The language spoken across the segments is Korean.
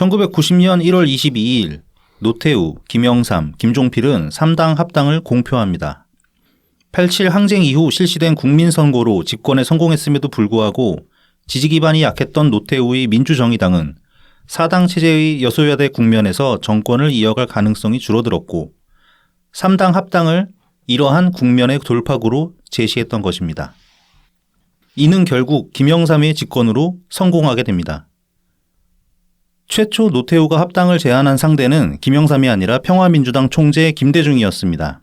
1990년 1월 22일 노태우, 김영삼, 김종필은 3당 합당을 공표합니다. 87 항쟁 이후 실시된 국민선거로 집권에 성공했음에도 불구하고 지지 기반이 약했던 노태우의 민주정의당은 4당 체제의 여소야대 국면에서 정권을 이어갈 가능성이 줄어들었고 3당 합당을 이러한 국면의 돌파구로 제시했던 것입니다. 이는 결국 김영삼의 집권으로 성공하게 됩니다. 최초 노태우가 합당을 제안한 상대는 김영삼이 아니라 평화민주당 총재 김대중이었습니다.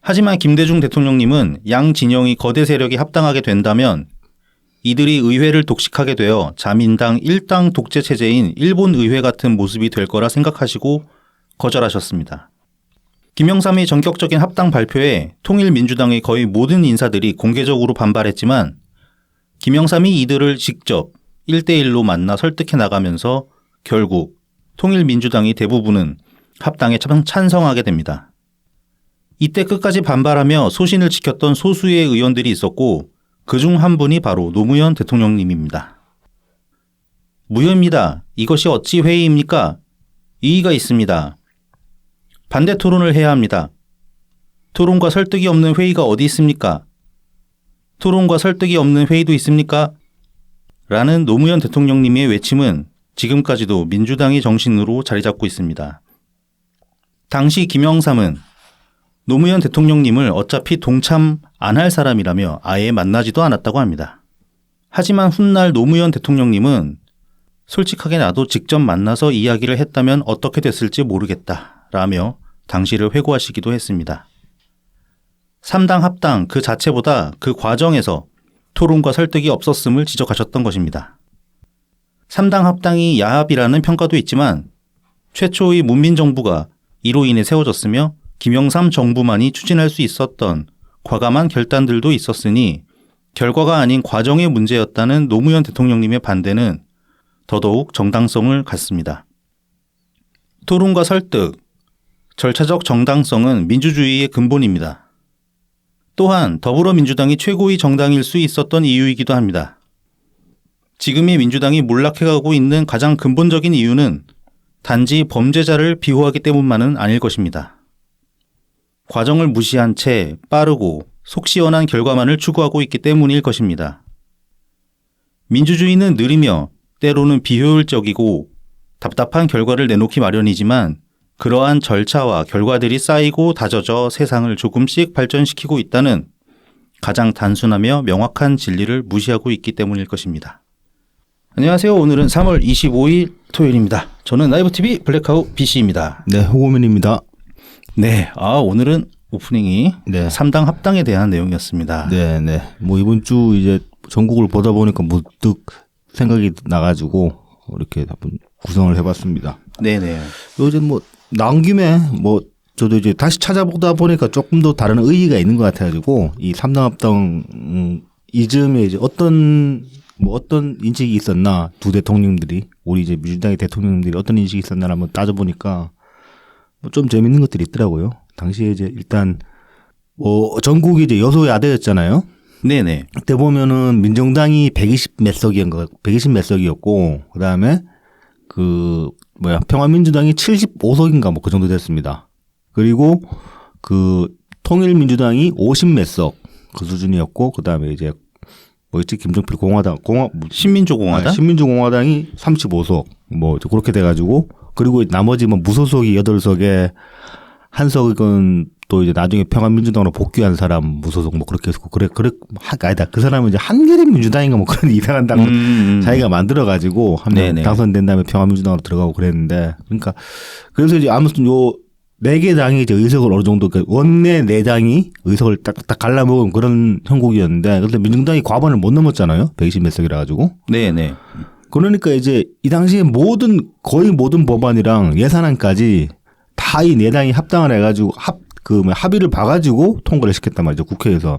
하지만 김대중 대통령님은 양 진영이 거대 세력이 합당하게 된다면 이들이 의회를 독식하게 되어 자민당 1당 독재 체제인 일본 의회 같은 모습이 될 거라 생각하시고 거절하셨습니다. 김영삼의 전격적인 합당 발표에 통일민주당의 거의 모든 인사들이 공개적으로 반발했지만 김영삼이 이들을 직접 1대1로 만나 설득해 나가면서 결국 통일민주당이 대부분은 합당에 찬성하게 됩니다. 이때 끝까지 반발하며 소신을 지켰던 소수의 의원들이 있었고 그중 한 분이 바로 노무현 대통령님입니다. 무효입니다. 이것이 어찌 회의입니까? 이의가 있습니다. 반대 토론을 해야 합니다. 토론과 설득이 없는 회의가 어디 있습니까? 토론과 설득이 없는 회의도 있습니까? 라는 노무현 대통령님의 외침은 지금까지도 민주당의 정신으로 자리 잡고 있습니다. 당시 김영삼은 노무현 대통령님을 어차피 동참 안 할 사람이라며 아예 만나지도 않았다고 합니다. 하지만 훗날 노무현 대통령님은 솔직하게 나도 직접 만나서 이야기를 했다면 어떻게 됐을지 모르겠다 라며 당시를 회고하시기도 했습니다. 3당 합당 그 자체보다 그 과정에서 토론과 설득이 없었음을 지적하셨던 것입니다. 3당 합당이 야합이라는 평가도 있지만 최초의 문민정부가 이로 인해 세워졌으며 김영삼 정부만이 추진할 수 있었던 과감한 결단들도 있었으니 결과가 아닌 과정의 문제였다는 노무현 대통령님의 반대는 더더욱 정당성을 갖습니다. 토론과 설득, 절차적 정당성은 민주주의의 근본입니다. 또한 더불어민주당이 최고의 정당일 수 있었던 이유이기도 합니다. 지금의 민주당이 몰락해가고 있는 가장 근본적인 이유는 단지 범죄자를 비호하기 때문만은 아닐 것입니다. 과정을 무시한 채 빠르고 속 시원한 결과만을 추구하고 있기 때문일 것입니다. 민주주의는 느리며 때로는 비효율적이고 답답한 결과를 내놓기 마련이지만 그러한 절차와 결과들이 쌓이고 다져져 세상을 조금씩 발전시키고 있다는 가장 단순하며 명확한 진리를 무시하고 있기 때문일 것입니다. 안녕하세요. 오늘은 3월 25일 토요일입니다. 저는 라이브TV 블랙아웃 BC입니다. 네, 호고민입니다. 네, 오늘은 오프닝이 3당 합당에 대한 내용이었습니다. 네, 네. 뭐 이번 주 이제 전국을 보다 보니까 문득 생각이 나가지고 이렇게 한번 구성을 해봤습니다. 네네. 요즘 뭐 나온 김에 뭐 저도 이제 다시 찾아보다 보니까 조금 더 다른 의의가 있는 것 같아가지고 이 3당 합당 이즈음에 이제 어떤 인식이 있었나 두 대통령들이 우리 이제 민주당의 대통령들이 어떤 인식이 있었나 한번 따져보니까 뭐 좀 재밌는 것들이 있더라고요. 당시에 이제 일단 뭐 전국이 이제 여소야대였잖아요. 네네. 그때 보면은 민정당이 120 몇 석이었고 그다음에 평화민주당이 75석인가 뭐 그 정도 됐습니다. 그리고 그 통일민주당이 50 몇 석 그 수준이었고 그다음에 이제 뭐였지 김종필 신민주공화당? 신민주공화당이 35석 뭐 그렇게 돼가지고 그리고 나머지 뭐 무소속이 8석에 한 석은 또 이제 나중에 평화민주당으로 복귀한 사람 무소속 뭐 그렇게 했고 아니다 그 사람은 이제 한겨레 민주당인가 뭐 그런 이상한 당을 자기가 만들어가지고 한 명 당선된 다음에 평화민주당으로 들어가고 그랬는데 그러니까 그래서 이제 아무튼 요 4개 당이 이제 의석을 어느 정도 원내 4당이 의석을 딱 갈라먹은 그런 형국이었는데 그런데 민주당이 과반을 못 넘었잖아요. 120 몇 석이라 가지고. 네네. 그러니까 이제 이 당시에 거의 모든 법안이랑 예산안까지 다 이 4당이 합당을 해가지고 합의를 봐가지고 통과를 시켰단 말이죠. 국회에서.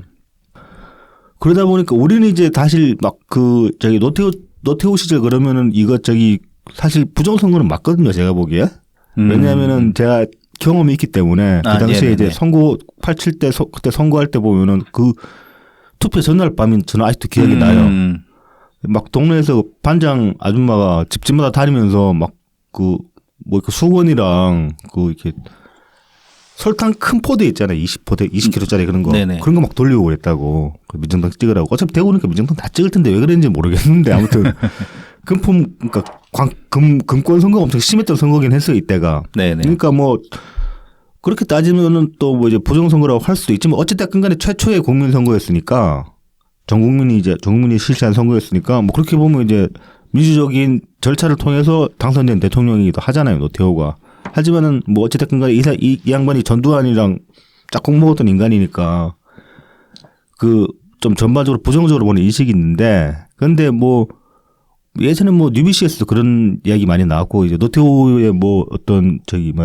그러다 보니까 우리는 이제 사실 막 노태우 시절 그러면은 사실 부정선거는 맞거든요. 제가 보기에. 왜냐하면은 제가 경험이 있기 때문에 그 당시에 이제 87 때 그때 선거할 때 보면은 그 투표 전날 밤이 저는 아직도 기억이 나요. 막 동네에서 반장 아줌마가 집집마다 다니면서 막 뭐 수건이랑 이렇게 설탕 큰 포대 있잖아요. 20kg짜리 그런 거. 네네. 그런 거 막 돌리고 그랬다고. 민정당 찍으라고. 어차피 되고 보니까 민정당 다 찍을 텐데 왜 그랬는지 모르겠는데 아무튼 그러니까 금권 선거가 엄청 심했던 선거긴 했어요, 이때가. 네네. 그러니까 뭐 그렇게 따지면은 또 뭐 이제 부정선거라고 할 수도 있지만 어쨌든 간에 최초의 국민 선거였으니까 전 국민이 실시한 선거였으니까 뭐 그렇게 보면 이제 민주적인 절차를 통해서 당선된 대통령이기도 하잖아요, 노태우가. 하지만은 뭐 어쨌든 간에 이 양반이 전두환이랑 짝꿍 먹었던 인간이니까 좀 전반적으로 부정적으로 보는 인식이 있는데 근데 뭐 예전에 뭐 뉴비씨에서도 그런 이야기 많이 나왔고 이제 노태우의 뭐 어떤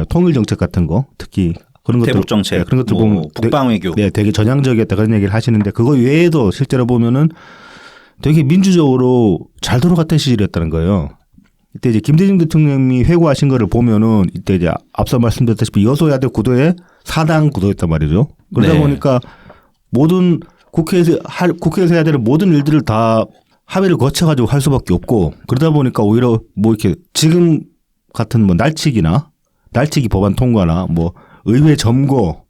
통일 정책 같은 거 특히 그런 것들 대북 정책, 네, 그런 것들 뭐 보면 북방 외교, 네, 되게 전향적이었다 그런 얘기를 하시는데 그거 외에도 실제로 보면은 되게 민주적으로 잘 돌아갔던 시절이었다는 거예요. 이때 이제 김대중 대통령이 회고하신 거를 보면은 이때 이제 앞서 말씀드렸다시피 여소야대 구도에 사당 구도였단 말이죠. 그러다 네. 보니까 모든 국회에서 해야 되는 모든 일들을 다 합의를 거쳐가지고 할 수밖에 없고 그러다 보니까 오히려 뭐 이렇게 지금 같은 뭐 날치기 법안 통과나 뭐 의회 점거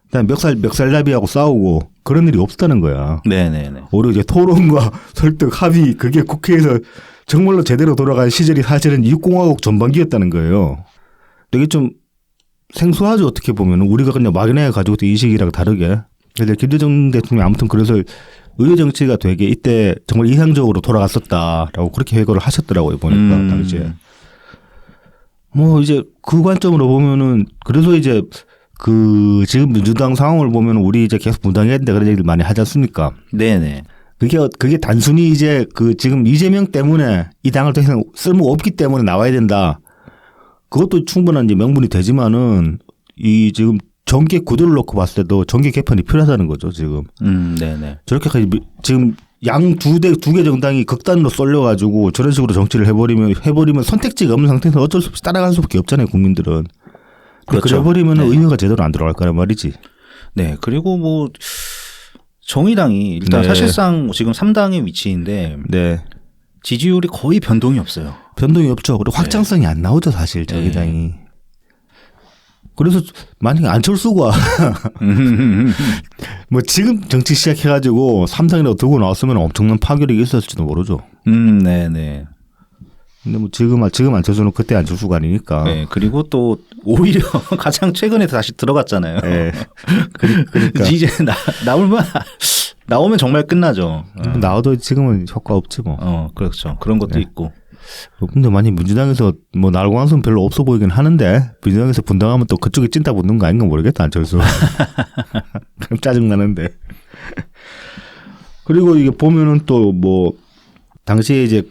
그다음에 멱살잡이하고 싸우고 그런 일이 없었다는 거야. 네네네. 오히려 이제 토론과 설득 합의 그게 국회에서 정말로 제대로 돌아간 시절이 사실은 이국공화국 전반기였다는 거예요. 되게 좀 생소하죠 어떻게 보면 우리가 그냥 막연하게 가지고 있던 인식이랑 다르게. 근데 김대중 대통령이 아무튼 그래서 의회 정치가 되게 이때 정말 이상적으로 돌아갔었다라고 그렇게 회고를 하셨더라고요 보니까 당시에. 뭐 이제 그 관점으로 보면은 그래서 이제 지금 민주당 상황을 보면 우리 이제 계속 분당해야 된다 그런 얘기를 많이 하지 않습니까? 네네. 그게 단순히 이제 지금 이재명 때문에 이 당을 더 이상 쓸모 없기 때문에 나와야 된다. 그것도 충분한 이제 명분이 되지만은 이 지금 정계 구도를 놓고 봤을 때도 정계 개편이 필요하다는 거죠 지금. 네네. 저렇게까지 지금 두 개 정당이 극단으로 쏠려가지고 저런 식으로 정치를 해버리면 선택지가 없는 상태에서 어쩔 수 없이 따라갈 수밖에 없잖아요 국민들은. 그렇죠. 그래버리면 네. 의회가 제대로 안 들어갈 거란 말이지. 네. 그리고 뭐 정의당이 일단 네. 사실상 지금 3당의 위치인데 네. 지지율이 거의 변동이 없어요. 변동이 없죠. 그리고 확장성이 안 나오죠 사실 정의당이. 그래서 만약에 안철수가 뭐 지금 정치 시작해가지고 3당이라도 들고 나왔으면 엄청난 파괴력이 있었을지도 모르죠. 네네. 근데 뭐 지금 안철수는 그때 안철수가 아니니까. 네. 그리고 또 오히려 가장 최근에 다시 들어갔잖아요. 네. 그러니까. 이제 나오면 정말 끝나죠. 나와도 지금은 효과 없지 뭐. 그렇죠. 그런 것도 네. 있고. 근데 만약 민주당에서 뭐 나올 가능성은 별로 없어 보이긴 하는데 민주당에서 분당하면 또 그쪽에 찐따 붙는 거 아닌가 모르겠다 안철수. 그럼 짜증나는데. 그리고 이게 보면은 또 뭐 당시에 이제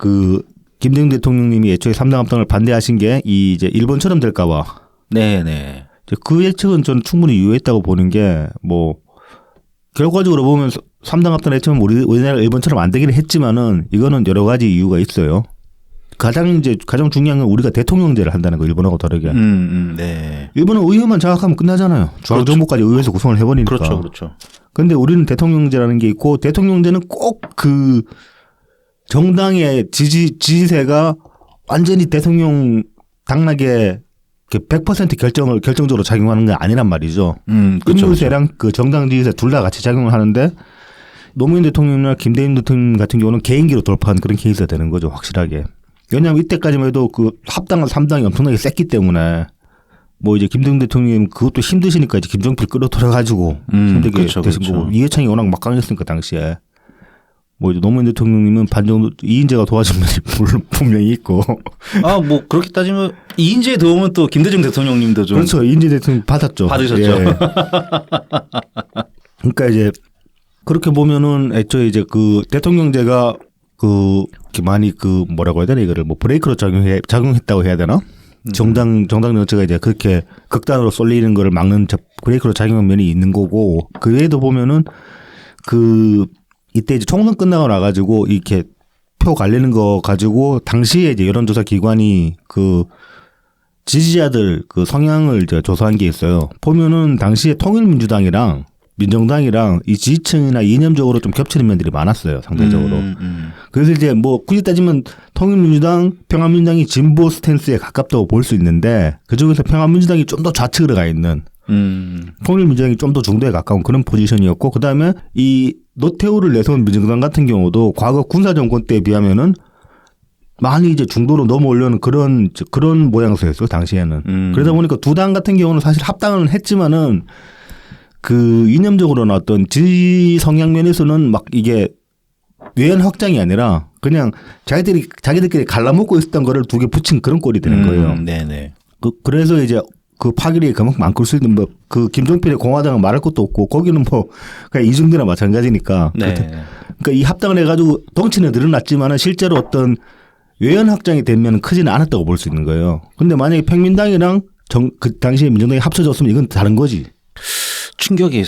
김대중 대통령님이 애초에 3당 합당을 반대하신 게 이제 일본처럼 될까 봐. 네네. 그 예측은 저는 충분히 유효했다고 보는 게 뭐 결과적으로 보면 3당 합당을 했지만 우리나라 일본처럼 안 되기는 했지만은 이거는 여러 가지 이유가 있어요. 가장 중요한 건 우리가 대통령제를 한다는 거 일본하고 다르게. 네. 일본은 의회만 장악하면 끝나잖아요. 중앙정부까지 의회에서 구성을 해버리니까. 그렇죠. 그런데 우리는 대통령제라는 게 있고 대통령제는 꼭 정당의 지지세가 완전히 대통령 당락에 100% 결정적으로 작용하는 게 아니란 말이죠. 끝물세랑 정당 지지세 둘 다 같이 작용을 하는데 노무현 대통령이나 김대중 대통령 같은 경우는 개인기로 돌파한 그런 케이스가 되는 거죠, 확실하게. 왜냐하면 이때까지만 해도 합당한 3당이 엄청나게 셌기 때문에 뭐 이제 김대중 대통령님 그것도 힘드시니까 이제 김종필 끌어들여가지고 힘들게 되신 거고 이해창이 워낙 막강했으니까 당시에. 뭐 이제 노무현 대통령님은 반 정도 이인재가 도와준 면이 분명히 있고. 뭐 그렇게 따지면 이인재의 도움은 또 김대중 대통령님도 좀. 그렇죠. 이인재 대통령 받았죠. 받으셨죠. 예. 그러니까 이제 그렇게 보면은 애초에 이제 대통령제가 많이 뭐라고 해야 되나 이거를 뭐 브레이크로 작용했다고 해야 되나? 정당 정치가 이제 그렇게 극단으로 쏠리는 거를 막는 브레이크로 작용한 면이 있는 거고 그 외에도 보면은 이때 이제 총선 끝나고 나가지고 이렇게 표 갈리는 거 가지고 당시에 이제 여론조사 기관이 지지자들 성향을 이제 조사한 게 있어요. 보면은 당시에 통일민주당이랑 민정당이랑 이 지지층이나 이념적으로 좀 겹치는 면들이 많았어요, 상대적으로. 그래서 이제 뭐 굳이 따지면 통일민주당, 평화민주당이 진보 스탠스에 가깝다고 볼 수 있는데 그중에서 평화민주당이 좀 더 좌측으로 가 있는 통일민주당이 좀 더 중도에 가까운 그런 포지션이었고 그다음에 이 노태우를 내세운 민정당 같은 경우도 과거 군사정권 때에 비하면은 많이 이제 중도로 넘어오려는 그런 모양새였어요, 당시에는. 그러다 보니까 두 당 같은 경우는 사실 합당은 했지만은 그 이념적으로나 어떤 지지 성향 면에서는 막 이게 외연 확장이 아니라 그냥 자기들끼리 갈라먹고 있었던 거를 두 개 붙인 그런 꼴이 되는 거예요. 네네. 그래서 이제 그 파괴력이 그만큼 많고 수 있는 뭐 그 김종필의 공화당은 말할 것도 없고 거기는 뭐 그냥 이중대나 마찬가지니까. 네. 그러니까 이 합당을 해가지고 덩치는 늘어났지만은 실제로 어떤 외연 확장이 되면 크지는 않았다고 볼 수 있는 거예요. 근데 만약에 평민당이랑 그 당시에 민정당이 합쳐졌으면 이건 다른 거지. 충격이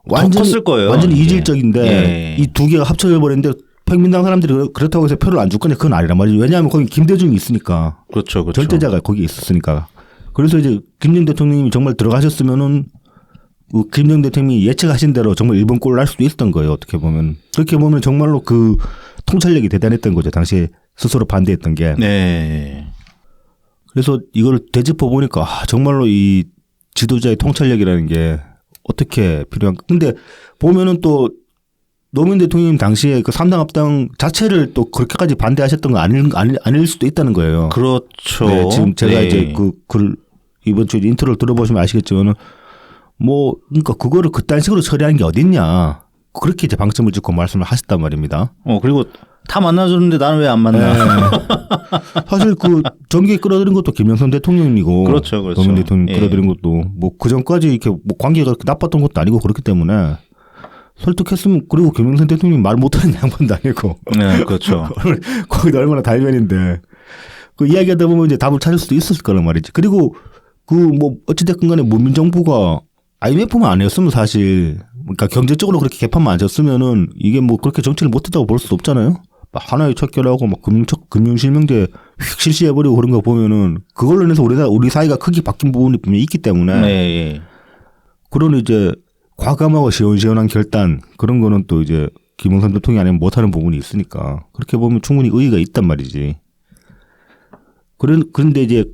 완전 컸을 거예요. 완전히 이게. 이질적인데 예. 이 두 개가 합쳐져 버렸는데 평민당 사람들이 그렇다고 해서 표를 안 줄 거냐 그건 아니란 말이죠. 왜냐하면 거기 김대중이 있으니까. 그렇죠, 그렇죠. 절대자가 거기 있었으니까. 그래서 이제 김대중 대통령님이 정말 들어가셨으면은 김대중 대통령이 예측하신 대로 정말 일본 꼴을 날 수도 있었던 거예요. 어떻게 보면. 그렇게 보면 정말로 그 통찰력이 대단했던 거죠. 당시에 스스로 반대했던 게. 네. 그래서 이걸 되짚어 보니까 정말로 이 지도자의 통찰력이라는 게 어떻게 필요한가. 근데 보면은 또 노무현 대통령 당시에 그 3당 합당 자체를 또 그렇게까지 반대하셨던 거 아닐 수도 있다는 거예요. 그렇죠. 네, 지금 제가 네. 이제 그 글 이번 주 인트로를 들어보시면 아시겠지만은 뭐 그러니까 그거를 그딴 식으로 처리하는 게 어딨냐. 그렇게 이제 방점을 찍고 말씀을 하셨단 말입니다. 그리고 다 만나줬는데 나는 왜 안 만나? 네. 사실 그 전기에 끌어들인 것도 김영삼 대통령이고, 그렇죠, 그렇죠. 노무현 대통령 예. 끌어들인 것도 뭐 그 전까지 이렇게 뭐 관계가 그렇게 나빴던 것도 아니고 그렇기 때문에 설득했으면 그리고 김영삼 대통령이 말 못하는 양반도 아니고, 네, 그렇죠. 거기도 얼마나 달면인데 그 이야기하다 보면 이제 답을 찾을 수도 있었을 거란 말이지. 그리고 그 뭐 어찌됐건 간에 문민정부가 IMF만 아니었으면 사실 그러니까 경제적으로 그렇게 개판만 안 졌으면은 이게 뭐 그렇게 정치를 못했다고 볼 수도 없잖아요. 하나의 척결하고 막 금융실명제 휙 실시해버리고 그런 거 보면은 그걸로 인해서 우리 사회가 크게 바뀐 부분이 분명히 있기 때문에 네. 그런 이제 과감하고 시원시원한 결단 그런 거는 또 이제 김영삼 대통령이 아니면 못하는 부분이 있으니까 그렇게 보면 충분히 의의가 있단 말이지. 그런데 이제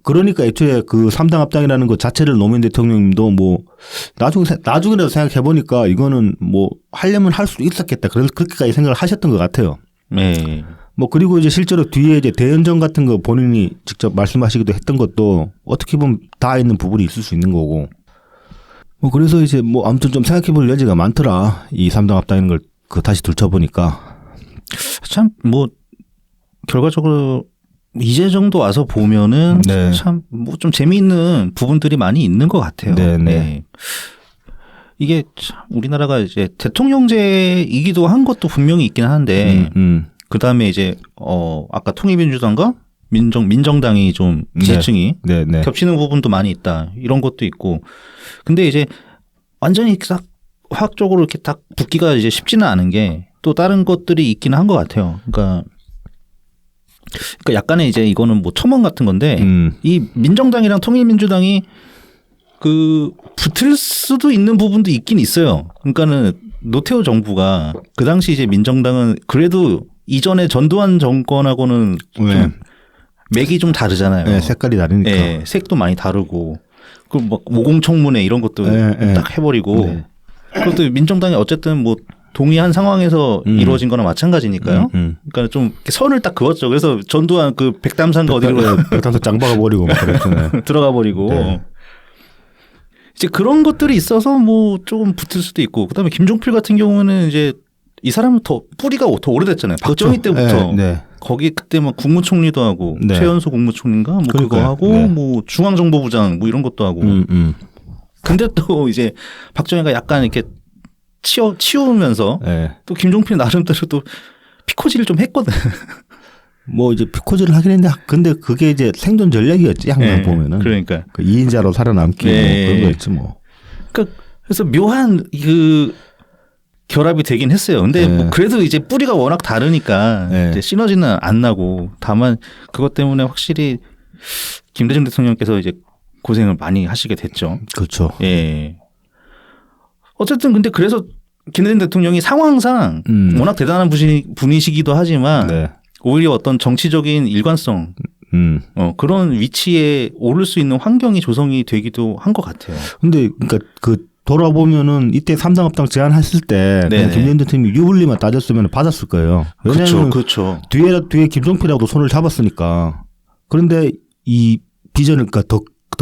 그러니까 애초에 그 3당 합당이라는 것 자체를 노무현 대통령님도 뭐 나중이라도 생각해 보니까 이거는 뭐 하려면 할 수도 있었겠다. 그래서 그렇게까지 생각을 하셨던 것 같아요. 네. 뭐 그리고 이제 실제로 뒤에 이제 대연정 같은 거 본인이 직접 말씀하시기도 했던 것도 어떻게 보면 다 있는 부분이 있을 수 있는 거고. 뭐 그래서 이제 뭐 아무튼 좀 생각해 볼 여지가 많더라. 이 3당 합당이라는 걸 그 다시 들춰보니까. 참 뭐 결과적으로 이제 정도 와서 보면은 네. 참 뭐 좀 재미있는 부분들이 많이 있는 것 같아요. 네, 네. 네. 이게 참 우리나라가 이제 대통령제이기도 한 것도 분명히 있긴 한데 그 다음에 이제 아까 통일민주당과 민정당이 좀 지지층이 네, 네. 겹치는 부분도 많이 있다 이런 것도 있고 근데 이제 완전히 딱 화학적으로 이렇게 딱 붙기가 이제 쉽지는 않은 게 또 다른 것들이 있기는 한 것 같아요. 그러니까 약간의 이제 이거는 뭐 첨언 같은 건데 이 민정당이랑 통일민주당이 그 붙을 수도 있는 부분도 있긴 있어요. 그러니까는 노태우 정부가 그 당시 이제 민정당은 그래도 이전에 전두환 정권하고는 네. 좀 맥이 좀 다르잖아요. 네, 색깔이 다르니까. 네, 색도 많이 다르고 그 막 모공청문회 이런 것도 네, 딱 해버리고 네. 그것도 민정당이 어쨌든 뭐 동의한 상황에서 이루어진 거나 마찬가지니까요. 그러니까 좀 이렇게 선을 딱 그었죠. 그래서 전두환 그 백담산가 어디로 백담사 짱 박아버리고 막 그랬잖아요. 들어가 버리고 네. 이제 그런 것들이 있어서 뭐 조금 붙을 수도 있고 그다음에 김종필 같은 경우는 이제 이 사람은 더 뿌리가 더 오래됐잖아요. 박정희 그렇죠. 때부터 네. 거기 그때 막 국무총리도 하고 네. 최연소 국무총리인가 뭐 그거 그러니까요. 하고 네. 뭐 중앙정보부장 뭐 이런 것도 하고 근데 또 이제 박정희가 약간 이렇게 치우면서 네. 또 김종필 나름대로 또 피코지를 좀 했거든. 뭐 이제 피코즈를 하긴 했는데 근데 그게 이제 생존 전략이었지 항상 네, 보면은. 그러니까. 그 2인자로 살아남기 네. 뭐 그런 거였지 뭐. 그러니까 그래서 묘한 그 결합이 되긴 했어요. 근데 네. 뭐 그래도 이제 뿌리가 워낙 다르니까 네. 이제 시너지는 안 나고 다만 그것 때문에 확실히 김대중 대통령께서 이제 고생을 많이 하시게 됐죠. 그렇죠. 예. 어쨌든 근데 그래서 김대중 대통령이 상황상 워낙 대단한 분이시기도 하지만 네. 오히려 어떤 정치적인 일관성 그런 위치에 오를 수 있는 환경이 조성이 되기도 한 것 같아요. 근데 그러니까 그 돌아보면은 이때 삼당합당 제안했을 때 네네. 김대중 대통령이 유불리만 따졌으면 받았을 거예요. 왜냐하면 그렇죠. 뒤에 김종필하고도 손을 잡았으니까. 그런데 이 비전을 그러니까 더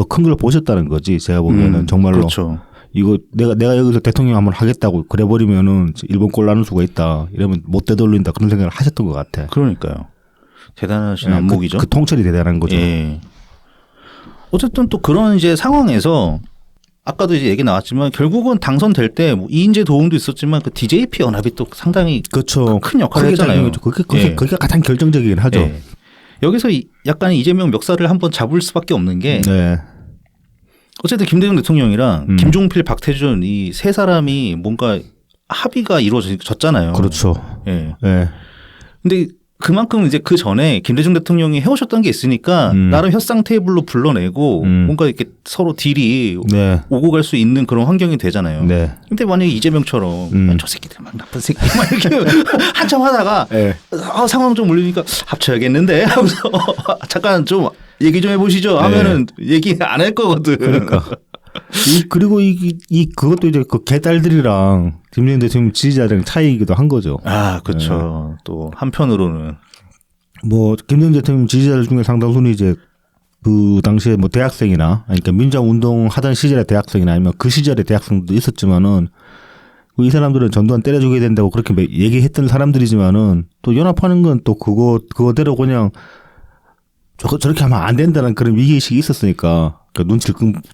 큰 걸 보셨다는 거지. 제가 보기에는 정말로 그렇죠. 이거 내가 여기서 대통령 한번 하겠다고 그래 버리면은 일본 꼴 나는 수가 있다. 이러면 못 되돌린다 그런 생각을 하셨던 것 같아. 그러니까요. 대단하신 네, 안목이죠. 그 통찰이 대단한 거죠. 예. 어쨌든 또 그런 이제 상황에서 아까도 이제 얘기 나왔지만 결국은 당선될 때 뭐 이인재 도움도 있었지만 그 DJP 연합이 또 상당히 그렇죠. 큰 역할을 크게 했잖아요. 작용했죠. 그게 예. 가장 결정적이긴 하죠. 예. 여기서 약간 이재명 멱살을 한번 잡을 수밖에 없는 게 네. 어쨌든 김대중 대통령이랑 김종필, 박태준 이 세 사람이 뭔가 합의가 이루어졌잖아요. 그렇죠. 예. 네. 근데 그만큼 이제 그 전에 김대중 대통령이 해오셨던 게 있으니까 나름 협상 테이블로 불러내고 뭔가 이렇게 서로 딜이 네. 오고 갈 수 있는 그런 환경이 되잖아요. 네. 근데 만약에 이재명처럼 저 새끼들 막 나쁜 새끼 막 이렇게 한참 하다가 네. 상황 좀 올리니까 합쳐야겠는데 하면서 잠깐 좀 얘기 좀 해보시죠 하면은 얘기 안 할 거거든. 그러니까. 그리고 그것도 이제 그 개딸들이랑 김대중 대통령 지지자들이랑 차이이기도 한 거죠. 아, 그렇죠. 또 한편으로는 뭐 김대중 대통령 지지자들 중에 상당수는 이제 그 당시에 뭐 대학생이나 그러니까 민주화 운동 하던 시절의 대학생이나 아니면 그 시절의 대학생도 있었지만은 이 사람들은 전두환 때려주게 된다고 그렇게 얘기했던 사람들이지만은 또 연합하는 건 또 그거대로 그냥 저렇게 하면 안 된다는 그런 위기의식이 있었으니까 그러니까 눈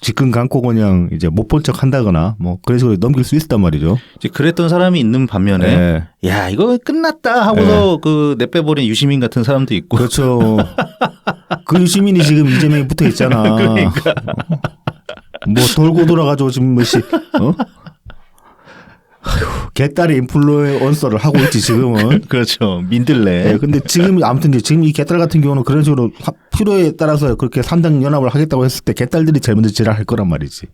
질끈 감고 그냥 이제 못 본 척 한다거나 뭐 그런 식으로 넘길 수 있었단 말이죠. 이제 그랬던 사람이 있는 반면에 야 이거 끝났다 하고서 그 내빼버린 유시민 같은 사람도 있고 그렇죠. 그 유시민이 지금 이재명이 붙어 있잖아. 그러니까. 뭐 돌고 돌아가지고 지금 개딸이 인플루언서를 하고 있지 지금은. 그렇죠. 민들레. 네, 근데 지금 아무튼 이제 지금 이 개딸 같은 경우는 그런 식으로 필요에 따라서 그렇게 삼당 연합을 하겠다고 했을 때 개딸들이 제일 먼저 지랄할 거란 말이지.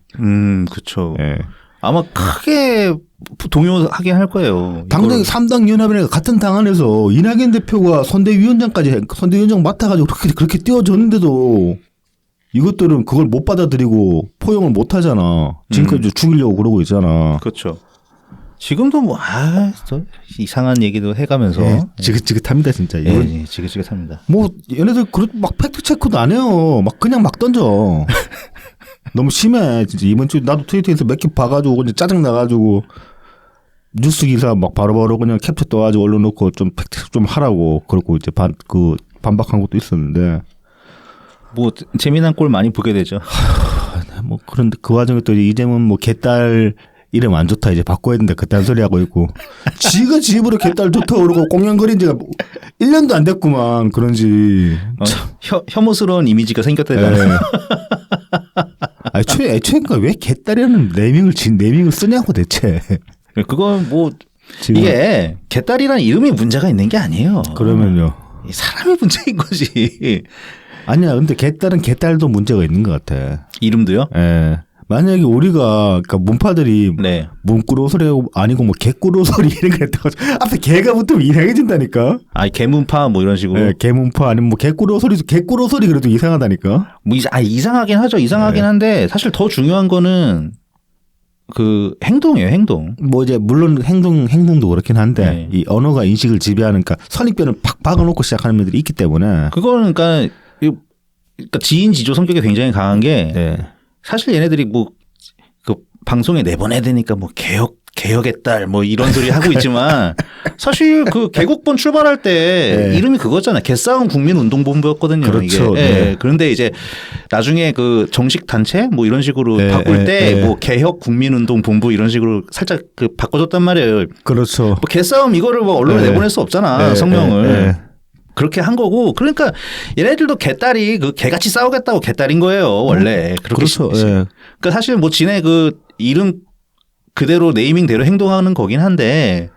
그렇죠. 네. 아마 크게 동요하긴 할 거예요. 당장에 삼당 연합이니까 같은 당 안에서 이낙연 대표가 선대위원장 맡아가지고 그렇게 띄워줬는데도 이것들은 그걸 못 받아들이고 포용을 못 하잖아. 지금까지 죽이려고 그러고 있잖아. 그렇죠. 지금도 뭐, 또 이상한 얘기도 해가면서. 지긋지긋합니다, 진짜. 예, 지긋지긋합니다. 뭐, 얘네들 막 팩트체크도 안 해요. 그냥 막 던져. 너무 심해. 진짜 이번 주 나도 트위터에서 몇 개 봐가지고 그냥 짜증나가지고 뉴스 기사 막 바로바로 그냥 캡처 떠가지고 올려놓고 좀 팩트체크 좀 하라고. 그러고 이제 반박한 것도 있었는데. 뭐, 재미난 꼴 많이 보게 되죠. 뭐, 그런데 그 와중에 또 이재명 뭐 개딸 이름 안 좋다 이제 바꿔야 된다 그딴 소리 하고 있고 지가 집으로 개딸 좋다 그러고 꽁냥거린 지가 1년도 안 됐구만 그런지 혐오스러운 이미지가 생겼다잖아요. 애초에가 왜 개딸이라는 네이밍을 쓰냐고 대체. 그건 뭐 지금 이게 개딸이라는 이름이 문제가 있는 게 아니에요. 그러면요. 이 사람이 문제인 거지. 아니야 근데 개딸도 문제가 있는 것 같아. 이름도요? 예. 만약에 우리가 그러니까 문파들이 네. 문구로소리 아니고 뭐 개꾸로소리 이런 거 했다고 앞에 개가 붙으면 이상해진다니까. 아 개문파 뭐 이런 식으로. 네, 개문파 아니면 뭐 개꾸로소리 그래도 이상하다니까. 뭐 이상하긴 하죠. 이상하긴 한데 사실 더 중요한 거는 그 행동이에요. 행동. 뭐 이제 물론 행동도 그렇긴 한데 이 언어가 인식을 지배하는 그러니까 선입견을 팍 박아놓고 시작하는 분들이 있기 때문에. 그거는 그러니까 지인지조 성격이 굉장히 강한 게. 사실 얘네들이 뭐 그 방송에 내보내야 되니까 뭐 개혁의 딸 뭐 이런 소리 하고 있지만 사실 그 개국본 출발할 때 이름이 그거잖아요. 개싸움 국민운동본부였거든요. 그렇죠. 이게. 그런데 이제 나중에 그 정식 단체 뭐 이런 식으로 바꿀 때 뭐 개혁 국민운동본부 이런 식으로 살짝 그 바꿔줬단 말이에요. 그렇죠. 뭐 개싸움 이거를 뭐 언론에 내보낼 수 없잖아. 성명을. 그렇게 한 거고 그러니까 얘네들도 개딸이 그 개같이 싸우겠다고 개딸인 거예요 원래. 그렇죠. 그러니까 사실 뭐 지네 그 이름 그대로 네이밍대로 행동하는 거긴 한데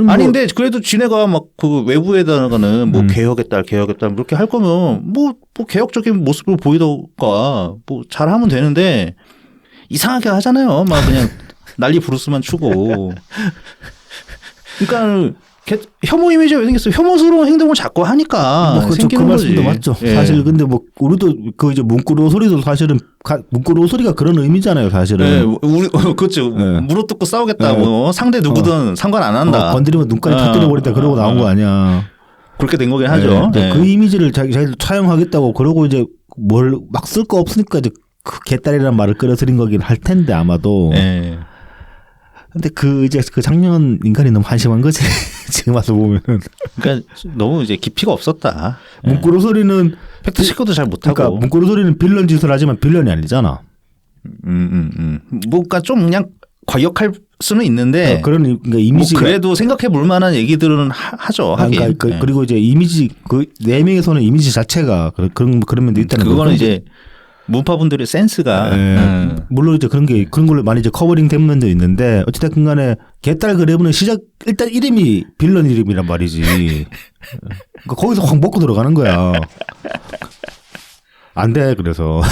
아닌데 그래도 지네가 막 그 외부에다가는 뭐 개혁의 딸 그렇게 할 거면 뭐 개혁적인 모습을 보이던가 뭐 잘하면 되는데 이상하게 하잖아요. 막 그냥 난리 부르스만 추고. 그러니까 혐오 이미지가 왜 생겼어요? 혐오스러운 행동을 자꾸 하니까 뭐 생기는 그 거지. 말씀도 맞죠. 예. 사실 근데 뭐 우리도 그 이제 문구로 소리도 사실은 문구로 소리가 그런 의미잖아요. 사실은. 네, 우리 그렇죠. 네. 물어뜯고 싸우겠다. 네. 뭐 상대 누구든 상관 안 한다. 건드리면 눈깔이 터뜨려 버린다. 그러고 나온 거 아니야. 그렇게 된 거긴 하죠. 네. 네. 그 이미지를 자기들 차용하겠다고 그러고 이제 뭘 막 쓸 거 없으니까 이제 그 개딸이라는 말을 끌어들인 거긴 할 텐데 아마도. 네. 근데 그 이제 그 작년 인간이 너무 한심한 거지. 지금 와서 보면은. 그러니까 너무 이제 깊이가 없었다. 문구로 소리는 팩트 체크도 잘 못하고. 그러니까 문구로 소리는 빌런 짓을 하지만 빌런이 아니잖아. 뭔가 좀 그냥 과격할 수는 있는데. 그런 그러니까 이미지가 뭐 그래도 생각해 볼 만한 얘기들은 하죠. 하긴. 그러니까 네. 그리고 이제 이미지 그 네 명에서는 이미지 자체가 그런 면도 있다는 거. 그거는 이제 문파분들의 센스가. 물론 이제 그런 걸로 많이 이제 커버링 된 면도 있는데 어찌됐든 간에 개딸 그래브는 일단 이름이 빌런 이름이란 말이지. 그러니까 거기서 확 먹고 들어가는 거야. 안 돼, 그래서.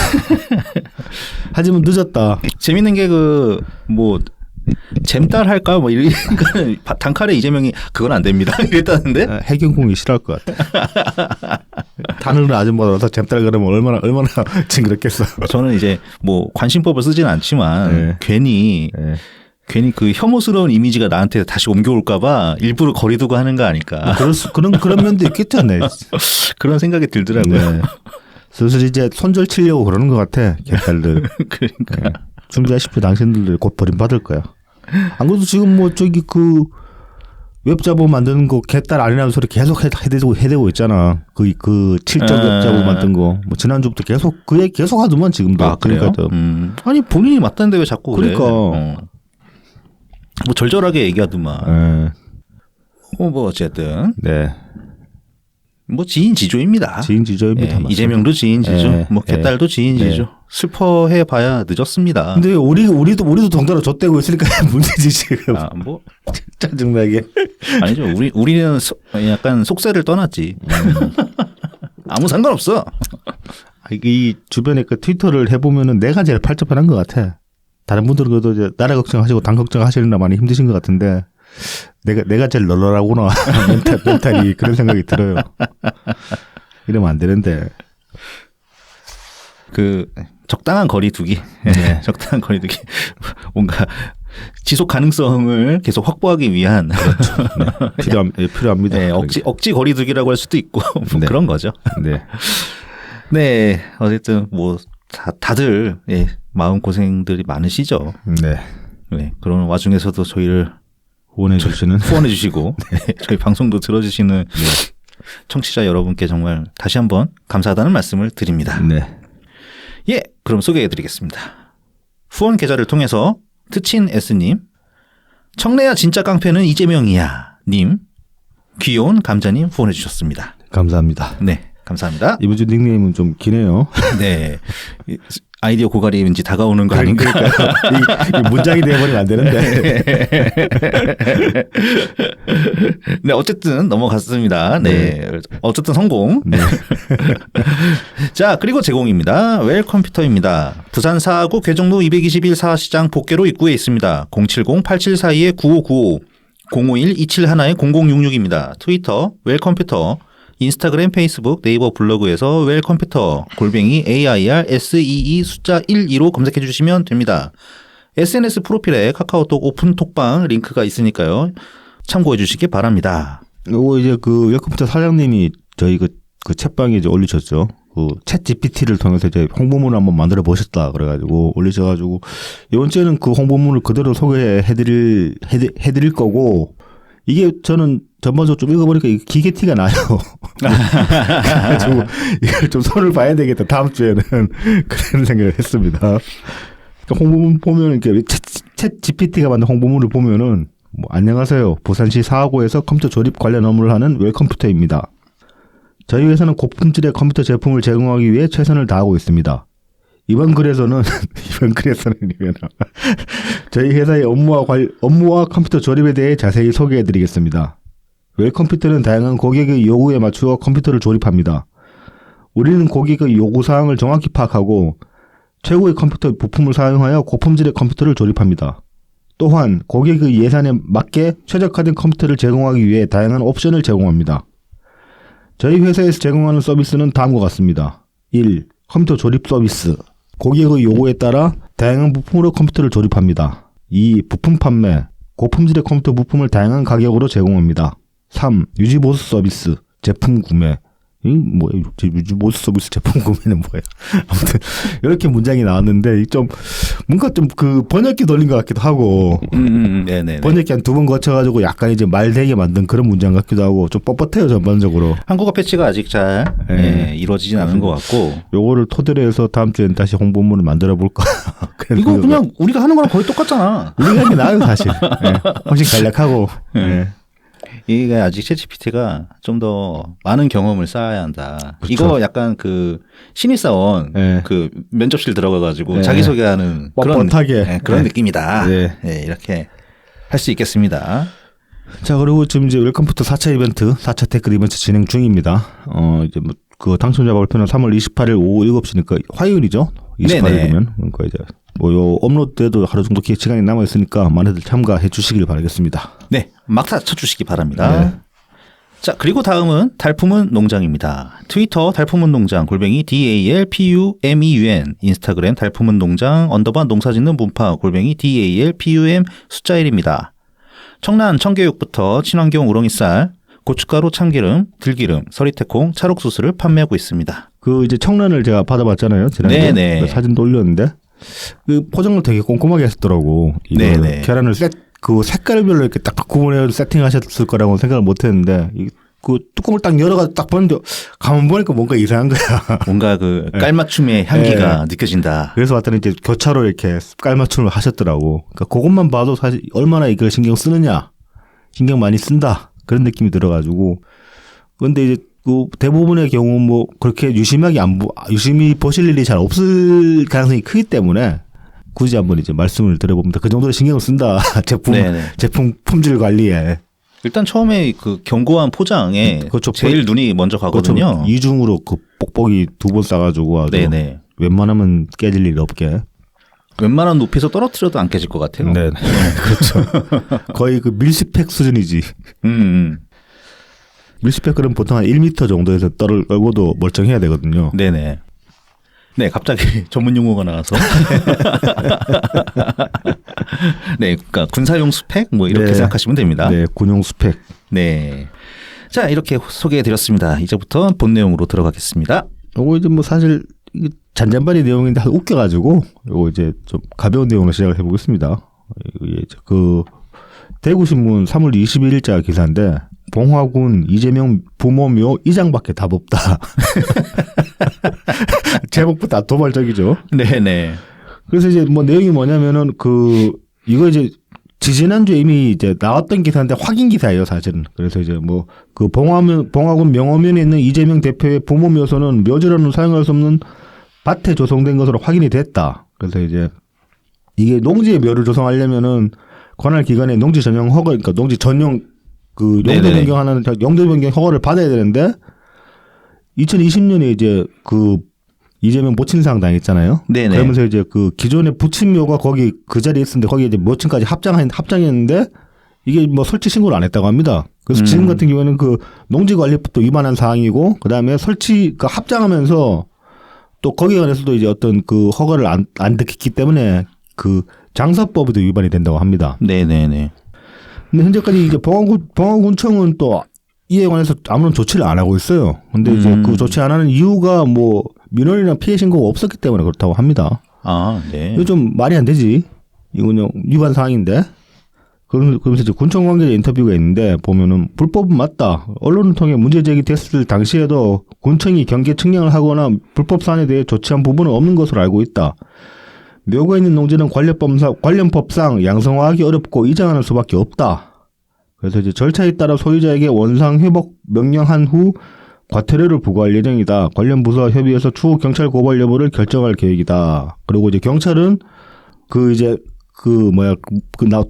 하지만 늦었다. 재밌는 게 뭐 잼딸 할까 뭐 이러니까는 단칼에 이재명이 그건 안 됩니다 이랬다는데. 해경공이 싫어할 것 같아. 단어를 아줌마라서 잼딸 그러면 얼마나 징그럽겠어. 저는 이제 뭐 관심법을 쓰지는 않지만 네. 괜히 그 혐오스러운 이미지가 나한테 다시 옮겨올까봐 일부러 거리두고 하는 거 아닐까. 그런 면도 있겠잖아요. 그런 생각이 들더라고요. 네. 슬슬 이제 손절 치려고 그러는 것 같아. 개딸들. 그러니까. 준비하십시오. 당신들 곧 버림받을 거야. 안 그래도 지금 뭐 저기 그 웹자보 만드는 거 개딸 아니라는 소리 계속 해대고 있잖아. 그 7적 웹자보 만든 거. 뭐 지난주부터 계속 그 얘기 계속 하더만 지금도. 아, 그래요? 그러니까 아니 본인이 맞다는데 왜 자꾸 그래. 그러니까. 뭐 절절하게 얘기하더만. 뭐 어쨌든. 네. 뭐 지인지조입니다. 지인지조입니다. 예, 이재명도 지인지조, 네. 뭐 개딸도 지인지조. 네. 슬퍼해 봐야 늦었습니다. 근데 우리도 덩달아 좆되고 있으니까 문제지 지금. 뭐 짜증나게. 아니죠. 우리는 약간 속세를 떠났지. 아무 상관없어. 이 주변에 그 트위터를 해보면은 내가 제일 팔자편한 것 같아. 다른 분들은 그래도 이제 나라 걱정하시고 당 걱정하시느라 많이 힘드신 것 같은데 내가 제일 널널하구나. 멘탈이 그런 생각이 들어요. 이러면 안 되는데. 그 적당한 거리두기, 네. 적당한 거리두기, 뭔가 지속 가능성을 계속 확보하기 위한 필요합니다. 네, 억지 거리두기라고 할 수도 있고 뭐 네. 그런 거죠. 네. 네, 어쨌든 뭐 다들 마음 고생들이 많으시죠. 네. 네, 그런 와중에서도 저희를 후원해 주시고 네, 저희 방송도 들어주시는 청취자 여러분께 정말 다시 한번 감사하다는 말씀을 드립니다. 네. 예, 그럼 소개해드리겠습니다. 후원 계좌를 통해서 트친 S님, 청래야 진짜 깡패는 이재명이야 님, 귀여운 감자님 후원해 주셨습니다. 감사합니다. 네, 감사합니다. 이번 주 닉네임은 좀 기네요. 네, 아이디어 고갈이 왠지 다가오는 거 아닌가. 이 문장이 되어버리면 안 되는데. 네, 어쨌든 넘어갔습니다. 네, 어쨌든 성공. 네. 자, 그리고 제공입니다. 웰컴퓨터입니다. 부산 사하구 괴정로 221 사시장 복개로 입구에 있습니다. 070-8742-9595, 051-271-0066입니다. 트위터 웰컴퓨터, 인스타그램, 페이스북, 네이버 블로그에서 웰컴퓨터 골뱅이 AIRSEE 숫자 12로 검색해 주시면 됩니다. SNS 프로필에 카카오톡 오픈톡방 링크가 있으니까요. 참고해 주시기 바랍니다. 요거 이제 그 웰컴퓨터 사장님이 저희 그 챗방에 이제 올리셨죠. 그 챗 GPT를 통해서 이제 홍보문을 한번 만들어 보셨다 그래가지고 올리셔가지고 이번 주에는 그 홍보문을 그대로 소개해드릴 거고 이게 저는 전반적으로 좀 읽어보니까 기계 티가 나요. 그래가지고 이걸 좀 손을 봐야 되겠다. 다음 주에는 그런 생각을 했습니다. 그러니까 홍보문 보면 이렇게 챗 GPT가 만든 홍보문을 보면은 뭐 안녕하세요. 부산시 사하구에서 컴퓨터 조립 관련 업무를 하는 웰컴퓨터입니다. 저희 회사는 고품질의 컴퓨터 제품을 제공하기 위해 최선을 다하고 있습니다. 이번 글에서는 저희 회사의 업무와 컴퓨터 조립에 대해 자세히 소개해드리겠습니다. 웰컴퓨터는 다양한 고객의 요구에 맞추어 컴퓨터를 조립합니다. 우리는 고객의 요구사항을 정확히 파악하고 최고의 컴퓨터 부품을 사용하여 고품질의 컴퓨터를 조립합니다. 또한 고객의 예산에 맞게 최적화된 컴퓨터를 제공하기 위해 다양한 옵션을 제공합니다. 저희 회사에서 제공하는 서비스는 다음과 같습니다. 1. 컴퓨터 조립 서비스. 고객의 요구에 따라 다양한 부품으로 컴퓨터를 조립합니다. 2. 부품 판매. 고품질의 컴퓨터 부품을 다양한 가격으로 제공합니다. 3. 유지보수 서비스. 제품 구매. 유지보수 서비스 제품 구매는 뭐예요? 아무튼 이렇게 문장이 나왔는데 좀 뭔가 좀 그 번역기 돌린 것 같기도 하고 네네. 번역기 한 2번 거쳐가지고 약간 이제 말되게 만든 그런 문장 같기도 하고 좀 뻣뻣해요 전반적으로. 한국어 패치가 아직 잘 이루어지진 않은 것 같고. 요거를 토대로 해서 다음 주엔 다시 홍보문을 만들어 볼까. 이거 그냥 우리가 하는 거랑 거의 똑같잖아. 우리가 하는 게 나아요 사실. 훨씬 간략하고. 이게 아직 챗GPT가 좀 더 많은 경험을 쌓아야 한다. 그렇죠. 이거 약간 그 신입사원 그 면접실 들어가가지고 자기소개하는 뻣뻣하게 그런 느낌이다. 네. 이렇게 할 수 있겠습니다. 자, 그리고 지금 이제 웰컴부터 4차 이벤트, 4차 댓글 이벤트 진행 중입니다. 이제 뭐 그 당첨자 발표는 3월 28일 오후 7시니까 화요일이죠. 28일이면. 그러니까 이제 뭐 요 업로드에도 하루 정도 시간이 남아 있으니까 많이들 참가해 주시길 바라겠습니다. 네, 막타 쳐주시기 바랍니다. 네. 자, 그리고 다음은 달품은 농장입니다. 트위터 달품은 농장 골뱅이 DALPUMEUN, 인스타그램 달품은 농장 _ 농사짓는 문파 골뱅이 DALPUM 숫자 1입니다. 청란 청교육부터 친환경 우렁이쌀, 고춧가루, 참기름, 들기름, 서리태콩, 찰옥수수를 판매하고 있습니다. 그 이제 청란을 제가 받아봤잖아요. 지난주에 네네. 사진도 올렸는데 그 포장을 되게 꼼꼼하게 했더라고. 네네. 계란을 그 색깔별로 이렇게 딱 구분해 세팅하셨을 거라고 생각을 못했는데 그 뚜껑을 딱 열어가지고 딱 봤는데 가만 보니까 뭔가 이상한 거야. 뭔가 그 깔맞춤의 향기가 느껴진다. 그래서 왔더니 이제 교차로 이렇게 깔맞춤을 하셨더라고. 그러니까 그것만 봐도 사실 얼마나 이걸 신경 쓰느냐, 신경 많이 쓴다 그런 느낌이 들어가지고. 그런데 이제 그 대부분의 경우 뭐 그렇게 유심히 보실 일이 잘 없을 가능성이 크기 때문에 굳이 한번 이제 말씀을 드려봅니다. 그 정도로 신경을 쓴다. 제품 품질 관리에. 일단 처음에 그 견고한 포장에 그렇죠. 제일 눈이 먼저 가거든요. 그렇죠. 이중으로 그 뽁뽁이 2번 싸가지고 아주 웬만하면 깨질 일 없게. 웬만한 높이에서 떨어뜨려도 안 깨질 것 같아요. 네, 그렇죠. 거의 그 밀스펙 수준이지. 밀스펙은 보통 한 1m 정도에서 떨고도 멀쩡해야 되거든요. 네네. 네, 갑자기 전문 용어가 나와서. 네, 그러니까 군사용 스펙 뭐 이렇게 생각하시면 됩니다. 네, 군용 스펙. 네. 자, 이렇게 소개해드렸습니다. 이제부터 본 내용으로 들어가겠습니다. 요거 이제 뭐 사실 잔잔바리 내용인데 웃겨가지고 요거 이제 좀 가벼운 내용으로 시작을 해보겠습니다. 그 대구신문 3월 21일자 기사인데 봉화군 이재명 부모묘 이장밖에 답 없다. 제목부터 도발적이죠. 네네. 그래서 이제 뭐 내용이 뭐냐면은 이거 이제 지지난주에 이미 이제 나왔던 기사인데 확인 기사예요, 사실은. 그래서 이제 뭐 그 봉화군 명호면에 있는 이재명 대표의 부모 묘소는 묘지로는 사용할 수 없는 밭에 조성된 것으로 확인이 됐다. 그래서 이제 이게 농지의 묘를 조성하려면은 관할 기관의 농지 전용 허가, 그러니까 농지 전용 그 용도 변경하는 용도 변경 허가를 받아야 되는데 2020년에 이제 그 이재명 모친상 당했잖아요. 네네. 그러면서 이제 그 기존의 부친묘가 거기 그 자리에 있었는데 거기에 이제 모친까지 합장했는데 이게 뭐 설치 신고를 안 했다고 합니다. 그래서 지금 같은 경우에는 그 농지관리법도 위반한 사항이고 그 다음에 설치 합장하면서 또 거기에 관해서도 이제 어떤 그 허가를 안 듣기 때문에 그 장사법에도 위반이 된다고 합니다. 네네네. 근데 현재까지 이제 봉화군청은 또 이에 관해서 아무런 조치를 안 하고 있어요. 근데 이제 그 조치 안 하는 이유가 뭐 민원이나 피해 신고가 없었기 때문에 그렇다고 합니다. 아, 네. 이거 좀 말이 안 되지. 이건 위반 사항인데. 그러면서 이제 군청 관계자 인터뷰가 있는데 보면은 불법은 맞다. 언론을 통해 문제 제기됐을 당시에도 군청이 경계 측량을 하거나 불법 사안에 대해 조치한 부분은 없는 것으로 알고 있다. 묘가 있는 농지는 관련 법상 양성화하기 어렵고 이장하는 수밖에 없다. 그래서 이제 절차에 따라 소유자에게 원상 회복 명령한 후 과태료를 부과할 예정이다. 관련 부서와 협의해서 추후 경찰 고발 여부를 결정할 계획이다. 그리고 이제 경찰은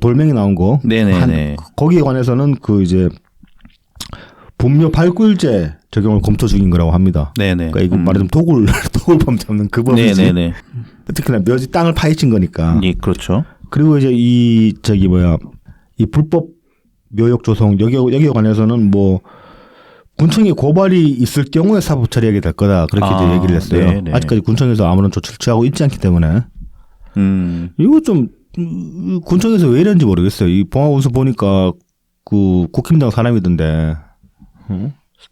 돌멩이 나온 거. 네네네. 거기에 관해서는 그 이제 분묘 발굴제 적용을 검토 중인 거라고 합니다. 네네. 그러니까 이거 말하자면 도굴범 잡는 그 법이지. 네네네. 특히나 묘지 땅을 파헤친 거니까. 예, 그렇죠. 그리고 이제 이 불법 묘역 조성 여기에 관해서는 뭐 군청에 고발이 있을 경우에 사법 처리하게 될 거다 그렇게 이제 얘기를 했어요. 네네. 아직까지 군청에서 아무런 조치를 취하고 있지 않기 때문에 이거 좀 군청에서 왜 이런지 모르겠어요. 이 봉화운수 보니까 그 국힘당 사람이던데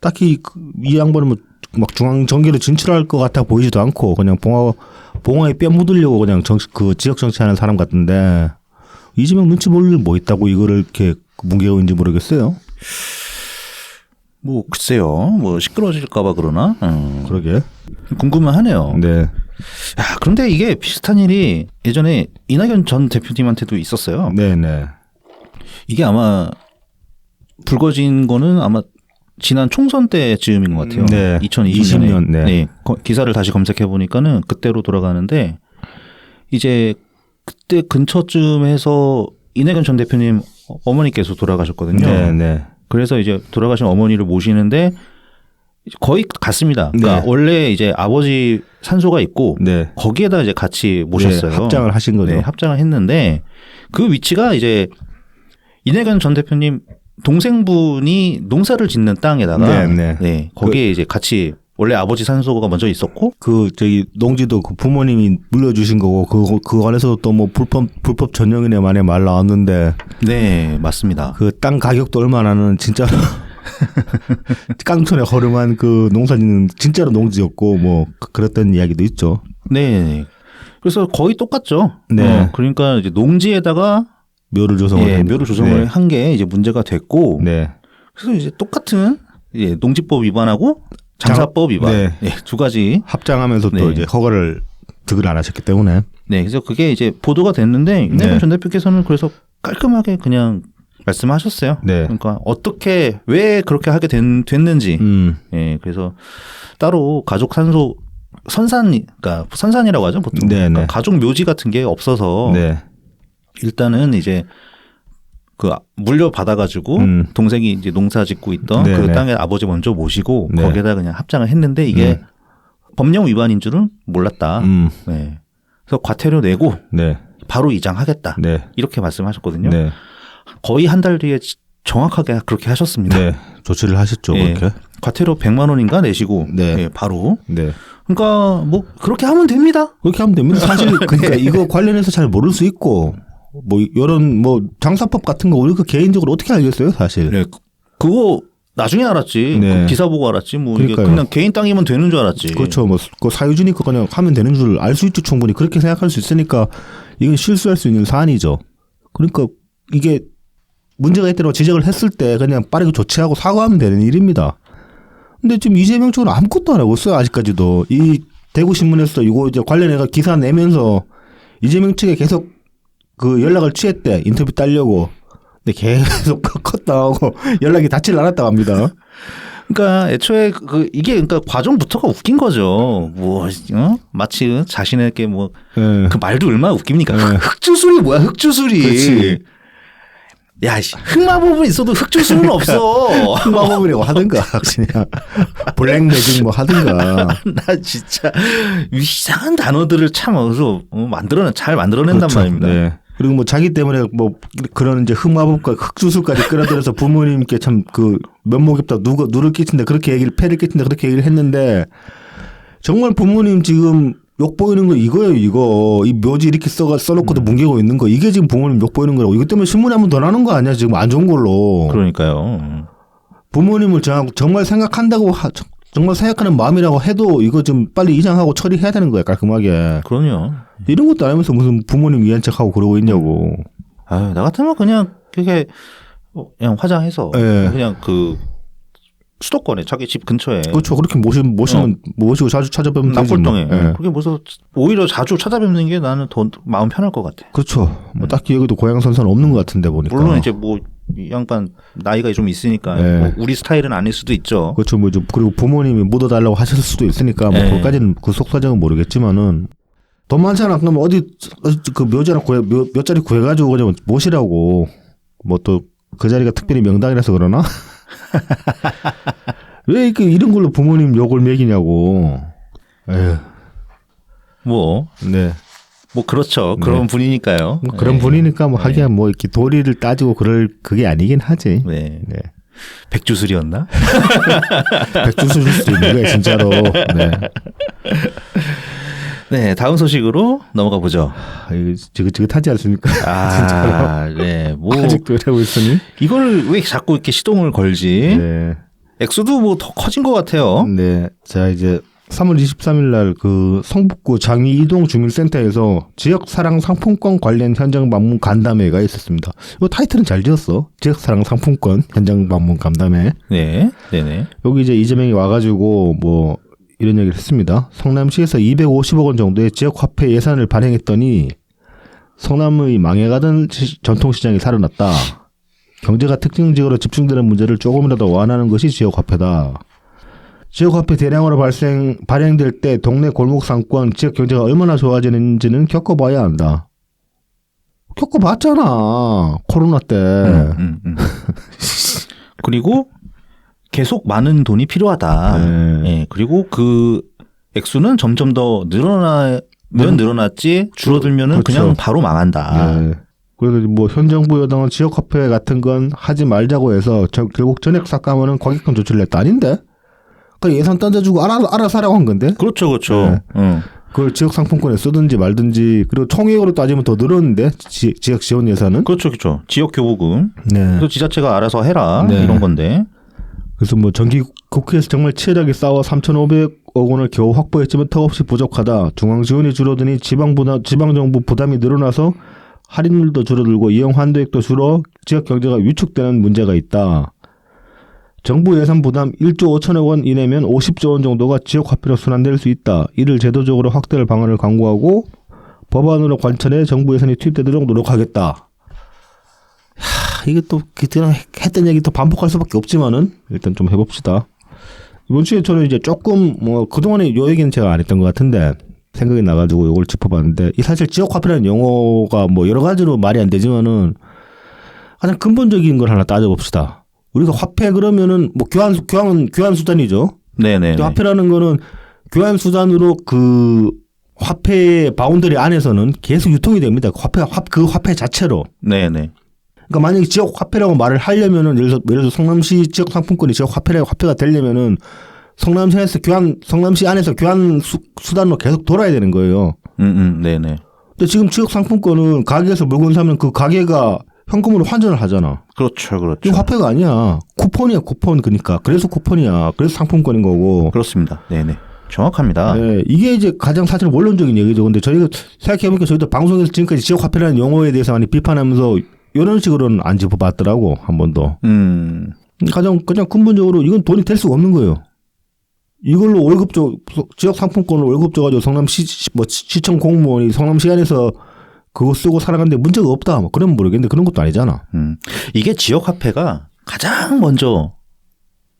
딱히 이 양반은 막 중앙 정계로 진출할 것 같아 보이지도 않고 그냥 봉화에 뼈 묻으려고 그냥 그 지역 정치하는 사람 같은데 이재명 눈치 볼 일 뭐 있다고 이거를 이렇게 뭉개고 있는지 모르겠어요. 뭐 글쎄요. 뭐 시끄러워질까봐 그러나. 그러게. 궁금은 하네요. 네. 야, 그런데 이게 비슷한 일이 예전에 이낙연 전 대표님한테도 있었어요. 네네. 이게 아마 불거진 거는 아마 지난 총선 때 즈음인 것 같아요. 네. 2020년. 네. 기사를 다시 검색해 보니까는 그때로 돌아가는데 이제 그때 근처쯤에서 이낙연 전 대표님 어머니께서 돌아가셨거든요. 네네. 그래서 이제 돌아가신 어머니를 모시는데 거의 같습니다. 그러니까 네. 원래 이제 아버지 산소가 있고 네. 거기에다 이제 같이 모셨어요. 네, 합장을 하신 거죠. 네, 합장을 했는데 그 위치가 이제 이낙연 전 대표님 동생분이 농사를 짓는 땅에다가 네. 거기에 이제 같이 원래 아버지 산소가 먼저 있었고 농지도 그 부모님이 물려주신 거고 그 안에서 또 뭐 불법 전용인에 만에 말 나왔는데 네, 맞습니다. 그 땅 가격도 얼마나는 진짜 깡촌에 허름한 그 농사짓는 진짜로 농지였고 뭐 그랬던 이야기도 있죠. 네. 그래서 거의 똑같죠. 네. 그러니까 이제 농지에다가 묘를 조성을 묘를 조성을 한 게 이제 문제가 됐고 네. 그래서 이제 똑같은 농지법 위반하고 장사법 위반 두 가지 합장하면서 또 이제 허가를 득을 안 하셨기 때문에 그래서 그게 이제 보도가 됐는데 이낙연 전 대표께서는 그래서 깔끔하게 그냥 말씀하셨어요. 네. 그러니까 어떻게 왜 그렇게 하게 됐는지 그래서 따로 가족 산소 그러니까 선산이라고 하죠 보통. 그러니까 가족 묘지 같은 게 없어서 일단은 이제 그 물려받아가지고 동생이 이제 농사 짓고 있던 그 땅에 아버지 먼저 모시고 거기에다 그냥 합장을 했는데 이게 법령 위반인 줄은 몰랐다. 그래서 과태료 내고 바로 이장하겠다. 이렇게 말씀하셨거든요. 거의 한 달 뒤에 정확하게 그렇게 하셨습니다. 조치를 하셨죠. 그렇게. 과태료 100만 원인가 내시고 바로. 그러니까 뭐 그렇게 하면 됩니다. 그렇게 하면 됩니다. 사실 그러니까 이거 관련해서 잘 모를 수 있고 뭐 이런 뭐 장사법 같은 거 우리가 개인적으로 어떻게 알겠어요, 사실. 그거 나중에 알았지. 그 기사 보고 알았지. 뭐 이게 그냥 개인 땅이면 되는 줄 알았지. 그렇죠. 뭐 그 사유지니까 그냥 하면 되는 줄 알 수 있죠, 충분히. 그렇게 생각할 수 있으니까 이건 실수할 수 있는 사안이죠. 그러니까 이게 문제가 있다고 지적을 했을 때 그냥 빠르게 조치하고 사과하면 되는 일입니다. 근데 지금 이재명 쪽은 아무것도 안 하고 있어요, 아직까지도. 이 대구신문에서 이거 이제 관련해서 기사 내면서 이재명 측에 계속 그 연락을 취했대. 인터뷰 따려고. 근데 계속 컷당하고 연락이 닿질 않았다고 합니다. 그러니까 애초에 이게 그러니까 과정부터가 웃긴 거죠. 뭐 마치 자신에게 뭐 그 말도 얼마나 웃깁니까? 흑주술이 뭐야? 흑주술이. 그렇지. 야, 흑마법은 있어도 흑주술은 없어. 흑마법이라고 하든가 그냥 블랙 매직 뭐 하든가. 나 진짜 이상한 단어들을 참 어디서 잘 만들어낸단 그렇죠. 말입니다. 그리고 뭐 자기 때문에 뭐 그런 이제 흑마법과 흑주술까지 끌어들여서 부모님께 참 그 면목엽다 누를 끼친다 그렇게 폐를 끼친다 그렇게 얘기를 했는데 정말 부모님 지금 욕 보이는 거 이거예요, 이거. 이 묘지 이렇게 써놓고도 뭉개고 있는 거. 이게 지금 부모님 욕 보이는 거라고. 이것 때문에 신문에 한 번 더 나는 거 아니야, 지금 안 좋은 걸로. 그러니까요. 부모님을 정말 생각한다고, 정말 생각하는 마음이라고 해도 이거 좀 빨리 이장하고 처리해야 되는 거야, 깔끔하게. 그럼요. 이런 것도 아니면서 무슨 부모님 위한 척하고 그러고 있냐고. 나 같으면 그냥 그게 그냥 화장해서 그냥 수도권에 자기 집 근처에 그렇죠. 그렇게 모시고 자주 찾아뵙는 납골동에 그렇게 모셔서 오히려 자주 찾아뵙는 게 나는 더 마음 편할 것 같아. 그렇죠. 뭐 딱히 여기도 고향선사는 없는 것 같은데 보니까. 물론 이제 뭐 이 양반 나이가 좀 있으니까 뭐 우리 스타일은 아닐 수도 있죠. 그렇죠. 뭐 좀 그리고 부모님이 묻어달라고 하실 수도 있으니까 뭐 그까지는 그 속사정은 모르겠지만은 돈 많잖아. 그럼 어디 그 묘자나 몇 자리 구해가지고 그냥 모시라고. 뭐 또 그 자리가 특별히 명당이라서 그러나? 왜 이런 걸로 부모님 욕을 매기냐고. 에휴. 뭐. 네. 뭐 그렇죠. 그런 분이니까요. 뭐 그런 분이니까 뭐 하기야 뭐 이렇게 도리를 따지고 그럴 그게 아니긴 하지. 네. 네. 백주술이었나? 백주술일 수도 있는 거야 진짜로. 네. 네, 다음 소식으로 넘어가 보죠. 이거 지긋지긋하지 않습니까? 아, 네, 뭐 아직도 이러고 있으니. 이걸 왜 자꾸 이렇게 시동을 걸지? 네. 액수도 뭐 더 커진 것 같아요. 네. 자 이제 3월 23일 날 그 성북구 장위 이동 주민센터에서 지역 사랑 상품권 관련 현장 방문 간담회가 있었습니다. 이 타이틀은 잘 지었어. 지역 사랑 상품권 현장 방문 간담회. 네, 네네. 여기 이제 이재명이 와가지고 뭐 이런 얘기를 했습니다. 성남시에서 250억 원 정도의 지역 화폐 예산을 발행했더니 성남의 망해가던 전통시장이 살아났다. 경제가 특정 지역으로 집중되는 문제를 조금이라도 완화하는 것이 지역 화폐다. 지역 화폐 대량으로 발행될 때 동네 골목 상권, 지역 경제가 얼마나 좋아지는지는 겪어봐야 한다. 겪어봤잖아. 코로나 때. 그리고 계속 많은 돈이 필요하다. 네. 예, 그리고 그 액수는 점점 더 늘어나면 늘어났지 줄어들면은 그렇죠. 그냥 바로 망한다. 네. 그래서 뭐 현 정부 여당은 지역 화폐 같은 건 하지 말자고 해서 결국 전액 삭감하는 과격한 조치를 했다. 아닌데? 그냥 예산 던져주고 알아서 하라고 한 건데? 그렇죠, 그렇죠. 네. 그걸 지역 상품권에 쓰든지 말든지 그리고 총액으로 따지면 더 늘었는데 지역 지원 예산은? 그렇죠, 그렇죠. 지역 교부금. 네. 그래서 지자체가 알아서 해라 네. 이런 건데. 그래서 뭐 정기 국회에서 정말 치열하게 싸워 3,500억 원을 겨우 확보했지만 턱없이 부족하다. 중앙 지원이 줄어드니 지방 정부 부담이 늘어나서 할인율도 줄어들고 이용 환도액도 줄어 지역 경제가 위축되는 문제가 있다. 정부 예산 부담 1조 5천억 원 이내면 50조 원 정도가 지역 화폐로 순환될 수 있다. 이를 제도적으로 확대할 방안을 강구하고 법안으로 관철해 정부 예산이 투입되도록 노력하겠다. 이게 또 그때는 했던 얘기 또 반복할 수밖에 없지만은 일단 좀 해봅시다. 이번 주에 저는 이제 조금 뭐 그동안에 요 얘기는 제가 안 했던 것 같은데 생각이 나가지고 이걸 짚어봤는데 이 사실 지역 화폐라는 용어가 뭐 여러 가지로 말이 안 되지만은 가장 근본적인 걸 하나 따져봅시다. 우리가 화폐 그러면은 뭐 교환 수단이죠. 네네. 화폐라는 거는 교환 수단으로 그 화폐의 바운더리 안에서는 계속 유통이 됩니다. 그 화폐 자체로. 네네. 그러니까 만약에 지역 화폐라고 말을 하려면은 예를 들어서 성남시 지역 상품권이 지역 화폐가 되려면은 성남시 안에서 교환 수단으로 계속 돌아야 되는 거예요. 네네. 근데 지금 지역 상품권은 가게에서 물건 사면 그 가게가 현금으로 환전을 하잖아. 그렇죠, 그렇죠. 이거 화폐가 아니야. 쿠폰이야, 쿠폰. 그러니까 그래서 쿠폰이야. 그래서 상품권인 거고. 그렇습니다. 네네. 정확합니다. 네, 이게 이제 가장 사실 원론적인 얘기죠. 근데 저희가 생각해보니까 저희도 방송에서 지금까지 지역 화폐라는 용어에 대해서 많이 비판하면서 이런 식으로는 안 짚어봤더라고 한 번도. 가장 근본적으로 이건 돈이 될 수가 없는 거예요. 이걸로 지역 상품권을 월급 줘가지고 시청 공무원이 성남시 안에서 그거 쓰고 살아가는데 문제가 없다. 뭐 그러면 모르겠는데 그런 것도 아니잖아. 이게 지역 화폐가 가장 먼저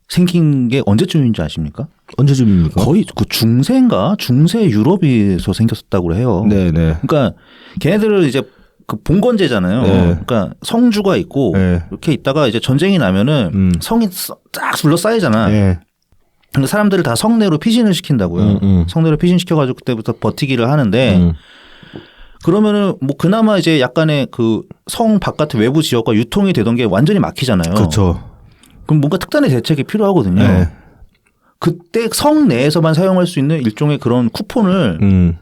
생긴 게 언제쯤인지 아십니까? 언제쯤입니까? 거의 그 중세 유럽에서 생겼었다고 해요. 네네. 그러니까 걔네들은 이제 그 봉건제잖아요. 네. 그러니까 성주가 있고 네. 이렇게 있다가 이제 전쟁이 나면은 성이 딱 둘러싸이잖아. 네. 그러니까 사람들을 다 성내로 피신을 시킨다고요. 성내로 피신시켜가지고 그때부터 버티기를 하는데 그러면은 뭐 그나마 이제 약간의 그 성 바깥의 외부 지역과 유통이 되던 게 완전히 막히잖아요. 그렇죠. 그럼 뭔가 특단의 대책이 필요하거든요. 네. 그때 성 내에서만 사용할 수 있는 일종의 그런 쿠폰을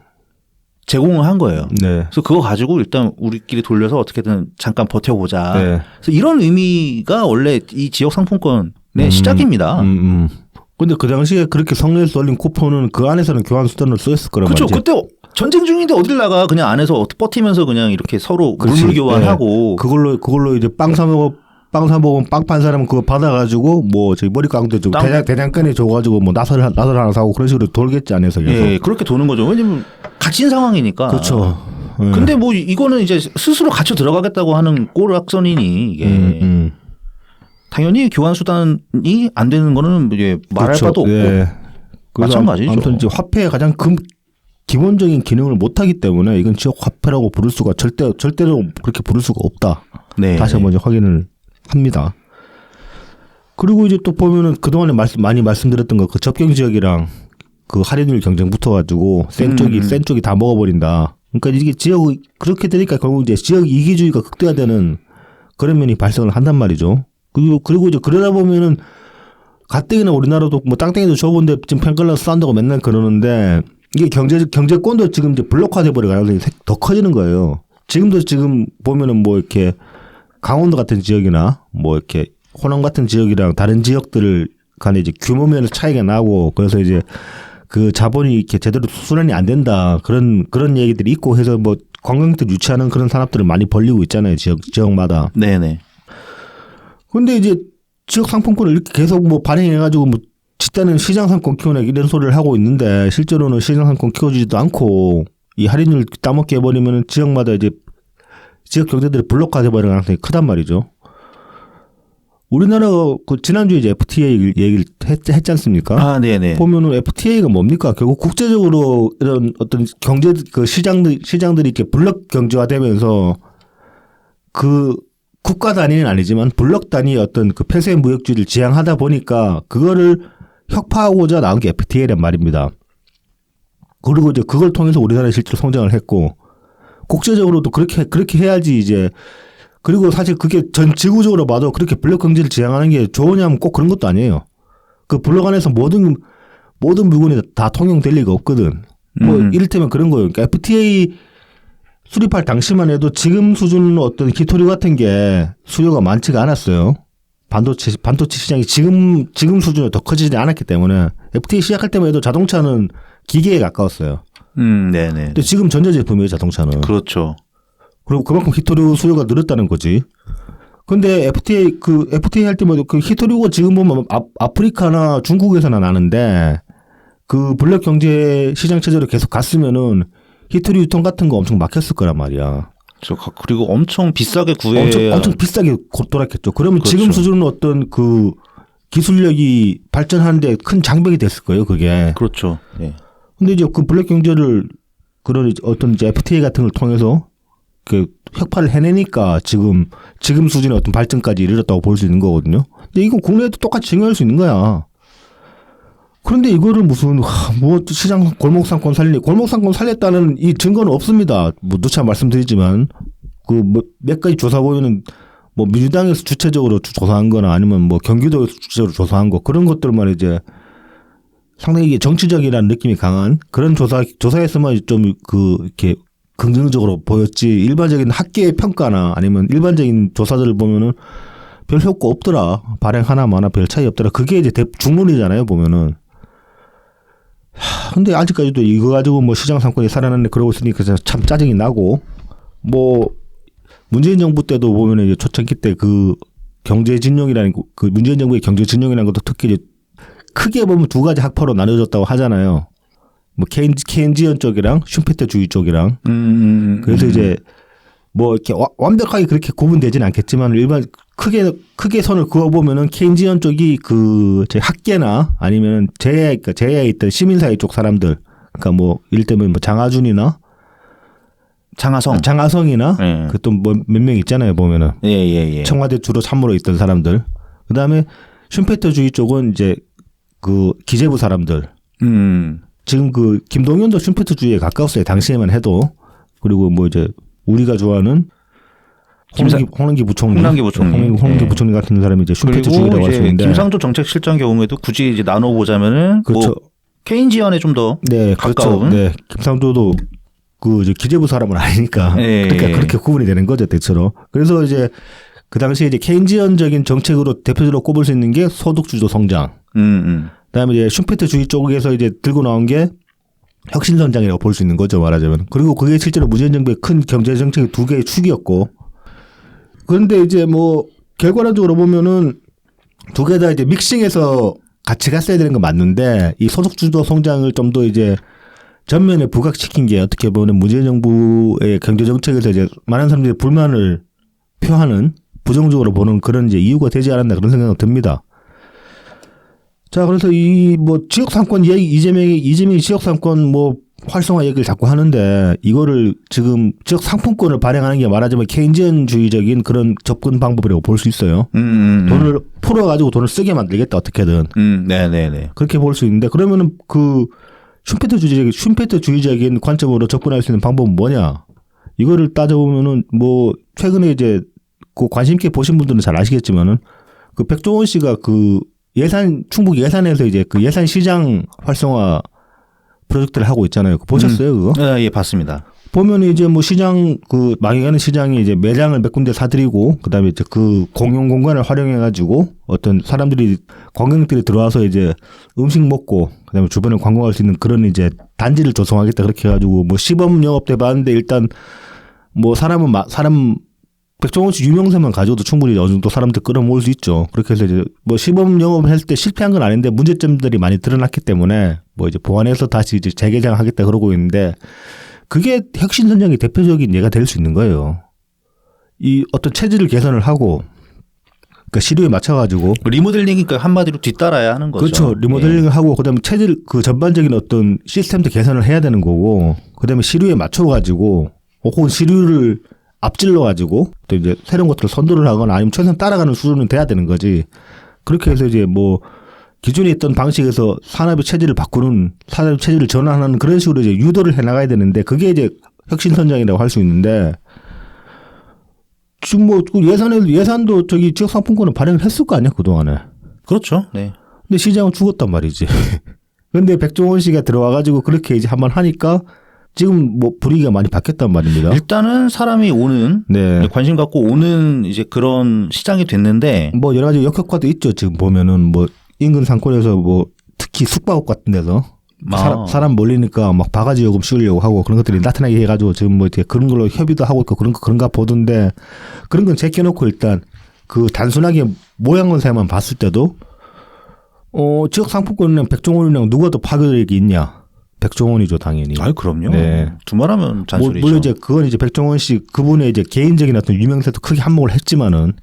제공을 한 거예요. 네. 그래서 그거 가지고 일단 우리끼리 돌려서 어떻게든 잠깐 버텨보자. 네. 그래서 이런 의미가 원래 이 지역 상품권의 시작입니다. 근데 그 당시에 그렇게 성내에서 돌린 쿠폰은 그 안에서는 교환 수단으로 쓰였을 거란 그렇죠. 말이지. 그때 전쟁 중인데 어딜 나가 그냥 안에서 버티면서 그냥 이렇게 서로 물물 교환하고. 네. 그걸로 이제 빵 사 먹으면 빵 판 사람은 그거 받아가지고 뭐 저기 머리 깡도 주고 대장간에 줘가지고 뭐 나설 하나 사고 그런 식으로 돌겠지 안에서 계속. 예, 그렇게 도는 거죠. 왜냐면 갇힌 상황이니까. 그렇죠. 네. 근데 뭐 이거는 이제 스스로 갇혀 들어가겠다고 하는 꼬락선이니 이게. 당연히 교환 수단이 안 되는 거는 이제 말할 그렇죠. 바도 없고. 네. 마찬가지죠. 아무튼 이제 화폐의 가장 기본적인 기능을 못하기 때문에 이건 지역 화폐라고 부를 수가 절대로 그렇게 부를 수가 없다. 네. 다시 한번 합니다. 그리고 이제 또 보면은 그동안에 많이 말씀드렸던 거 그 접경 지역이랑 그 할인율 경쟁 붙어가지고 센 쪽이 다 먹어버린다. 그러니까 이게 그렇게 되니까 결국 이제 지역 이기주의가 극대화되는 그런 면이 발생을 한단 말이죠. 그리고 이제 그러다 보면은 가뜩이나 우리나라도 뭐 땅땡이도 좁은데 지금 펜글라스 싸운다고 맨날 그러는데 이게 경제권도 지금 이제 블록화돼 버려 가능성이 더 커지는 거예요. 지금 보면은 뭐 이렇게 강원도 같은 지역이나 뭐 이렇게 호남 같은 지역이랑 다른 지역들 간에 이제 규모 면에서 차이가 나고 그래서 이제 그 자본이 이렇게 제대로 순환이 안 된다 그런 얘기들이 있고 해서 뭐 관광객들 유치하는 그런 산업들을 많이 벌리고 있잖아요. 지역마다. 네네. 근데 이제 지역 상품권을 이렇게 계속 뭐 발행해가지고 뭐 집단은 시장 상권 키우네 이런 소리를 하고 있는데 실제로는 시장 상권 키워주지도 않고 이 할인율 따먹게 해버리면 지역마다 이제 지역 경제들이 블록화돼 버리는 가능성이 크단 말이죠. 우리나라가 그 지난주에 이제 FTA 얘기를 했지 않습니까? 아, 네네. 보면은 FTA가 뭡니까? 결국 국제적으로 이런 어떤 경제 그 시장들이 이렇게 블록 경제화되면서 그 국가 단위는 아니지만 블록 단위의 어떤 그 폐쇄 무역주의를 지향하다 보니까 그거를 혁파하고자 나온 게 FTA란 말입니다. 그리고 이제 그걸 통해서 우리나라의 실제로 성장을 했고 국제적으로도 그렇게 해야지 이제 그리고 사실 그게 전 지구적으로 봐도 그렇게 블록 경제를 지향하는 게 좋으냐면 꼭 그런 것도 아니에요. 그 블록 안에서 모든 물건이 다 통용될 리가 없거든. 뭐 이를테면 그런 거예요. 그러니까 FTA 수립할 당시만 해도 지금 수준의 어떤 기토류 같은 게 수요가 많지가 않았어요. 반도체 시장이 지금 수준으로 더 커지지 않았기 때문에 FTA 시작할 때만 해도 자동차는 기계에 가까웠어요. 네네. 근데 지금 전자제품이에요, 자동차는. 그렇죠. 그리고 그만큼 히토류 수요가 늘었다는 거지. 근데 FTA 할 때마다 그 히토류가 지금 보면 아프리카나 중국에서나 나는데 그 블록 경제 시장 체제로 계속 갔으면은 히토류 유통 같은 거 엄청 막혔을 거란 말이야. 그리고 엄청 비싸게 구해. 엄청 비싸게 돌았겠죠. 그러면 그렇죠. 지금 수준은 어떤 그 기술력이 발전하는데 큰 장벽이 됐을 거예요, 그게. 그렇죠. 네. 근데 이제 그 블록 경제를 그런 어떤 이제 FTA 같은 걸 통해서 그 혁파를 해내니까 지금 수준의 어떤 발전까지 이르렀다고 볼 수 있는 거거든요. 근데 이거 국내에도 똑같이 증명할 수 있는 거야. 그런데 이거를 무슨 뭐 시장 골목상권 살렸다는 이 증거는 없습니다. 뭐 누차 말씀드리지만 그 뭐 몇 가지 조사 보면은 뭐 민주당에서 주체적으로 조사한 거나 아니면 뭐 경기도에서 주체적으로 조사한 거 그런 것들만 이제 상당히 이게 정치적이라는 느낌이 강한 그런 조사에서만 좀 그 이렇게 긍정적으로 보였지 일반적인 학계의 평가나 아니면 일반적인 조사들을 보면은 별 효과 없더라. 발행 하나 마나 별 차이 없더라. 그게 이제 중론이잖아요, 보면은. 근데 아직까지도 이거 가지고 뭐 시장 상권이 살아났네 그러고 있으니까 참 짜증이 나고 뭐 문재인 정부 때도 보면은 이제 초창기 때 그 경제 진영이라는 그 문재인 정부의 경제 진영이라는 것도 특히 이제 크게 보면 두 가지 학파로 나눠졌다고 하잖아요. 뭐 케인지언 쪽이랑 슈페트주의 쪽이랑. 그래서 이제 뭐 이렇게 완벽하게 그렇게 구분되지는 않겠지만 일반 크게 선을 그어 보면은 케인지언 쪽이 그 제 학계나 아니면 제야에 있던 시민사회 쪽 사람들, 그러니까 뭐 이를테면 뭐 장하준이나 장하성이나 네. 그 또 뭐 몇 명 있잖아요 보면은 예. 청와대 주로 참모로 있던 사람들. 그 다음에 슈페트주의 쪽은 이제 그 기재부 사람들. 지금 그 김동연도 슈페트주의에 가까웠어요. 당시에만 해도. 그리고 뭐 이제 우리가 좋아하는 홍남기 부총리 부총리 같은 사람이 이제 슈페트주의라고 할 수 있는데 김상조 정책실장 경우에도 굳이 이제 나눠보자면은 그렇죠. 뭐 케인지언에 좀 더 가까운. 그렇죠. 네, 김상조도 그 이제 기재부 사람은 아니니까 그러니까 그렇게 구분이 되는 거죠, 대체로. 그래서 이제 그 당시에 이제 케인지언적인 정책으로 대표적으로 꼽을 수 있는 게 소득주도 성장. 그다음에 이제 슈페트주의 쪽에서 이제 들고 나온 게 혁신성장이라고 볼 수 있는 거죠, 말하자면. 그리고 그게 실제로 문재인 정부의 큰 경제 정책의 두 개의 축이었고. 그런데 이제 뭐 결과론적으로 보면은 두 개 다 이제 믹싱해서 같이 갔어야 되는 건 맞는데 이 소득주도 성장을 좀 더 이제 전면에 부각시킨 게 어떻게 보면 문재인 정부의 경제 정책에서 이제 많은 사람들이 불만을 표하는 부정적으로 보는 그런 이제 이유가 되지 않았나 그런 생각이 듭니다. 자, 그래서 이 뭐 지역 상권 얘기 이재명이 지역 상권 뭐 활성화 얘기를 자꾸 하는데 이거를 지금 지역 상품권을 발행하는 게 말하자면 케인지언주의적인 그런 접근 방법이라고 볼 수 있어요. 돈을 풀어가지고 돈을 쓰게 만들겠다 어떻게든. 네네네. 그렇게 볼 수 있는데 그러면은 그 슈페트주의적인 관점으로 접근할 수 있는 방법은 뭐냐? 이거를 따져보면은 뭐 최근에 이제 그 관심 있게 보신 분들은 잘 아시겠지만은 그 백종원 씨가 그 충북 예산에서 이제 그 예산 시장 활성화 프로젝트를 하고 있잖아요. 보셨어요, 그거? 네, 예, 봤습니다. 보면 이제 뭐 시장 그 망해가는 시장이 이제 매장을 몇 군데 사들이고 그다음에 이제 그 공용 공간을 활용해 가지고 어떤 사람들이 관광객들이 들어와서 이제 음식 먹고 그다음에 주변에 관광할 수 있는 그런 이제 단지를 조성하겠다 그렇게 해가지고 뭐 시범 영업돼 봤는데 일단 뭐 사람 백종원 씨 유명세만 가져도 충분히 어느 정도 사람들 끌어모을 수 있죠. 그렇게 해서 이제 뭐 시범 영업을 했을 때 실패한 건 아닌데 문제점들이 많이 드러났기 때문에 뭐 이제 보완해서 다시 이제 재개장하겠다 그러고 있는데 그게 혁신선정의 대표적인 예가 될 수 있는 거예요. 이 어떤 체질을 개선을 하고 그러니까 시류에 맞춰가지고 리모델링이니까 한마디로 뒤따라야 하는 거죠. 그렇죠. 리모델링을 하고 그다음에 체질 그 전반적인 어떤 시스템도 개선을 해야 되는 거고 그다음에 시류에 맞춰가지고 혹은 시류를 앞질러 가지고 또 이제 새로운 것들을 선도를 하거나 아니면 최소한 따라가는 수준은 돼야 되는 거지. 그렇게 해서 이제 뭐 기존에 있던 방식에서 산업의 체질을 바꾸는 산업의 체질을 전환하는 그런 식으로 이제 유도를 해 나가야 되는데 그게 이제 혁신선정이라고 할 수 있는데 지금 뭐 예산도 저기 지역상품권을 발행을 했을 거 아니야 그동안에. 그렇죠. 네. 근데 시장은 죽었단 말이지. 근데 백종원 씨가 들어와가지고 그렇게 이제 한번 하니까 지금 뭐 분위기가 많이 바뀌었단 말입니다. 일단은 사람이 오는 네. 관심 갖고 오는 이제 그런 시장이 됐는데 뭐 여러 가지 역효과도 있죠. 지금 보면은 뭐 인근 상권에서 뭐 특히 숙박업 같은 데서 사람 몰리니까 막 바가지 요금 씌우려고 하고 그런 것들이 나타나게 해가지고 지금 뭐 이렇게 그런 걸로 협의도 하고 있고 그런가 보던데 그런 건 제껴놓고 일단 그 단순하게 모양새만 봤을 때도 지역 상품권이랑 백종원이랑 누가 더 파괴력이 있냐? 백종원이죠, 당연히. 아유, 그럼요. 네. 두말하면 잔소리죠. 물론 이제 그건 이제 백종원 씨 그분의 이제 개인적인 어떤 유명세도 크게 한몫을 했지만은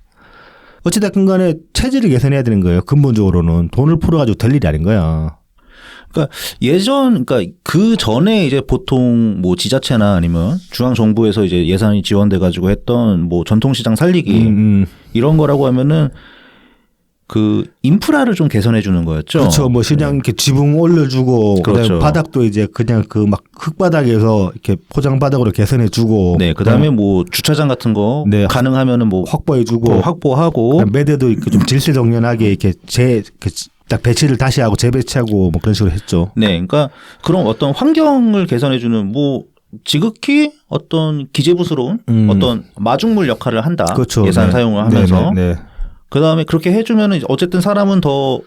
어찌됐든 간에 체질을 개선해야 되는 거예요. 근본적으로는 돈을 풀어가지고 될 일이 아닌 거야. 그러니까 그러니까 그 전에 이제 보통 뭐 지자체나 아니면 중앙 정부에서 이제 예산이 지원돼 가지고 했던 뭐 전통시장 살리기 이런 거라고 하면은 그 인프라를 좀 개선해 주는 거였죠. 그렇죠. 뭐 시장 이렇게 지붕 올려주고 그렇죠. 바닥도 이제 그냥 그 막 흙바닥에서 이렇게 포장 바닥으로 개선해 주고. 네. 그다음에 뭐 주차장 같은 거 네. 가능하면은 뭐 확보해 주고 확보하고 매대도 이렇게 좀 질서정연하게 이렇게 딱 배치를 다시 하고 재배치하고 뭐 그런 식으로 했죠. 네. 그러니까 그런 어떤 환경을 개선해 주는 뭐 지극히 어떤 기재부스러운 어떤 마중물 역할을 한다. 그렇죠. 예산 네. 사용을 하면서. 네. 그다음에 그렇게 해주면은 어쨌든 사람은 더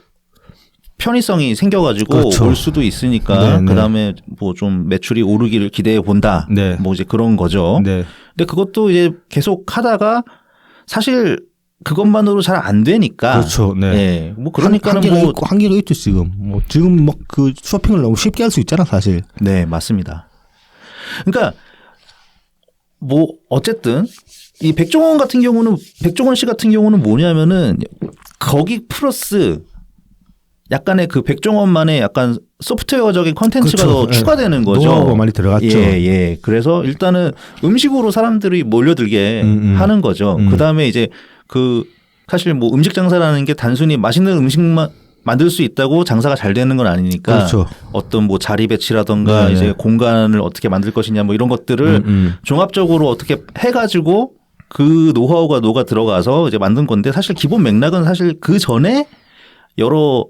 편의성이 생겨가지고 그렇죠. 올 수도 있으니까 그다음에 뭐 좀 매출이 오르기를 기대해 본다. 네. 뭐 이제 그런 거죠. 네. 근데 그것도 이제 계속 하다가 사실 그것만으로 잘 안 되니까. 그렇죠. 네. 네. 뭐 그러니까는 한계가 있죠 지금. 뭐 지금 막 그 쇼핑을 너무 쉽게 할 수 있잖아 사실. 네, 맞습니다. 그러니까 뭐 어쨌든. 이 백종원 씨 같은 경우는 뭐냐면은 거기 플러스 약간의 그 백종원만의 약간 소프트웨어적인 컨텐츠가 그렇죠. 더 추가되는 거죠. 노하우가 많이 들어갔죠. 예. 그래서 일단은 음식으로 사람들이 몰려들게 하는 거죠. 그다음에 이제 그 사실 뭐 음식 장사라는 게 단순히 맛있는 음식만 만들 수 있다고 장사가 잘 되는 건 아니니까 그렇죠. 어떤 뭐 자리 배치라든가 네네. 이제 공간을 어떻게 만들 것이냐 뭐 이런 것들을 종합적으로 어떻게 해가지고 그 노하우가 녹아 들어가서 이제 만든 건데 사실 기본 맥락은 사실 그 전에 여러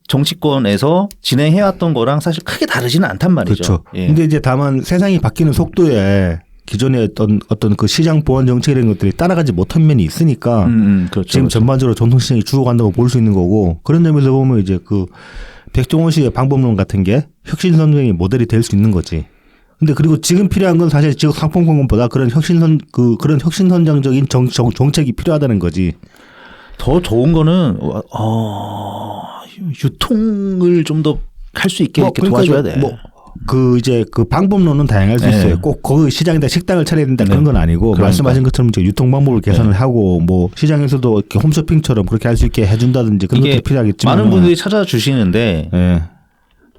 정치권에서 진행해왔던 거랑 사실 크게 다르지는 않단 말이죠. 그렇죠. 예. 근데 이제 다만 세상이 바뀌는 속도에 기존의 어떤 그 시장 보완 정책이라는 것들이 따라가지 못한 면이 있으니까 그렇죠. 지금 전반적으로 전통시장이 죽어간다고 볼 수 있는 거고 그런 점에서 보면 이제 그 백종원 씨의 방법론 같은 게 혁신선정의 모델이 될 수 있는 거지. 근데 그리고 지금 필요한 건 사실 지역 상품권보다 그런 혁신선정적인 정책이 필요하다는 거지. 더 좋은 거는 유통을 좀 더 할 수 있게 이렇게 그러니까 도와줘야 돼. 그 이제 그 방법론은 다양할 수 있어요. 꼭 거기 시장에다 식당을 차려야 된다 그런 건 아니고 그러니까. 말씀하신 것처럼 이제 유통 방법을 개선을 하고 뭐 시장에서도 이렇게 홈쇼핑처럼 그렇게 할 수 있게 해준다든지 그런 것도 필요하겠지만 많은 분들이 찾아주시는데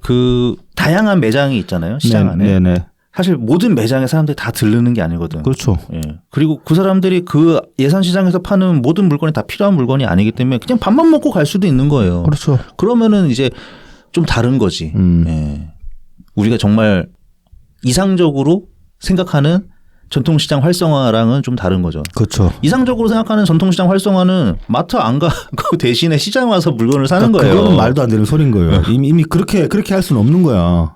그 다양한 매장이 있잖아요 시장 안에. 네네. 사실 모든 매장에 사람들이 다 들르는 게 아니거든. 그렇죠. 예. 그리고 그 사람들이 그 예산 시장에서 파는 모든 물건이 다 필요한 물건이 아니기 때문에 그냥 밥만 먹고 갈 수도 있는 거예요. 그렇죠. 그러면은 이제 좀 다른 거지. 예. 우리가 정말 이상적으로 생각하는 전통시장 활성화랑은 좀 다른 거죠. 그렇죠. 이상적으로 생각하는 전통시장 활성화는 마트 안 가고 대신에 시장 와서 물건을 사는 거예요. 그거는 말도 안 되는 소린 거예요. 이미 그렇게 할 수는 없는 거야.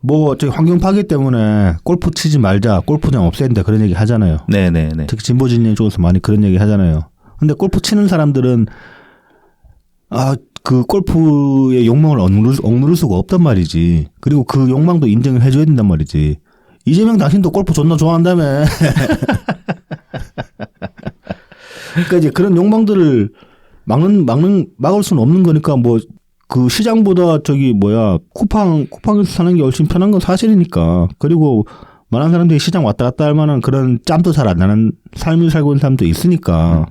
뭐 저기 환경 파괴 때문에 골프 치지 말자, 골프장 없애야 된다 그런 얘기 하잖아요. 네네네. 특히 진보 진영 쪽에서 많이 그런 얘기 하잖아요. 근데 골프 치는 사람들은 그 골프의 욕망을 억누를 수가 없단 말이지. 그리고 그 욕망도 인정을 해줘야 된단 말이지. 이재명 당신도 골프 존나 좋아한다며. 그러니까 이제 그런 욕망들을 막을 수는 없는 거니까 뭐 그 시장보다 쿠팡에서 사는 게 훨씬 편한 건 사실이니까. 그리고 많은 사람들이 시장 왔다 갔다 할 만한 그런 짬도 잘 안 나는 삶을 살고 있는 사람도 있으니까.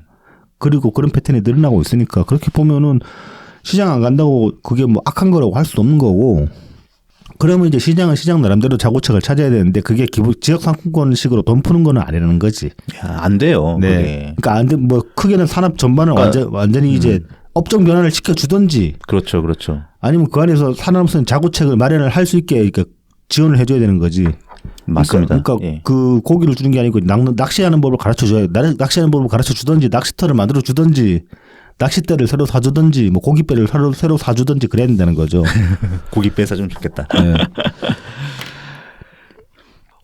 그리고 그런 패턴이 늘어나고 있으니까. 그렇게 보면은 시장 안 간다고 그게 뭐 악한 거라고 할 수도 없는 거고. 그러면 이제 시장은 시장 나름대로 자구책을 찾아야 되는데 그게 지역 상품권식으로 돈 푸는 거는 아니라는 거지. 야, 안 돼요. 네. 그게. 그러니까 안 돼. 뭐 크게는 산업 전반을 완전히 이제 업종 변화를 시켜주든지. 그렇죠, 그렇죠. 아니면 그 안에서 산업성 자구책을 마련을 할 수 있게 이렇게 지원을 해줘야 되는 거지. 맞습니다. 그러니까 예. 그 고기를 주는 게 아니고 낚시하는 법을 가르쳐줘야. 낚시하는 법을 가르쳐주든지 낚시터를 만들어주든지. 낚싯대를 새로 사주든지 뭐 고깃배를 새로 사주든지 그래야 된다는 거죠. 고깃배 사주면 좋겠다. 네.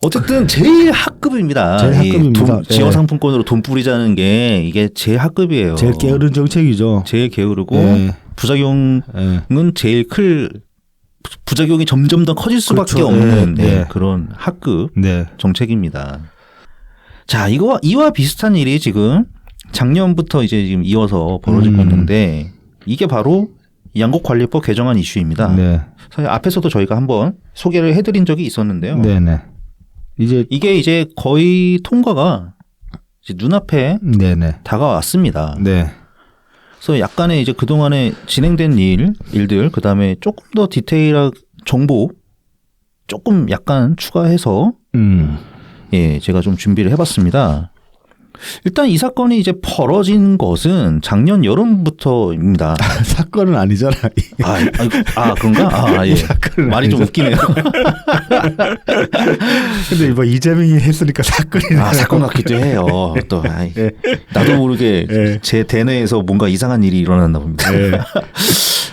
어쨌든 제일 학급입니다. 제일 학급입니다. 지역 상품권으로 돈 뿌리자는 게 이게 제일 학급이에요. 제일 게으른 정책이죠. 제일 게으르고 네. 부작용은 제일 부작용이 점점 더 커질 수밖에 그렇죠. 없는 네. 그런 학급 네. 정책입니다. 자, 이와 비슷한 일이 지금 작년부터 이제 지금 이어서 벌어지고 있는데 이게 바로 양곡관리법 개정안 이슈입니다. 네. 사실 앞에서도 저희가 한번 소개를 해드린 적이 있었는데요. 네네. 이게 이제 거의 통과가 이제 눈앞에 네네. 다가왔습니다. 네. 그래서 약간의 이제 그동안에 진행된 일들, 그 다음에 조금 더 디테일한 정보 조금 약간 추가해서 예, 제가 좀 준비를 해봤습니다. 일단 이 사건이 이제 벌어진 것은 작년 여름부터입니다. 사건은 아니잖아. 그런가? 예. 말이 좀 웃기네요. 근데 뭐 이재명이 했으니까 사건이 사건 같기도 해요. 또 네. 나도 모르게 네. 제 대내에서 뭔가 이상한 일이 일어났나 봅니다. 네.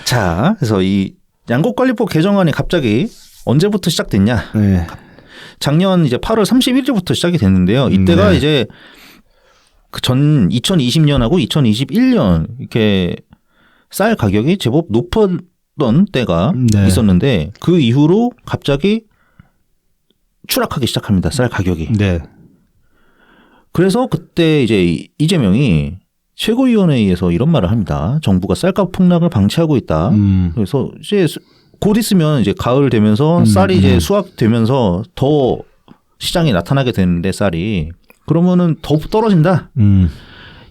자, 그래서 이 양곡관리법 개정안이 갑자기 언제부터 시작됐냐? 네. 작년 이제 8월 31일부터 시작이 됐는데요. 이때가 네. 이제 그 전 2020년하고 2021년 이렇게 쌀 가격이 제법 높았던 때가 네. 있었는데 그 이후로 갑자기 추락하기 시작합니다. 쌀 가격이. 네. 그래서 그때 이제 이재명이 최고위원회에서 이런 말을 합니다. 정부가 쌀값 폭락을 방치하고 있다. 그래서 이제 곧 있으면 이제 가을 되면서 쌀이 이제 수확되면서 더 시장에 나타나게 되는데 쌀이 그러면은 더 떨어진다.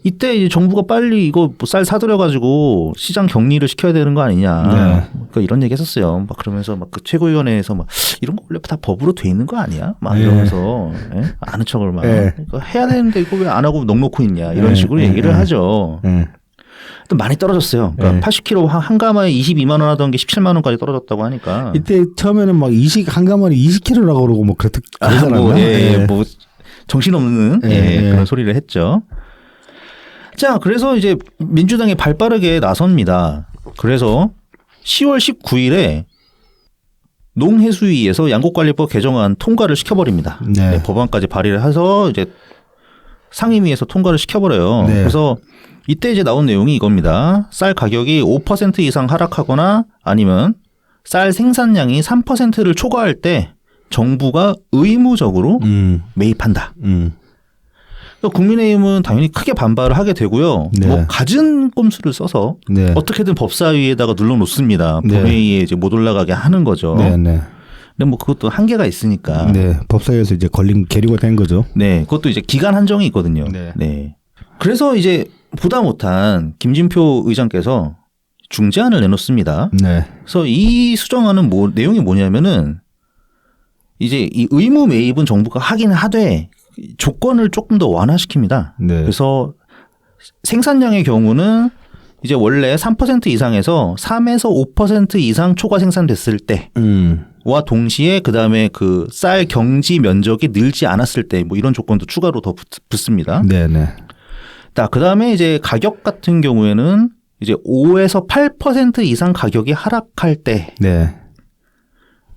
이때 이제 정부가 빨리 이거 쌀 사들여가지고 시장 격리를 시켜야 되는 거 아니냐. 네. 그러니까 이런 얘기 했었어요. 막 그러면서 막 그 최고위원회에서 막 이런 거 원래 다 법으로 돼 있는 거 아니야? 막 네. 이러면서 예? 아는 척을 막 네. 이거 해야 되는데 이거 왜 안 하고 넉놓고 있냐 이런 식으로 얘기를 하죠. 또 많이 떨어졌어요. 그러니까 80kg 한 가마에 22만 원 하던 게 17만 원까지 떨어졌다고 하니까. 이때 처음에는 막 한 가마리 20kg라고 그러고 뭐 그러잖아요. 뭐 정신없는 그런 소리를 했죠. 자, 그래서 이제 민주당이 발빠르게 나섭니다. 그래서 10월 19일에 농해수위에서 양곡관리법 개정안 통과를 시켜버립니다. 네. 네, 법안까지 발의를 해서 이제 상임위에서 통과를 시켜버려요. 네. 그래서 이때 이제 나온 내용이 이겁니다. 쌀 가격이 5% 이상 하락하거나 아니면 쌀 생산량이 3%를 초과할 때 정부가 의무적으로 매입한다. 국민의힘은 당연히 크게 반발을 하게 되고요. 네. 뭐 갖은 꼼수를 써서 네. 어떻게든 법사위에다가 눌러놓습니다. 네. 본회의에 이제 못 올라가게 하는 거죠. 네, 네. 근데 뭐 그것도 한계가 있으니까. 네, 법사위에서 이제 계류가 된 거죠. 네, 그것도 이제 기간 한정이 있거든요. 네. 네. 그래서 이제 보다 못한 김진표 의장께서 중재안을 내놓습니다. 네. 그래서 이 수정안은 내용이 뭐냐면은 이제 이 의무 매입은 정부가 하긴 하되 조건을 조금 더 완화시킵니다. 네. 그래서 생산량의 경우는 이제 원래 3% 이상에서 3에서 5% 이상 초과 생산됐을 때 와 동시에 그다음에 그 쌀 경지 면적이 늘지 않았을 때 뭐 이런 조건도 추가로 더 붙습니다. 네네. 자, 그다음에 이제 가격 같은 경우에는 이제 5에서 8% 이상 가격이 하락할 때 네.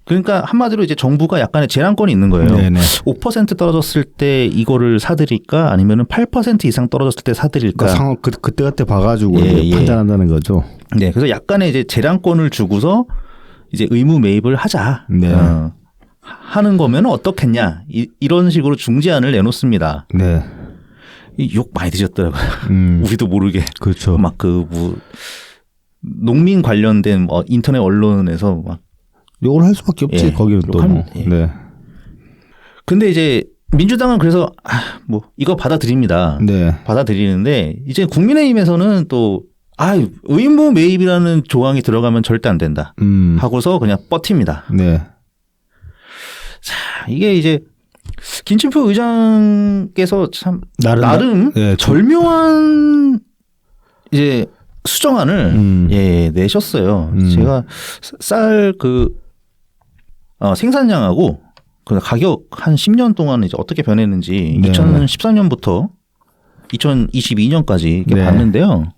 그러니까 한마디로 이제 정부가 약간의 제한권이 있는 거예요. 네네. 5% 떨어졌을 때 이거를 사드릴까 아니면은 8% 이상 떨어졌을 때 사드릴까. 그러니까 상황 그때 봐가지고 예, 이제 예. 판단한다는 거죠. 네, 그래서 약간의 이제 제한권을 주고서 이제 의무 매입을 하자. 네. 하는 거면 어떻겠냐. 이런 식으로 중재안을 내놓습니다. 네. 욕 많이 드셨더라고요. 우리도 모르게. 그렇죠. 막 그 뭐 농민 관련된 뭐 인터넷 언론에서 막 욕을 할 수밖에 없지. 예, 거기는 또. 뭐. 예. 네. 근데 이제 민주당은 그래서 뭐 이거 받아들입니다. 네. 받아들이는데 이제 국민의힘에서는 또 의무 매입이라는 조항이 들어가면 절대 안 된다. 하고서 그냥 버팁니다. 네. 자, 이게 이제 김진표 의장께서 참 나름 예, 절묘한 이제 수정안을 예, 내셨어요. 제가 쌀 생산량하고 그 가격 한 10년 동안 이제 어떻게 변했는지 네. 2014년부터 2022년까지 네. 봤는데요.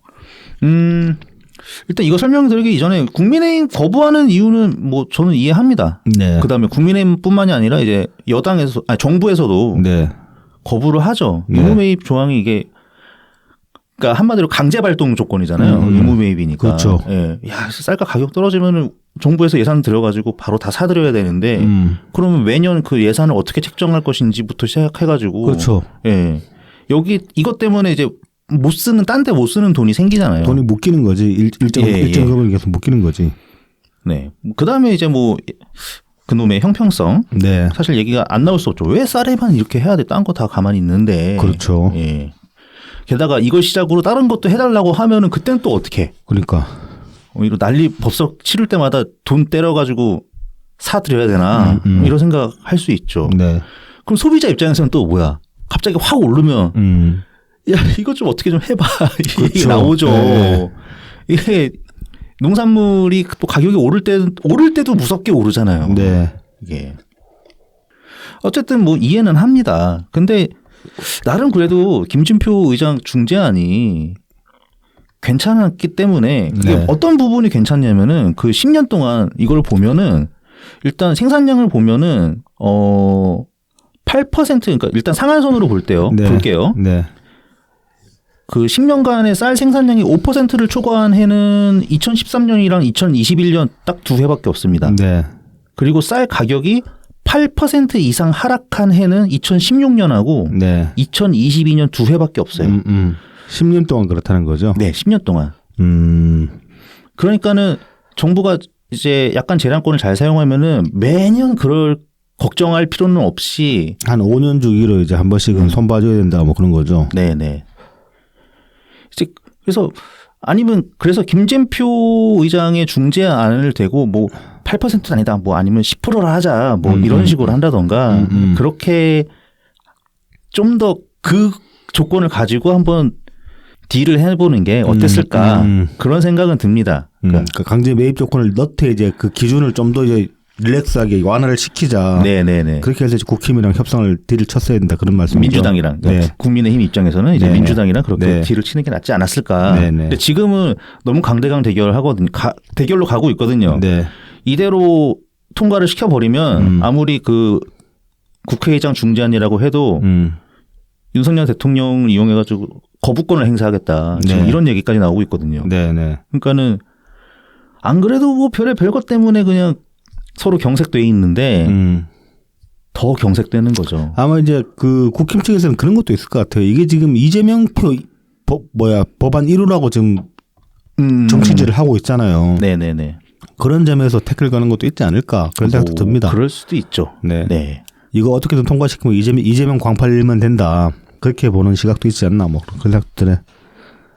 일단 이거 설명드리기 이전에 국민의힘 거부하는 이유는 뭐 저는 이해합니다. 네. 그다음에 국민의힘뿐만이 아니라 이제 정부에서도 네. 거부를 하죠. 네. 의무 매입 조항이 이게 그러니까 한마디로 강제 발동 조건이잖아요. 의무 매입이니까. 그렇죠. 예. 야, 쌀값 가격 떨어지면은 정부에서 예산 들여가지고 바로 다 사드려야 되는데 그러면 매년 그 예산을 어떻게 책정할 것인지부터 시작해가지고. 그렇죠. 예. 여기 이것 때문에 이제 못 쓰는 딴 데 못 쓰는 돈이 생기잖아요. 돈이 묶이는 거지. 일정 금액이 계속 묶이는 거지. 네. 그 다음에 이제 뭐 그놈의 형평성. 네. 사실 얘기가 안 나올 수 없죠. 왜 쌀에만 이렇게 해야 돼? 딴 거 다 가만히 있는데. 그렇죠. 예. 게다가 이걸 시작으로 다른 것도 해달라고 하면은 그때는 또 어떻게? 그러니까. 이거 난리 법석 치를 때마다 돈 때려가지고 사드려야 되나? 이런 생각 할 수 있죠. 네. 그럼 소비자 입장에서는 또 뭐야? 갑자기 확 오르면 야 이거 좀 어떻게 좀 해봐. 이게 그렇죠. 나오죠. 네. 이게 농산물이 또 가격이 오를 때도 무섭게 오르잖아요. 네. 이게 어쨌든 뭐 이해는 합니다. 근데 나름 그래도 김진표 의장 중재안이 괜찮았기 때문에 그게 네. 어떤 부분이 괜찮냐면은 그 10년 동안 이걸 보면은 일단 생산량을 보면은 8% 그러니까 일단 상한선으로 볼게요. 네. 네. 그 10년간의 쌀 생산량이 5%를 초과한 해는 2013년이랑 2021년 딱 두 해밖에 없습니다. 네. 그리고 쌀 가격이 8% 이상 하락한 해는 2016년하고 네. 2022년 두 해밖에 없어요. 10년 동안 그렇다는 거죠. 네, 10년 동안. 음. 그러니까는 정부가 이제 약간 재량권을 잘 사용하면은 매년 그럴 걱정할 필요는 없이 한 5년 주기로 이제 한 번씩은 손봐줘야 된다 뭐 그런 거죠. 네네. 이제 그래서 아니면 그래서 김진표 의장의 중재안을 대고 뭐 8%는 아니다 뭐 아니면 10%라 하자 뭐 이런 식으로 한다던가 그렇게 좀 더 그 조건을 가지고 한번 딜을 해보는 게 어땠을까 그런 생각은 듭니다. 그러니까 강제 매입 조건을 넣되 이제 그 기준을 좀 더 이제 릴렉스하게 완화를 시키자. 네네네. 그렇게 해서 이제 국힘이랑 협상을 딜을 쳤어야 된다 그런 말씀이죠. 민주당이랑 네. 국민의힘 입장에서는 이제 네. 민주당이랑 그렇게 네. 딜을 치는 게 낫지 않았을까. 네. 근데 지금은 너무 강대강 대결하거든요. 대결로 가고 있거든요. 네. 이대로 통과를 시켜버리면 아무리 그 국회의장 중재안이라고 해도 윤석열 대통령을 이용해가지고 거부권을 행사하겠다. 지금 네. 이런 얘기까지 나오고 있거든요. 네. 네. 그러니까는 안 그래도 뭐 별것 때문에 그냥 서로 경색돼 있는데 더 경색되는 거죠. 아마 이제 그 국힘 측에서는 그런 것도 있을 것 같아요. 이게 지금 이재명 법안 1호라고 지금 정치질을 하고 있잖아요. 네네네. 그런 점에서 태클 가는 것도 있지 않을까 그런 생각도 듭니다. 그럴 수도 있죠. 네. 네. 이거 어떻게든 통과시키면 이재명 광팔만 된다. 그렇게 보는 시각도 있지 않나 뭐 그런 생각도 드네.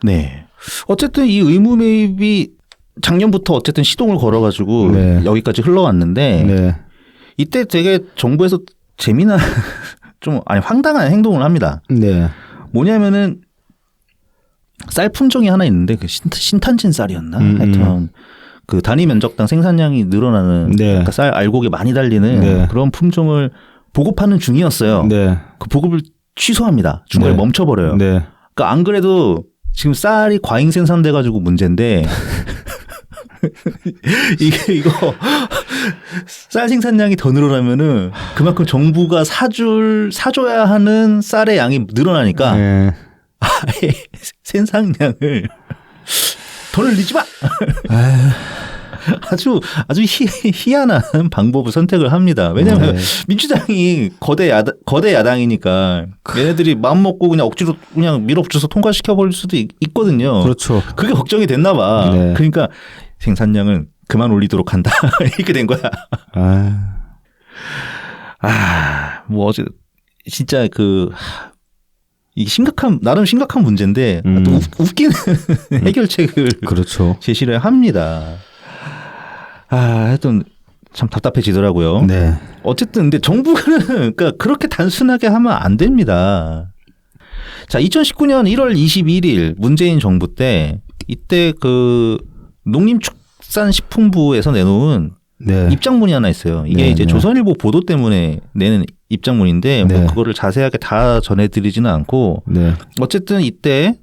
네. 어쨌든 이 의무 매입이 작년부터 어쨌든 시동을 걸어가지고 네. 여기까지 흘러왔는데 네. 이때 되게 정부에서 재미난 황당한 행동을 합니다. 네. 뭐냐면은 쌀 품종이 하나 있는데 그 신탄진 쌀이었나? 하여튼 그 단위 면적당 생산량이 늘어나는 네. 그러니까 쌀 알곡이 많이 달리는 네. 그런 품종을 보급하는 중이었어요. 네. 그 보급을 취소합니다. 중간에 네. 멈춰버려요. 네. 그러니까 안 그래도 지금 쌀이 과잉 생산돼 가지고 문제인데 이거 쌀 생산량이 더 늘어나면은 그만큼 정부가 사줘야 하는 쌀의 양이 늘어나니까 네. 아예 생산량을 더 늘리지 마. 아주 희한한 방법을 선택을 합니다. 왜냐하면 네. 민주당이 거대 야당이니까 얘네들이 마음 먹고 그냥 억지로 그냥 밀어붙여서 통과시켜 버릴 수도 있거든요. 그렇죠. 그게 걱정이 됐나 봐. 네. 그러니까 생산량은 그만 올리도록 한다. 이렇게 된 거야. 뭐 어제 진짜 이게 나름 심각한 문제인데 또 웃기는 해결책을 그렇죠. 제시를 합니다. 하여튼 참 답답해지더라고요. 네. 어쨌든 근데 정부는 그러니까 그렇게 단순하게 하면 안 됩니다. 자, 2019년 1월 21일 문재인 정부 때 이때 그 농림축산식품부에서 내놓은 네. 입장문이 하나 있어요. 이게 네, 이제 네. 조선일보 보도 때문에 내는 입장문인데 네. 뭐 그거를 자세하게 다 전해드리지는 않고 네. 어쨌든 이때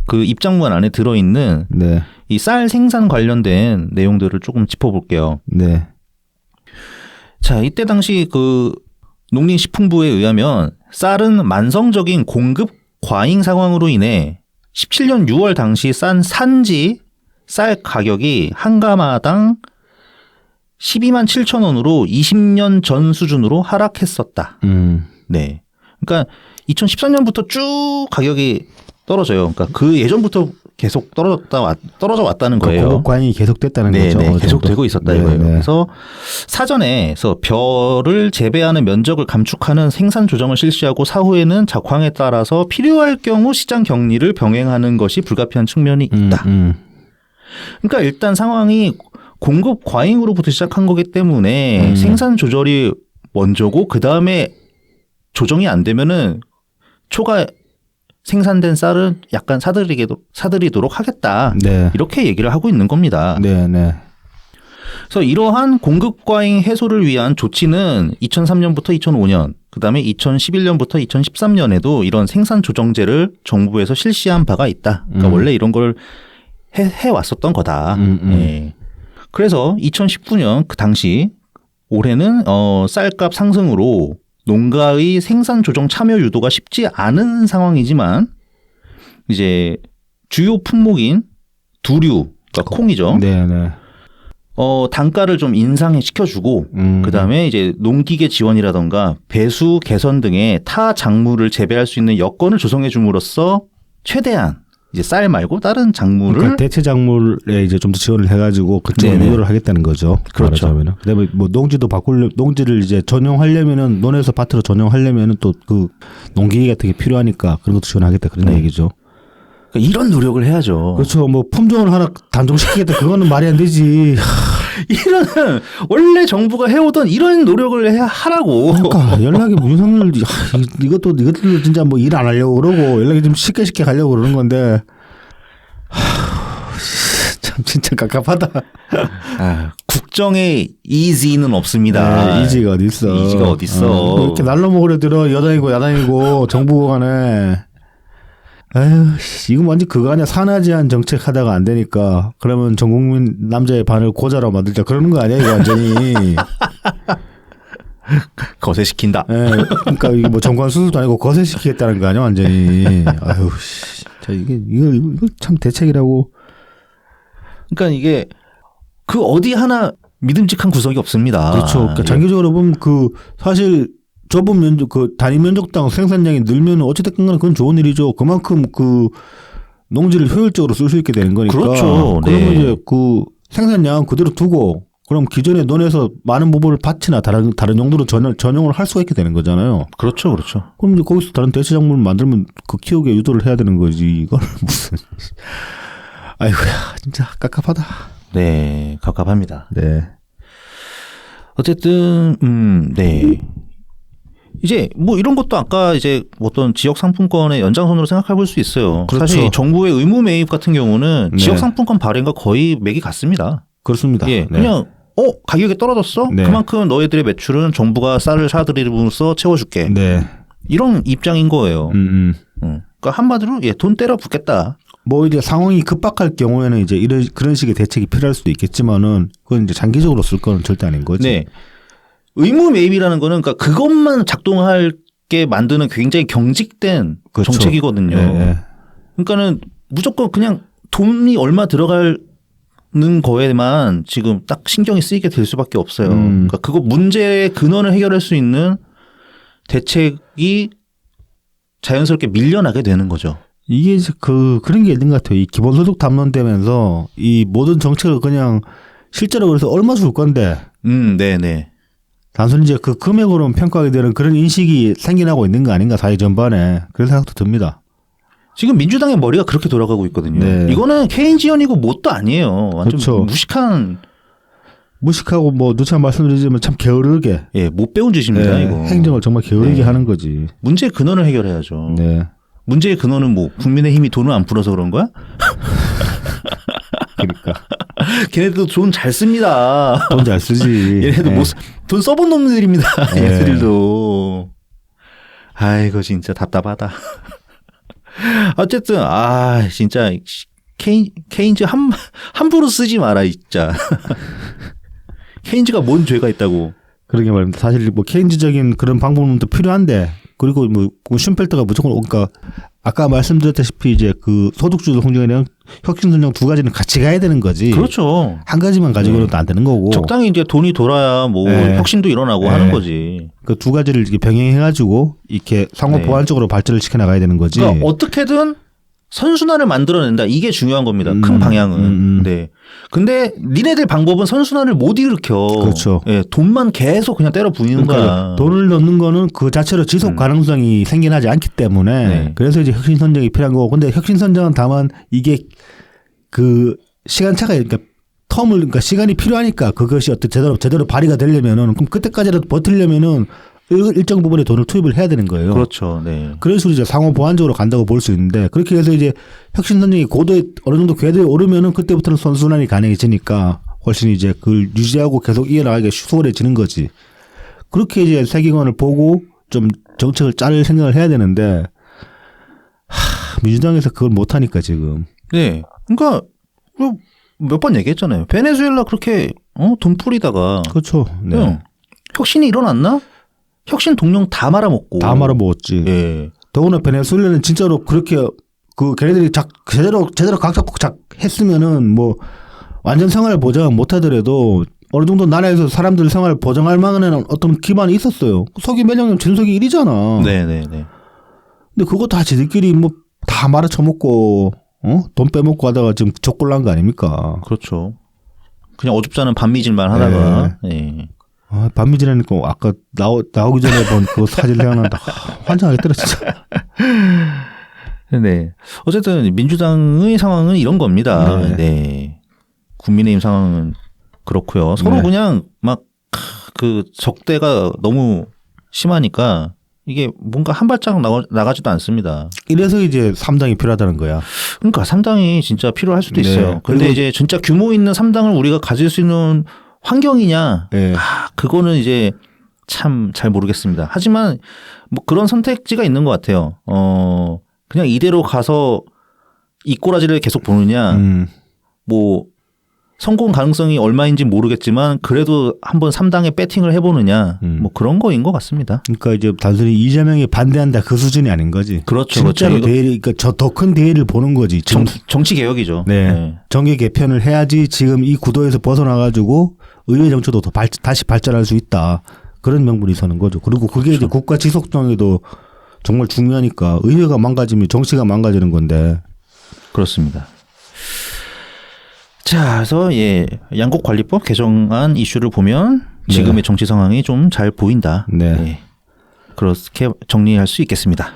그 입장문 안에 들어있는 네. 이 쌀 생산 관련된 내용들을 조금 짚어볼게요. 네. 자, 이때 당시 그 농림식품부에 의하면 쌀은 만성적인 공급 과잉 상황으로 인해 17년 6월 당시 산지 쌀 가격이 한 가마당 12만 7천 원으로 20년 전 수준으로 하락했었다. 네. 그러니까 2013년부터 쭉 가격이 떨어져요. 그러니까 그 예전부터 계속 떨어져 왔다는 거예요. 공급 과잉이 계속됐다는 네, 거죠. 네, 계속 되고 있었다 네, 이거예요. 네. 그래서 사전에서 벼를 재배하는 면적을 감축하는 생산 조정을 실시하고 사후에는 작황에 따라서 필요할 경우 시장 격리를 병행하는 것이 불가피한 측면이 있다. 그러니까 일단 상황이 공급 과잉으로부터 시작한 거기 때문에 생산 조절이 먼저고 그 다음에 조정이 안 되면은 초과 생산된 쌀은 약간 사들이도록 하겠다. 네. 이렇게 얘기를 하고 있는 겁니다. 네, 네. 그래서 이러한 공급 과잉 해소를 위한 조치는 2003년부터 2005년, 그다음에 2011년부터 2013년에도 이런 생산 조정제를 정부에서 실시한 바가 있다. 그러니까 원래 이런 걸 해 왔었던 거다. 예. 그래서 2019년 그 당시 올해는 쌀값 상승으로 농가의 생산 조정 참여 유도가 쉽지 않은 상황이지만 이제 주요 품목인 두류, 그러니까 콩이죠. 네, 네. 단가를 좀 인상해 시켜주고 그다음에 이제 농기계 지원이라던가 배수 개선 등의 타 작물을 재배할 수 있는 여건을 조성해 줌으로써 최대한 이제 쌀 말고 다른 작물을 그러니까 대체 작물에 이제 좀 더 지원을 해가지고 그쪽으로 네네. 유도를 하겠다는 거죠. 그렇죠. 말하자면은. 그다음에 뭐 농지를 이제 전용하려면은 논에서 밭으로 전용하려면은 또 그 농기계 같은 게 필요하니까 그런 것도 지원하겠다 그런 네. 얘기죠. 그러니까 이런 노력을 해야죠. 그렇죠. 뭐 품종을 하나 단종시키겠다 그거는 말이 안 되지. 이런 원래 정부가 해오던 이런 노력을 하라고. 그러니까 연락이 윤석열 이것도 진짜 뭐 일 안 하려고 그러고 연락이 좀 쉽게 가려고 그러는 건데 참 진짜 깝깝하다. 국정에 이지는 없습니다. 네, 이지가 어디 있어? 이지가 어디 있어? 이렇게 날로 먹으려 들어 여당이고 야당이고 정부 간에. 아유, 이거 완전 그거 아니야. 산하제한 정책 하다가 안 되니까 그러면 전 국민 남자의 반을 고자로 만들자 그러는 거 아니야 이거 완전히. 거세시킨다. 예, 그러니까 이게 뭐 정관 수술도 아니고 거세시키겠다는 거 아니야 완전히. 아유, 씨, 이거 참 대책이라고. 그러니까 이게 그 어디 하나 믿음직한 구석이 없습니다. 그렇죠. 그러니까 장기적으로 보면 그 사실 좁은 면적 그 단위 면적당 생산량이 늘면 어찌됐건 간에 그건 좋은 일이죠. 그만큼 그 농지를 효율적으로 쓸 수 있게 되는 거니까. 그렇죠. 그러면 네. 이제 그 생산량 그대로 두고 그럼 기존에 논에서 많은 부분을 밭이나 다른 용도로 전용을 할 수가 있게 되는 거잖아요. 그렇죠, 그렇죠. 그럼 이제 거기서 다른 대체 작물을 만들면 그 키우기에 유도를 해야 되는 거지. 이걸 무슨. 아이고야, 진짜 깝깝하다. 네, 갑갑합니다. 네. 어쨌든, 네. 이제 뭐 이런 것도 아까 이제 어떤 지역 상품권의 연장선으로 생각해 볼 수 있어요. 그렇죠. 사실 정부의 의무 매입 같은 경우는 네. 지역 상품권 발행과 거의 맥이 같습니다. 그렇습니다. 예, 네. 그냥 가격이 떨어졌어? 네. 그만큼 너희들의 매출은 정부가 쌀을 사들이면서 채워줄게. 네. 이런 입장인 거예요. 그러니까 한마디로 돈 때려 붓겠다. 뭐 이제 상황이 급박할 경우에는 이제 그런 식의 대책이 필요할 수도 있겠지만은 그건 이제 장기적으로 쓸 거는 절대 아닌 거지. 네. 의무 매입이라는 거는 그러니까 그것만 작동하게 만드는 굉장히 경직된 그렇죠. 정책이거든요. 네. 그러니까는 무조건 그냥 돈이 얼마 들어가는 거에만 지금 딱 신경이 쓰이게 될 수밖에 없어요. 그러니까 그거 문제의 근원을 해결할 수 있는 대책이 자연스럽게 밀려나게 되는 거죠. 이게 이제 그런 게 있는 것 같아요. 이 기본소득 담론되면서 이 모든 정책을 그냥 실제로 그래서 얼마 줄 건데. 네네. 단순히 이제 그 금액으로만 평가하게 되는 그런 인식이 생겨나고 있는 거 아닌가 사회 전반에 그런 생각도 듭니다. 지금 민주당의 머리가 그렇게 돌아가고 있거든요. 네. 이거는 케인지언이고 뭣도 아니에요. 완전 그렇죠. 무식하고 뭐 누차 말씀드리지만 참 게으르게 못 배운 짓입니다. 네, 이거 행정을 정말 게으르게 하는 거지. 문제의 근원을 해결해야죠. 네. 문제의 근원은 뭐 국민의힘이 돈을 안 풀어서 그런 거야? 그러니까 걔네들도 돈 잘 씁니다. 돈 잘 쓰지. 얘네도 네. 돈 써본 놈들입니다. 네. 얘네들도. 아이고 진짜 답답하다. 어쨌든 진짜 케인즈 함부로 쓰지 마라 진짜. 케인즈가 뭔 죄가 있다고. 그러게 말입니다. 사실 뭐 케인즈적인 그런 방법도 필요한데 그리고 뭐 슌펠터가 무조건 그러니까 아까 말씀드렸다시피 이제 그 소득주도 성장이랑 혁신성장 두 가지는 같이 가야 되는 거지. 그렇죠. 한 가지만 가지고는 안 되는 거고. 적당히 이제 돈이 돌아야 뭐 네. 혁신도 일어나고 네. 하는 거지. 그 두 가지를 이렇게 병행해가지고 이렇게 상호 네. 보완적으로 발전을 시켜 나가야 되는 거지. 그러니까 어떻게든 선순환을 만들어낸다. 이게 중요한 겁니다. 큰 방향은. 네. 근데 니네들 방법은 선순환을 못 일으켜. 그렇죠. 예, 돈만 계속 그냥 때려 부이는 그러니까 거야. 돈을 넣는 거는 그 자체로 지속 가능성이 생겨나지 않기 때문에 네. 그래서 이제 혁신선정이 필요한 거고 근데 혁신선정은 다만 이게 그 시간차가 그러니까 그러니까 시간이 필요하니까 그것이 제대로 발휘가 되려면은 그럼 그때까지라도 버티려면은 일정 부분의 돈을 투입을 해야 되는 거예요. 그렇죠. 네. 그래서 이제 상호 보완적으로 간다고 볼 수 있는데 그렇게 해서 이제 혁신선정이 고도에 어느 정도 궤도에 오르면은 그때부터는 선순환이 가능해지니까 훨씬 이제 그걸 유지하고 계속 이어나가기가 수월해지는 거지. 그렇게 이제 세계관을 보고 좀 정책을 짤 생각을 해야 되는데 민주당에서 그걸 못하니까 지금. 네. 그러니까 몇 번 얘기했잖아요. 베네수엘라 그렇게 돈 뿌리다가 그렇죠. 네. 그냥 혁신이 일어났나? 혁신 동력 다 말아먹고. 다 말아먹었지. 예. 더구나 베네수엘라는 진짜로 그렇게 그 걔네들이 제대로 각 잡고 했으면은 뭐 완전 생활 보장 못 하더라도 어느 정도 나라에서 사람들 생활 보장할 만한 어떤 기반이 있었어요. 서기 매장님 전석이 1위잖아. 네네네. 근데 그거 다 지들끼리 뭐 다 말아쳐먹고 돈 빼먹고 하다가 지금 적골난 거 아닙니까? 그렇죠. 그냥 어줍잖은 반미질만 하다가. 예. 반미지라니까 아까 나오기 전에 본 그 사진 생각난다. 환장하겠더라 진짜. 네. 어쨌든 민주당의 상황은 이런 겁니다. 네. 네. 국민의힘 상황은 그렇고요. 서로 네. 그냥 막 그 적대가 너무 심하니까 이게 뭔가 한 발짝 나가지도 않습니다. 이래서 이제 3당이 필요하다는 거야. 그러니까 3당이 진짜 필요할 수도 네. 있어요. 근데 이제 진짜 규모 있는 3당을 우리가 가질 수 있는 환경이냐? 네. 그거는 이제 참 잘 모르겠습니다. 하지만 뭐 그런 선택지가 있는 것 같아요. 그냥 이대로 가서 이 꼬라지를 계속 보느냐, 뭐 성공 가능성이 얼마인지 모르겠지만 그래도 한번 3당에 배팅을 해보느냐, 뭐 그런 거인 것 같습니다. 그러니까 이제 단순히 이재명이 반대한다 그 수준이 아닌 거지. 그렇죠. 진짜로 그렇죠. 대일, 그러니까 저 더 큰 대의를 보는 거지. 정치 개혁이죠. 네. 정계 개편을 해야지 지금 이 구도에서 벗어나가지고 의회 정치도 더 다시 발전할 수 있다. 그런 명분이 서는 거죠. 그리고 그게 그렇죠. 이제 국가 지속성에도 정말 중요하니까 의회가 망가지면 정치가 망가지는 건데. 그렇습니다. 자, 그래서 양곡관리법 개정안 이슈를 보면 지금의 정치 상황이 좀 잘 보인다. 네. 그렇게 정리할 수 있겠습니다.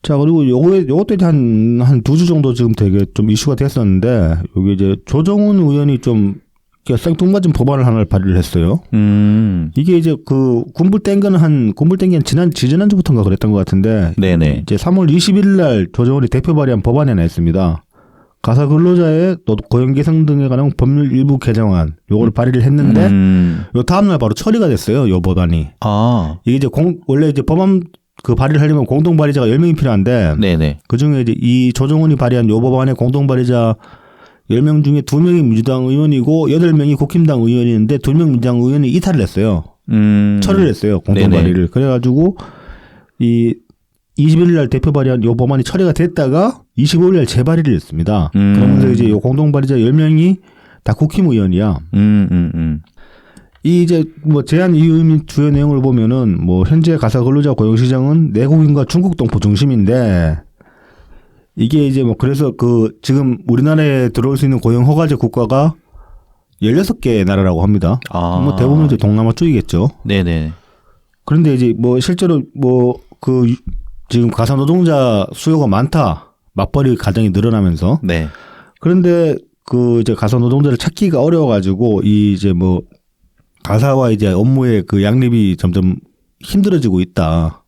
자, 그리고 요것도 이제 한 두 주 정도 지금 되게 좀 이슈가 됐었는데, 여기 이제 조정훈 의원이 좀 생뚱맞은 법안을 하나를 발의를 했어요. 이게 이제 그 군불 땡기는 지지난주부터인가 그랬던 것 같은데, 네네. 이제 3월 20일 날 조정훈이 대표 발의한 법안이 하나 있습니다. 가사 근로자의 고용 개선 등에 관한 법률 일부 개정안 요거를 발의를 했는데 요 다음 날 바로 처리가 됐어요. 요 법안이. 아. 이게 이제 원래 이제 법안 그 발의를 하려면 공동 발의자가 10명이 필요한데 네네. 그중에 이제 이 조정훈이 발의한 요 법안의 공동 발의자 10명 중에 2명이 민주당 의원이고 8명이 국힘당 의원이었는데 2명 민주당 의원이 이탈을 했어요. 처리를 했어요. 공동 네네. 발의를. 그래가지고 이 21일 날 대표 발의한 요 법안이 처리가 됐다가 25일 날 재발의를 했습니다. 그러면서 이제 요 공동 발의자 10명이 다 국힘 의원이야. 이 이제 뭐 제안 이유 및 주요 내용을 보면은 뭐 현재 가사 근로자 고용 시장은 내국인과 중국 동포 중심인데 이게 이제 뭐 그래서 그 지금 우리나라에 들어올 수 있는 고용 허가제 국가가 16개 나라라고 합니다. 아. 뭐 대부분 이제 동남아 쪽이겠죠. 네네. 그런데 이제 뭐 실제로 뭐 그 지금 가사 노동자 수요가 많다. 맞벌이 가정이 늘어나면서. 네. 그런데 그 이제 가사 노동자를 찾기가 어려워가지고 이 이제 뭐 가사와 이제 업무의 그 양립이 점점 힘들어지고 있다.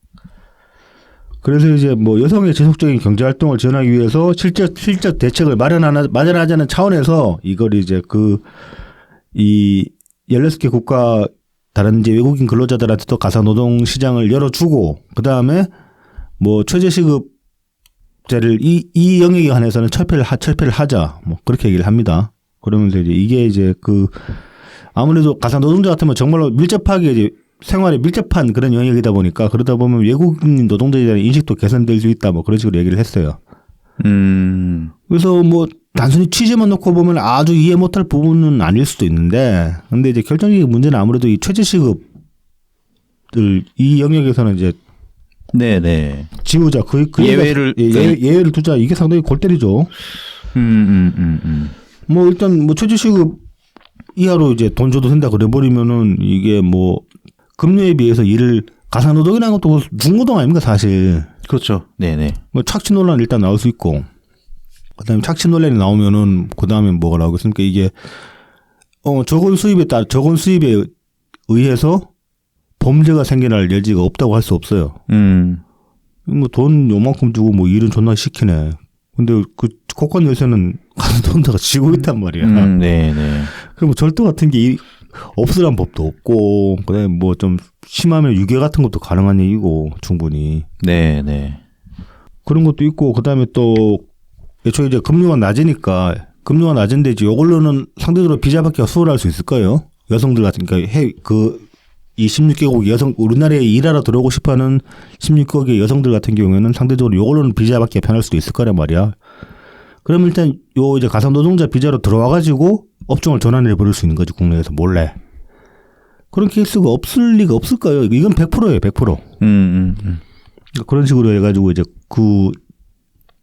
그래서 이제 뭐 여성의 지속적인 경제 활동을 지원하기 위해서 실적 대책을 마련하자는 차원에서 이걸 이제 이 16개 국가 다른 이제 외국인 근로자들한테도 가사 노동 시장을 열어주고 그 다음에 뭐 최저시급제를 이 영역에 한해서는 철폐를 하자 뭐 그렇게 얘기를 합니다. 그러면서 이제 이게 이제 아무래도 가사 노동자 같으면 정말로 밀접하게 이제 생활에 밀접한 그런 영역이다 보니까 그러다 보면 외국인 노동자에 대한 인식도 개선될 수 있다 뭐 그런 식으로 얘기를 했어요. 그래서 뭐 단순히 취지만 놓고 보면 아주 이해 못할 부분은 아닐 수도 있는데 근데 이제 결정적인 문제는 아무래도 이 최저시급을 이 영역에서는 이제 네네. 지우자 예외를 예외를 두자 이게 상당히 골 때리죠. 뭐 일단 뭐 최저시급 이하로 이제 돈 줘도 된다 그래 버리면은 이게 뭐 급료에 비해서 일을 가사노동이라는 것도 중노동 아닙니까 사실. 그렇죠. 네네. 뭐 착취 논란 일단 나올 수 있고 그다음에 착취 논란이 나오면은 그다음에 뭐가 나오겠습니까 이게 적은 수입에 의해서 범죄가 생겨날 여지가 없다고 할 수 없어요. 뭐 돈 요만큼 주고 뭐 일은 존나 시키네. 근데 그 국권 열쇠는 가사노동자가 쥐고 있단 말이야. 네네. 그럼 뭐 절도 같은 게 없으란 법도 없고 그다음에 뭐 좀 심하면 유괴 같은 것도 가능한 얘기고 충분히. 네네. 그런 것도 있고 그다음에 또 애초에 이제 급료가 낮은데 이제 이걸로는 상대적으로 비자밖에 수월할 수 있을까요? 여성들 같으니까 이 16개국 우리나라에 일하러 들어오고 싶어하는 16개국의 여성들 같은 경우에는 상대적으로 이걸로는 비자밖에 편할 수도 있을 거란 말이야. 그럼 일단 이제 가사 노동자 비자로 들어와가지고 업종을 전환해 버릴 수 있는 거지 국내에서 몰래. 그런 케이스가 없을 리가 없을까요? 이건 100%예요, 100%. 그런 식으로 해가지고 이제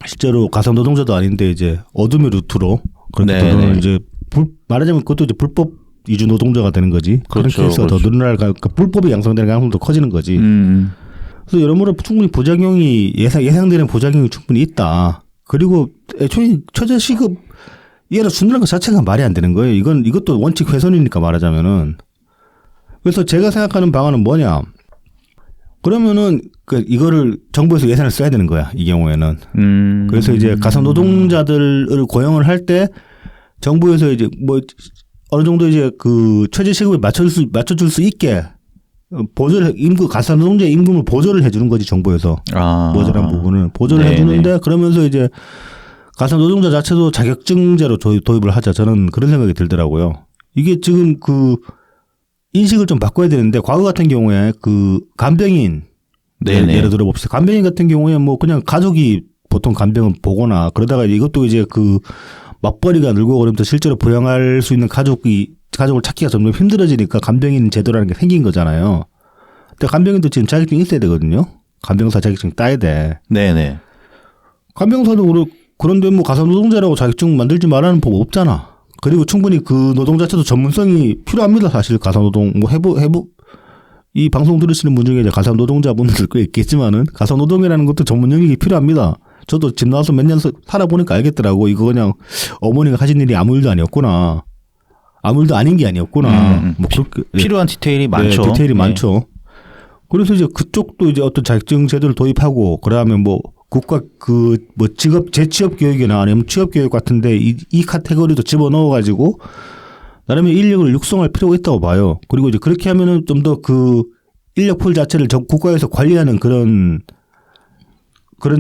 실제로 가사 노동자도 아닌데 이제 어둠의 루트로 그렇게 돈을 이제 말하자면 그것도 이제 불법 이주 노동자가 되는 거지. 그런 케이스가 더 늘어날 그러니까 불법이 양성되는 가능성도 커지는 거지. 그래서 여러모로 충분히 부작용이 예상되는 부작용이 충분히 있다. 그리고 애초에 최저시급 이하로 준다는 것 자체가 말이 안 되는 거예요. 이것도 원칙 훼손이니까 말하자면은. 그래서 제가 생각하는 방안은 뭐냐. 그러면은 이거를 정부에서 예산을 써야 되는 거야. 이 경우에는. 그래서 이제 가사 노동자들을 고용을 할 때 정부에서 이제 뭐 어느 정도 이제 최저시급에 맞춰줄 수 있게 가사 노동자의 임금을 보조를 해주는 거지 정부에서. 모자란 부분을 보조를 해주는데 그러면서 이제 가사 노동자 자체도 자격증제로 도입을 하자. 저는 그런 생각이 들더라고요. 이게 지금 인식을 좀 바꿔야 되는데 과거 같은 경우에 간병인 예를 들어 봅시다. 간병인 같은 경우에 뭐 그냥 가족이 보통 간병을 보거나 그러다가 이것도 이제 맞벌이가 늘고 그러면서 실제로 부양할 수 있는 가족을 찾기가 점점 힘들어지니까 간병인 제도라는 게 생긴 거잖아요. 근데 간병인도 지금 자격증이 있어야 되거든요. 간병사 자격증 따야 돼. 네네. 간병사도 그런데 뭐 가사 노동자라고 자격증 만들지 말라는 법 없잖아. 그리고 충분히 노동 자체도 전문성이 필요합니다. 사실 가사 노동 이 방송 들으시는 분 중에 이제 가사 노동자분들 꽤 있겠지만은 가사 노동이라는 것도 전문 영역이 필요합니다. 저도 집 나와서 몇 년 살아보니까 알겠더라고. 이거 그냥 어머니가 하신 일이 아무 일도 아니었구나. 아무 일도 아닌 게 아니었구나. 뭐 그렇게 필요한 디테일이 많죠. 디테일이 많죠. 그래서 이제 그쪽도 이제 어떤 자격증 제도를 도입하고 그러면 뭐 국가 그 뭐 직업 재취업 교육이나 아니면 취업 교육 같은데 이 카테고리도 집어넣어 가지고 나름의 인력을 육성할 필요가 있다고 봐요. 그리고 이제 그렇게 하면은 좀 더 그 인력 풀 자체를 국가에서 관리하는 그런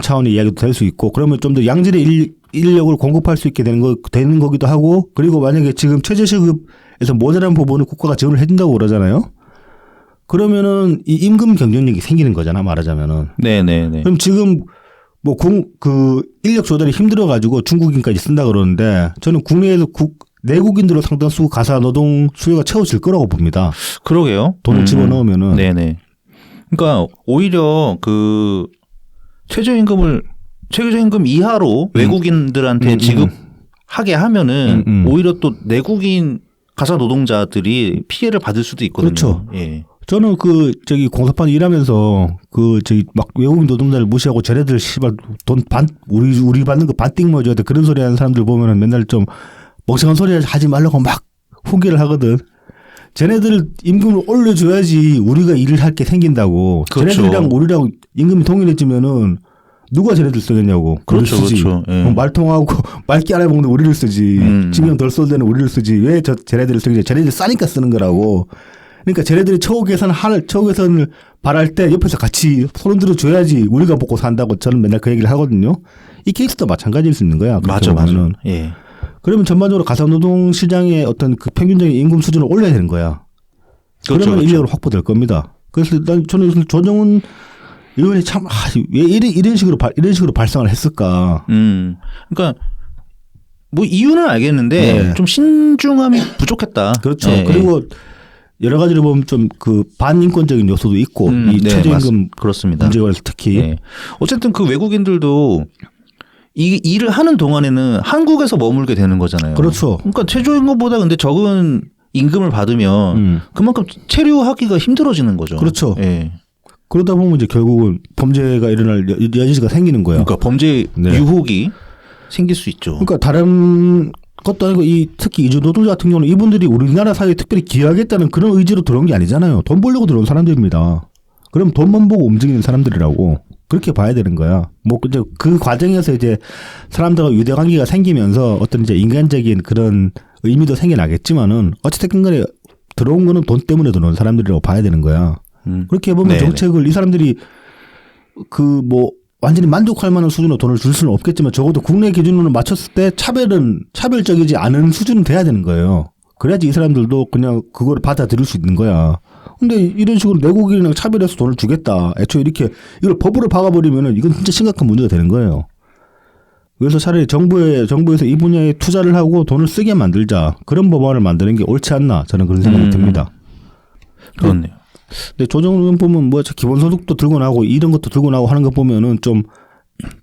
차원의 이야기도 될 수 있고, 그러면 좀 더 양질의 인력을 공급할 수 있게 되는 거기도 하고, 그리고 만약에 지금 최저시급에서 모자란 부분을 국가가 지원을 해준다고 그러잖아요. 그러면은 이 임금 경쟁력이 생기는 거잖아, 말하자면은. 네네네. 그럼 지금 뭐 그 인력 조달이 힘들어가지고 중국인까지 쓴다 그러는데, 저는 국내에서 내국인들로 상당수 가사 노동 수요가 채워질 거라고 봅니다. 그러게요. 돈을 집어넣으면은. 네네. 그러니까 오히려 그 최저임금 이하로 외국인들한테 지급하게 하면은 오히려 또 내국인 가사 노동자들이 피해를 받을 수도 있거든요. 그렇죠. 예. 저는 공사판 일하면서 막 외국인 노동자를 무시하고 쟤네들 씨발 돈 우리 받는 거 반띵 먹어줘야 돼. 그런 소리 하는 사람들 보면은 맨날 좀 멍청한 소리 하지 말라고 막 후기를 하거든. 쟤네들 임금을 올려줘야지 우리가 일을 할 게 생긴다고. 그렇죠. 쟤네들이랑 우리랑 임금이 동일해지면은 누가 쟤네들 쓰겠냐고. 그렇죠, 그렇죠. 예. 말통하고 말기 알아먹는 우리를 쓰지. 신경 덜 써도 되는 우리를 쓰지. 왜 쟤네들을 쓰겠냐. 쟤네들 싸니까 쓰는 거라고. 그러니까 쟤네들이 처우 개선을 바랄 때 옆에서 같이 손을 들어줘야지 우리가 먹고 산다고 저는 맨날 그 얘기를 하거든요. 이 케이스도 마찬가지일 수 있는 거야. 맞아. 예. 그러면 전반적으로 가사노동 시장의 어떤 그 평균적인 임금 수준을 올려야 되는 거야. 그렇죠, 그러면 그렇죠. 인력으로 확보될 겁니다. 그래서 저는 조정훈 의원이 참 왜 이런 식으로 발상을 했을까? 그러니까 뭐 이유는 알겠는데 네. 좀 신중함이 부족했다. 그렇죠. 예, 그리고 여러 가지로 보면 좀 그 반인권적인 요소도 있고 이 네, 최저임금 그렇습니다. 문제에 관해서 특히 예. 어쨌든 그 외국인들도 이 일을 하는 동안에는 한국에서 머물게 되는 거잖아요. 그렇죠. 그러니까 최저임금보다 근데 적은 임금을 받으면 그만큼 체류하기가 힘들어지는 거죠. 그렇죠. 예. 그러다 보면 이제 결국은 범죄가 일어날 여지가 생기는 거예요. 그러니까 범죄 네. 유혹이 생길 수 있죠. 그러니까 다른 것도 아니고 특히 이주 노동자 같은 경우는 이분들이 우리나라 사회에 특별히 기여하겠다는 그런 의지로 들어온 게 아니잖아요. 돈 벌려고 들어온 사람들입니다. 그럼 돈만 보고 움직이는 사람들이라고 그렇게 봐야 되는 거야. 뭐 이제 그 과정에서 이제 사람들과 유대 관계가 생기면서 어떤 이제 인간적인 그런 의미도 생겨나겠지만은 어쨌든 간에 들어온 거는 돈 때문에 들어온 사람들이라고 봐야 되는 거야. 그렇게 보면 네네. 정책을 이 사람들이 완전히 만족할 만한 수준으로 돈을 줄 수는 없겠지만 적어도 국내 기준으로 맞췄을 때 차별적이지 않은 수준은 돼야 되는 거예요. 그래야지 이 사람들도 그냥 그걸 받아들일 수 있는 거야. 근데 이런 식으로 내국인이랑 차별해서 돈을 주겠다. 애초에 이렇게 이걸 법으로 박아버리면은 이건 진짜 심각한 문제가 되는 거예요. 그래서 차라리 정부에서 이 분야에 투자를 하고 돈을 쓰게 만들자. 그런 법안을 만드는 게 옳지 않나. 저는 그런 생각이 듭니다. 그렇네요. 근데 조정훈 의원 보면 뭐 기본소득도 들고 나오고 이런 것도 들고 나오고 하는 거 보면은 좀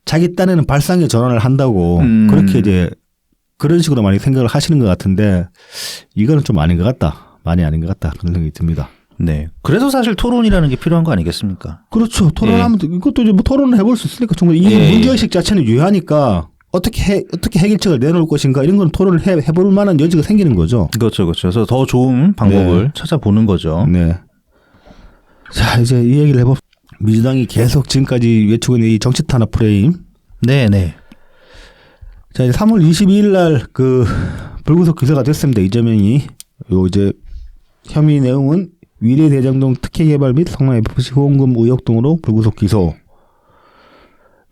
자기 딴에는 발상의 전환을 한다고 그렇게 이제 그런 식으로 많이 생각을 하시는 것 같은데 이거는 좀 아닌 것 같다. 많이 아닌 것 같다. 그런 생각이 듭니다. 네. 그래서 사실 토론이라는 게 필요한 거 아니겠습니까? 그렇죠. 토론하면 이것도 이제 뭐 토론을 해볼 수 있으니까 정말 이 문제의식 자체는 유효하니까 어떻게 해결책을 내놓을 것인가 이런 건 토론을 해볼 만한 여지가 생기는 거죠. 그렇죠. 그래서 더 좋은 방법을 찾아보는 거죠. 네. 자, 이제 이 얘기를 해봅시다. 민주당이 계속 지금까지 외치고 있는 이 정치 탄압 프레임. 네네. 자, 이제 3월 22일 날 불구속 기소가 됐습니다. 이재명이. 이제 혐의 내용은 위례 대장동 특혜 개발 및 성남 FC 후원금 의혹 등으로 불구속 기소.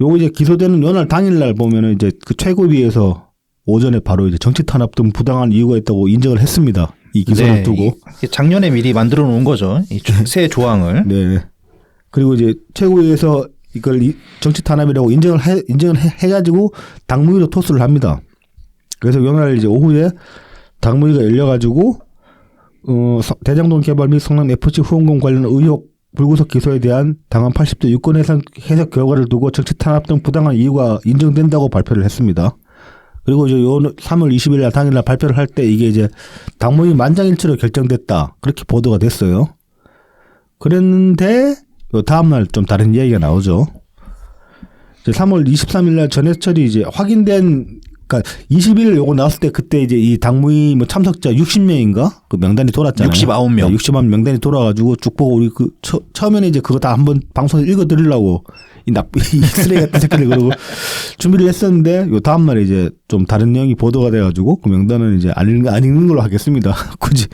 요거 이제 기소되는 요날 당일날 보면은 이제 그 최고위에서 오전에 바로 이제 정치 탄압 등 부당한 이유가 있다고 인정을 했습니다. 이 기소를 두고. 작년에 미리 만들어 놓은 거죠. 이 새 조항을. 네. 그리고 이제 최고위에서 이걸 정치 탄압이라고 인정을 해가지고 당무위로 토스를 합니다. 그래서 요날 이제 오후에 당무위가 열려가지고 대장동 개발 및 성남 FC 후원금 관련 의혹 불구속 기소에 대한 당헌 80조 유권 해석 결과를 두고 정치 탄압 등 부당한 이유가 인정된다고 발표를 했습니다. 그리고 이제 3월 20일 날 당일날 발표를 할 때 이게 이제 당무위 만장일치로 결정됐다. 그렇게 보도가 됐어요. 그랬는데 다음날 좀 다른 이야기가 나오죠. 이제 3월 23일 날 전해철이 이제 확인된 그러니까 20일 요거 나왔을 때 그때 이제 이 당무위 뭐 참석자 60명인가 그 명단이 돌았잖아요. 69명. 네, 69명 명단이 돌아가지고 쭉 보고 우리 그 처음에는 이제 그거 다 한번 방송에 읽어드리려고 이 쓰레기 같은 색깔을 그러고 준비를 했었는데 요 다음 날에 이제 좀 다른 내용이 보도가 돼가지고 그 명단은 이제 안 읽는 걸로 하겠습니다. 굳이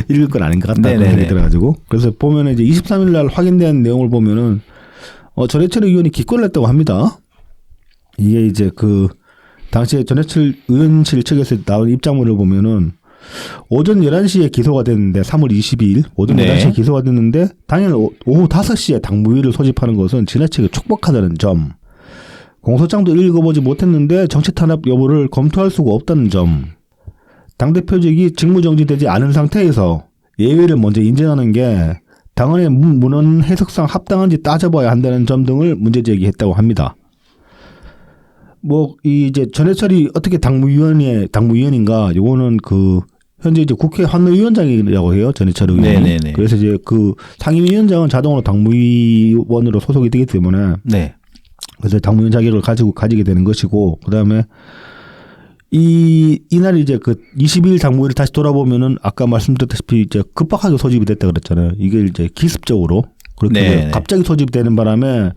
읽을 건 아닌 것 같다 그런 생각이 들어가지고 그래서 보면은 이제 23일 날 확인된 내용을 보면은 전해철 의원이 기권을 했다고 합니다. 이게 이제 그 당시에 전해철 의원실 측에서 나온 입장문을 보면은 오전 11시에 기소가 됐는데 3월 22일 오전 11시에 기소가 됐는데 당일 오후 5시에 당무위를 소집하는 것은 지나치게 촉박하다는 점. 공소장도 읽어보지 못했는데 정치 탄압 여부를 검토할 수가 없다는 점. 당대표직이 직무정지되지 않은 상태에서 예외를 먼저 인정하는 게 당헌의 문헌 해석상 합당한지 따져봐야 한다는 점 등을 문제 제기했다고 합니다. 뭐 이제 전해철이 어떻게 당무위원인가 요거는 그 현재 이제 국회 환노위원장이라고 해요. 전해철 의원이. 네네네. 그래서 이제 그 상임위원장은 자동으로 당무위원으로 소속이 되기 때문에 네. 그래서 당무위원 자격을 가지게 되는 것이고 그다음에 이날 이제 그 22일 당무위를 다시 돌아보면은 아까 말씀드렸다시피 이제 급박하게 소집이 됐다 그랬잖아요. 이게 이제 기습적으로 그렇게 갑자기 소집이 되는 바람에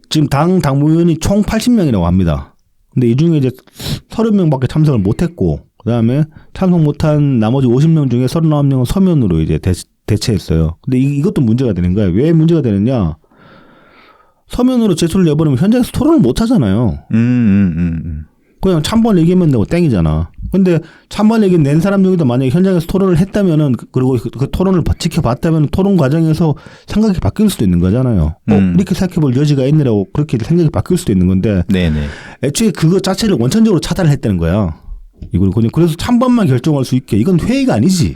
지금 당무위원이 총 80명이라고 합니다. 근데 이 중에 이제 30명밖에 참석을 못했고, 그 다음에 참석 못한 나머지 50명 중에 39명은 서면으로 이제 대체했어요. 근데 이것도 문제가 되는 거예요. 왜 문제가 되느냐? 서면으로 제출을 내버리면 현장에서 토론을 못 하잖아요. 그냥 찬반 얘기만 내고 땡이잖아. 근데 찬반 얘기 낸 사람 중에도 만약에 현장에서 토론을 했다면은 그리고 그 토론을 지켜봤다면 토론 과정에서 생각이 바뀔 수도 있는 거잖아요. 이렇게 생각해볼 여지가 있느라고 그렇게 생각이 바뀔 수도 있는 건데. 네네. 애초에 그거 자체를 원천적으로 차단을 했다는 거야. 이걸 그냥 그래서 찬반만 결정할 수 있게 이건 회의가 아니지.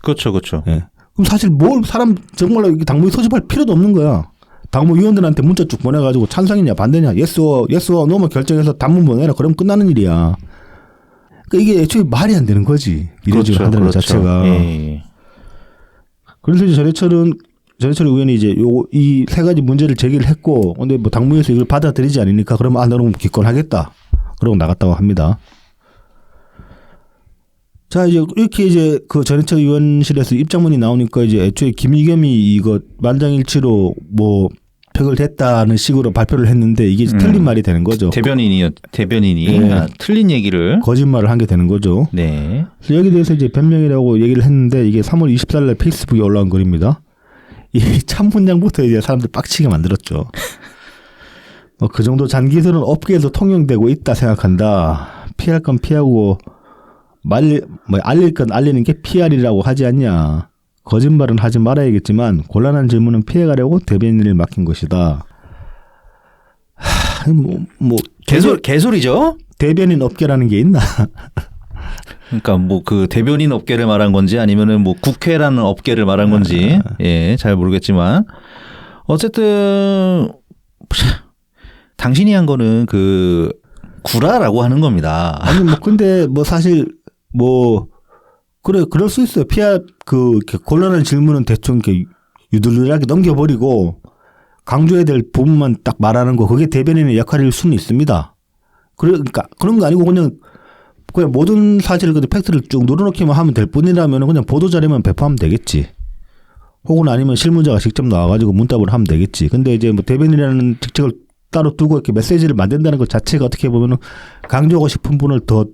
그렇죠, 그렇죠. 예. 그럼 사실 뭘 사람 정말로 당무위 소집할 필요도 없는 거야. 당무위원들한테 문자 쭉 보내가지고 찬성이냐 반대냐 예스와 노만 결정해서 단문 보내라 그러면 끝나는 일이야. 그러니까 이게 애초에 말이 안 되는 거지. 이래저래 한다는 것 자체가. 예. 그래서 이제 전해철 의원이 이제 이 세 가지 문제를 제기를 했고 근데 뭐 당무위에서 이걸 받아들이지 않으니까 그러면 나는 기권하겠다. 그러고 나갔다고 합니다. 자, 이제 이렇게 이제 그 전해철 의원실에서 입장문이 나오니까 이제 애초에 김의겸이 이거 만장일치로 뭐 표결됐다는 식으로 발표를 했는데 이게 틀린 말이 되는 거죠. 대변인이 네. 틀린 얘기를 거짓말을 한 게 되는 거죠. 네. 그래서 여기에 대해서 이제 변명이라고 얘기를 했는데 이게 3월 24일 날 페이스북에 올라온 글입니다. 이 참 문장부터 이제 사람들 빡치게 만들었죠. 그 정도 잔기술은 업계에서 통용되고 있다 생각한다. 피할 건 피하고 알릴 건 알리는 게 PR이라고 하지 않냐. 거짓말은 하지 말아야겠지만 곤란한 질문은 피해가려고 대변인을 맡긴 것이다. 개소리죠? 대변인 업계라는 게 있나? 그러니까 뭐 그 대변인 업계를 말한 건지 아니면은 뭐 국회라는 업계를 말한 건지 잘 모르겠지만 어쨌든 당신이 한 거는 그 구라라고 하는 겁니다. 아니 뭐 근데 뭐 사실 뭐 그럴 수 있어요. 곤란한 질문은 대충 이렇게 유들유들하게 넘겨버리고 강조해야 될 부분만 딱 말하는 거 그게 대변인의 역할일 수는 있습니다. 그러니까 그런 거 아니고 그냥 모든 사실을 팩트를 쭉 늘어놓기만 하면 될 뿐이라면 그냥 보도자료만 배포하면 되겠지. 혹은 아니면 실무자가 직접 나와가지고 문답을 하면 되겠지. 근데 이제 뭐 대변인이라는 직책을 따로 두고 이렇게 메시지를 만든다는 것 자체가 어떻게 보면 강조하고 싶은 부분을 더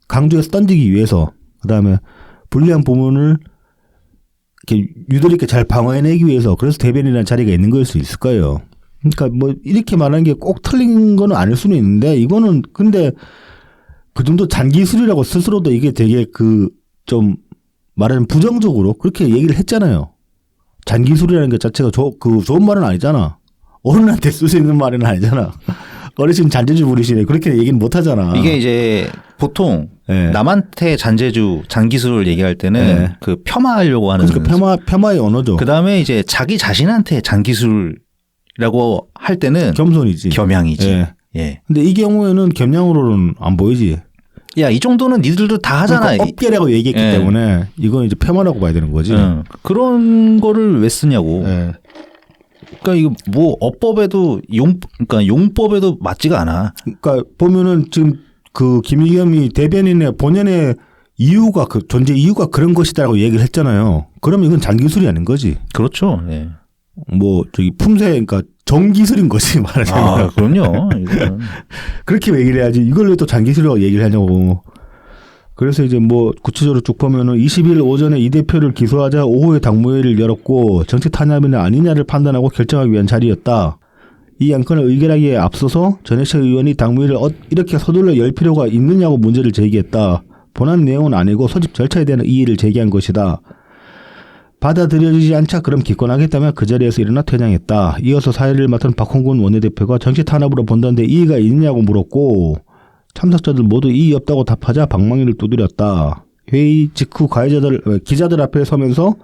강조해서 던지기 위해서 그다음에 불리한 부분을 이렇게 유도리 있게 잘 방어해내기 위해서 그래서 대변인이라는 자리가 있는 거일 수 있을 거예요. 그러니까 뭐 이렇게 말하는 게 꼭 틀린 건 아닐 수는 있는데 이거는 근데 그 정도 잔기술이라고 스스로도 이게 되게 좀 말하면 부정적으로 그렇게 얘기를 했잖아요. 잔기술이라는 것 자체가 좋은 말은 아니잖아. 어른한테 쓸 수 있는 말은 아니잖아. 어르신 잔재주 부리시네. 그렇게 얘기는 못 하잖아. 이게 이제 보통 남한테 잔기술을 얘기할 때는 그 폄하하려고 하는. 그러니까 폄하의 언어죠. 그 다음에 이제 자기 자신한테 잔기술이라고 할 때는 겸손이지. 겸양이지. 예. 근데 이 경우에는 겸양으로는 안 보이지. 야, 이 정도는 니들도 다 하잖아. 그러니까 업계라고 얘기했기 때문에 이건 이제 폄하라고 봐야 되는 거지. 그런 거를 왜 쓰냐고. 그러니까 이거 뭐 어법에도 그러니까 용법에도 맞지가 않아. 그러니까 보면은 지금 그 김의겸이 대변인의 본연의 이유가 그 존재 이유가 그런 것이다라고 얘기를 했잖아요. 그러면 이건 잔기술이 아닌 거지. 그렇죠. 예. 뭐 저기 품새 그러니까 정기술인 거지 말하자면. 아, 그럼요. 이거는. 그렇게 얘기를 해야지. 이걸 왜 또 잔기술이라고 얘기를 하냐고. 그래서 이제 뭐 구체적으로 쭉 보면은 20일 오전에 이 대표를 기소하자 오후에 당무회의를 열었고 정치 탄압이냐 아니냐를 판단하고 결정하기 위한 자리였다. 이 안건을 의결하기에 앞서서 전해철 의원이 당무회의를 이렇게 서둘러 열 필요가 있느냐고 문제를 제기했다. 본안 내용은 아니고 소집 절차에 대한 이의를 제기한 것이다. 받아들여지지 않자 그럼 기권하겠다며 그 자리에서 일어나 퇴장했다. 이어서 사회를 맡은 박홍근 원내대표가 정치 탄압으로 본다는데 이의가 있느냐고 물었고 참석자들 모두 이의 없다고 답하자 방망이를 두드렸다. 회의 직후 기자들 앞에 서면서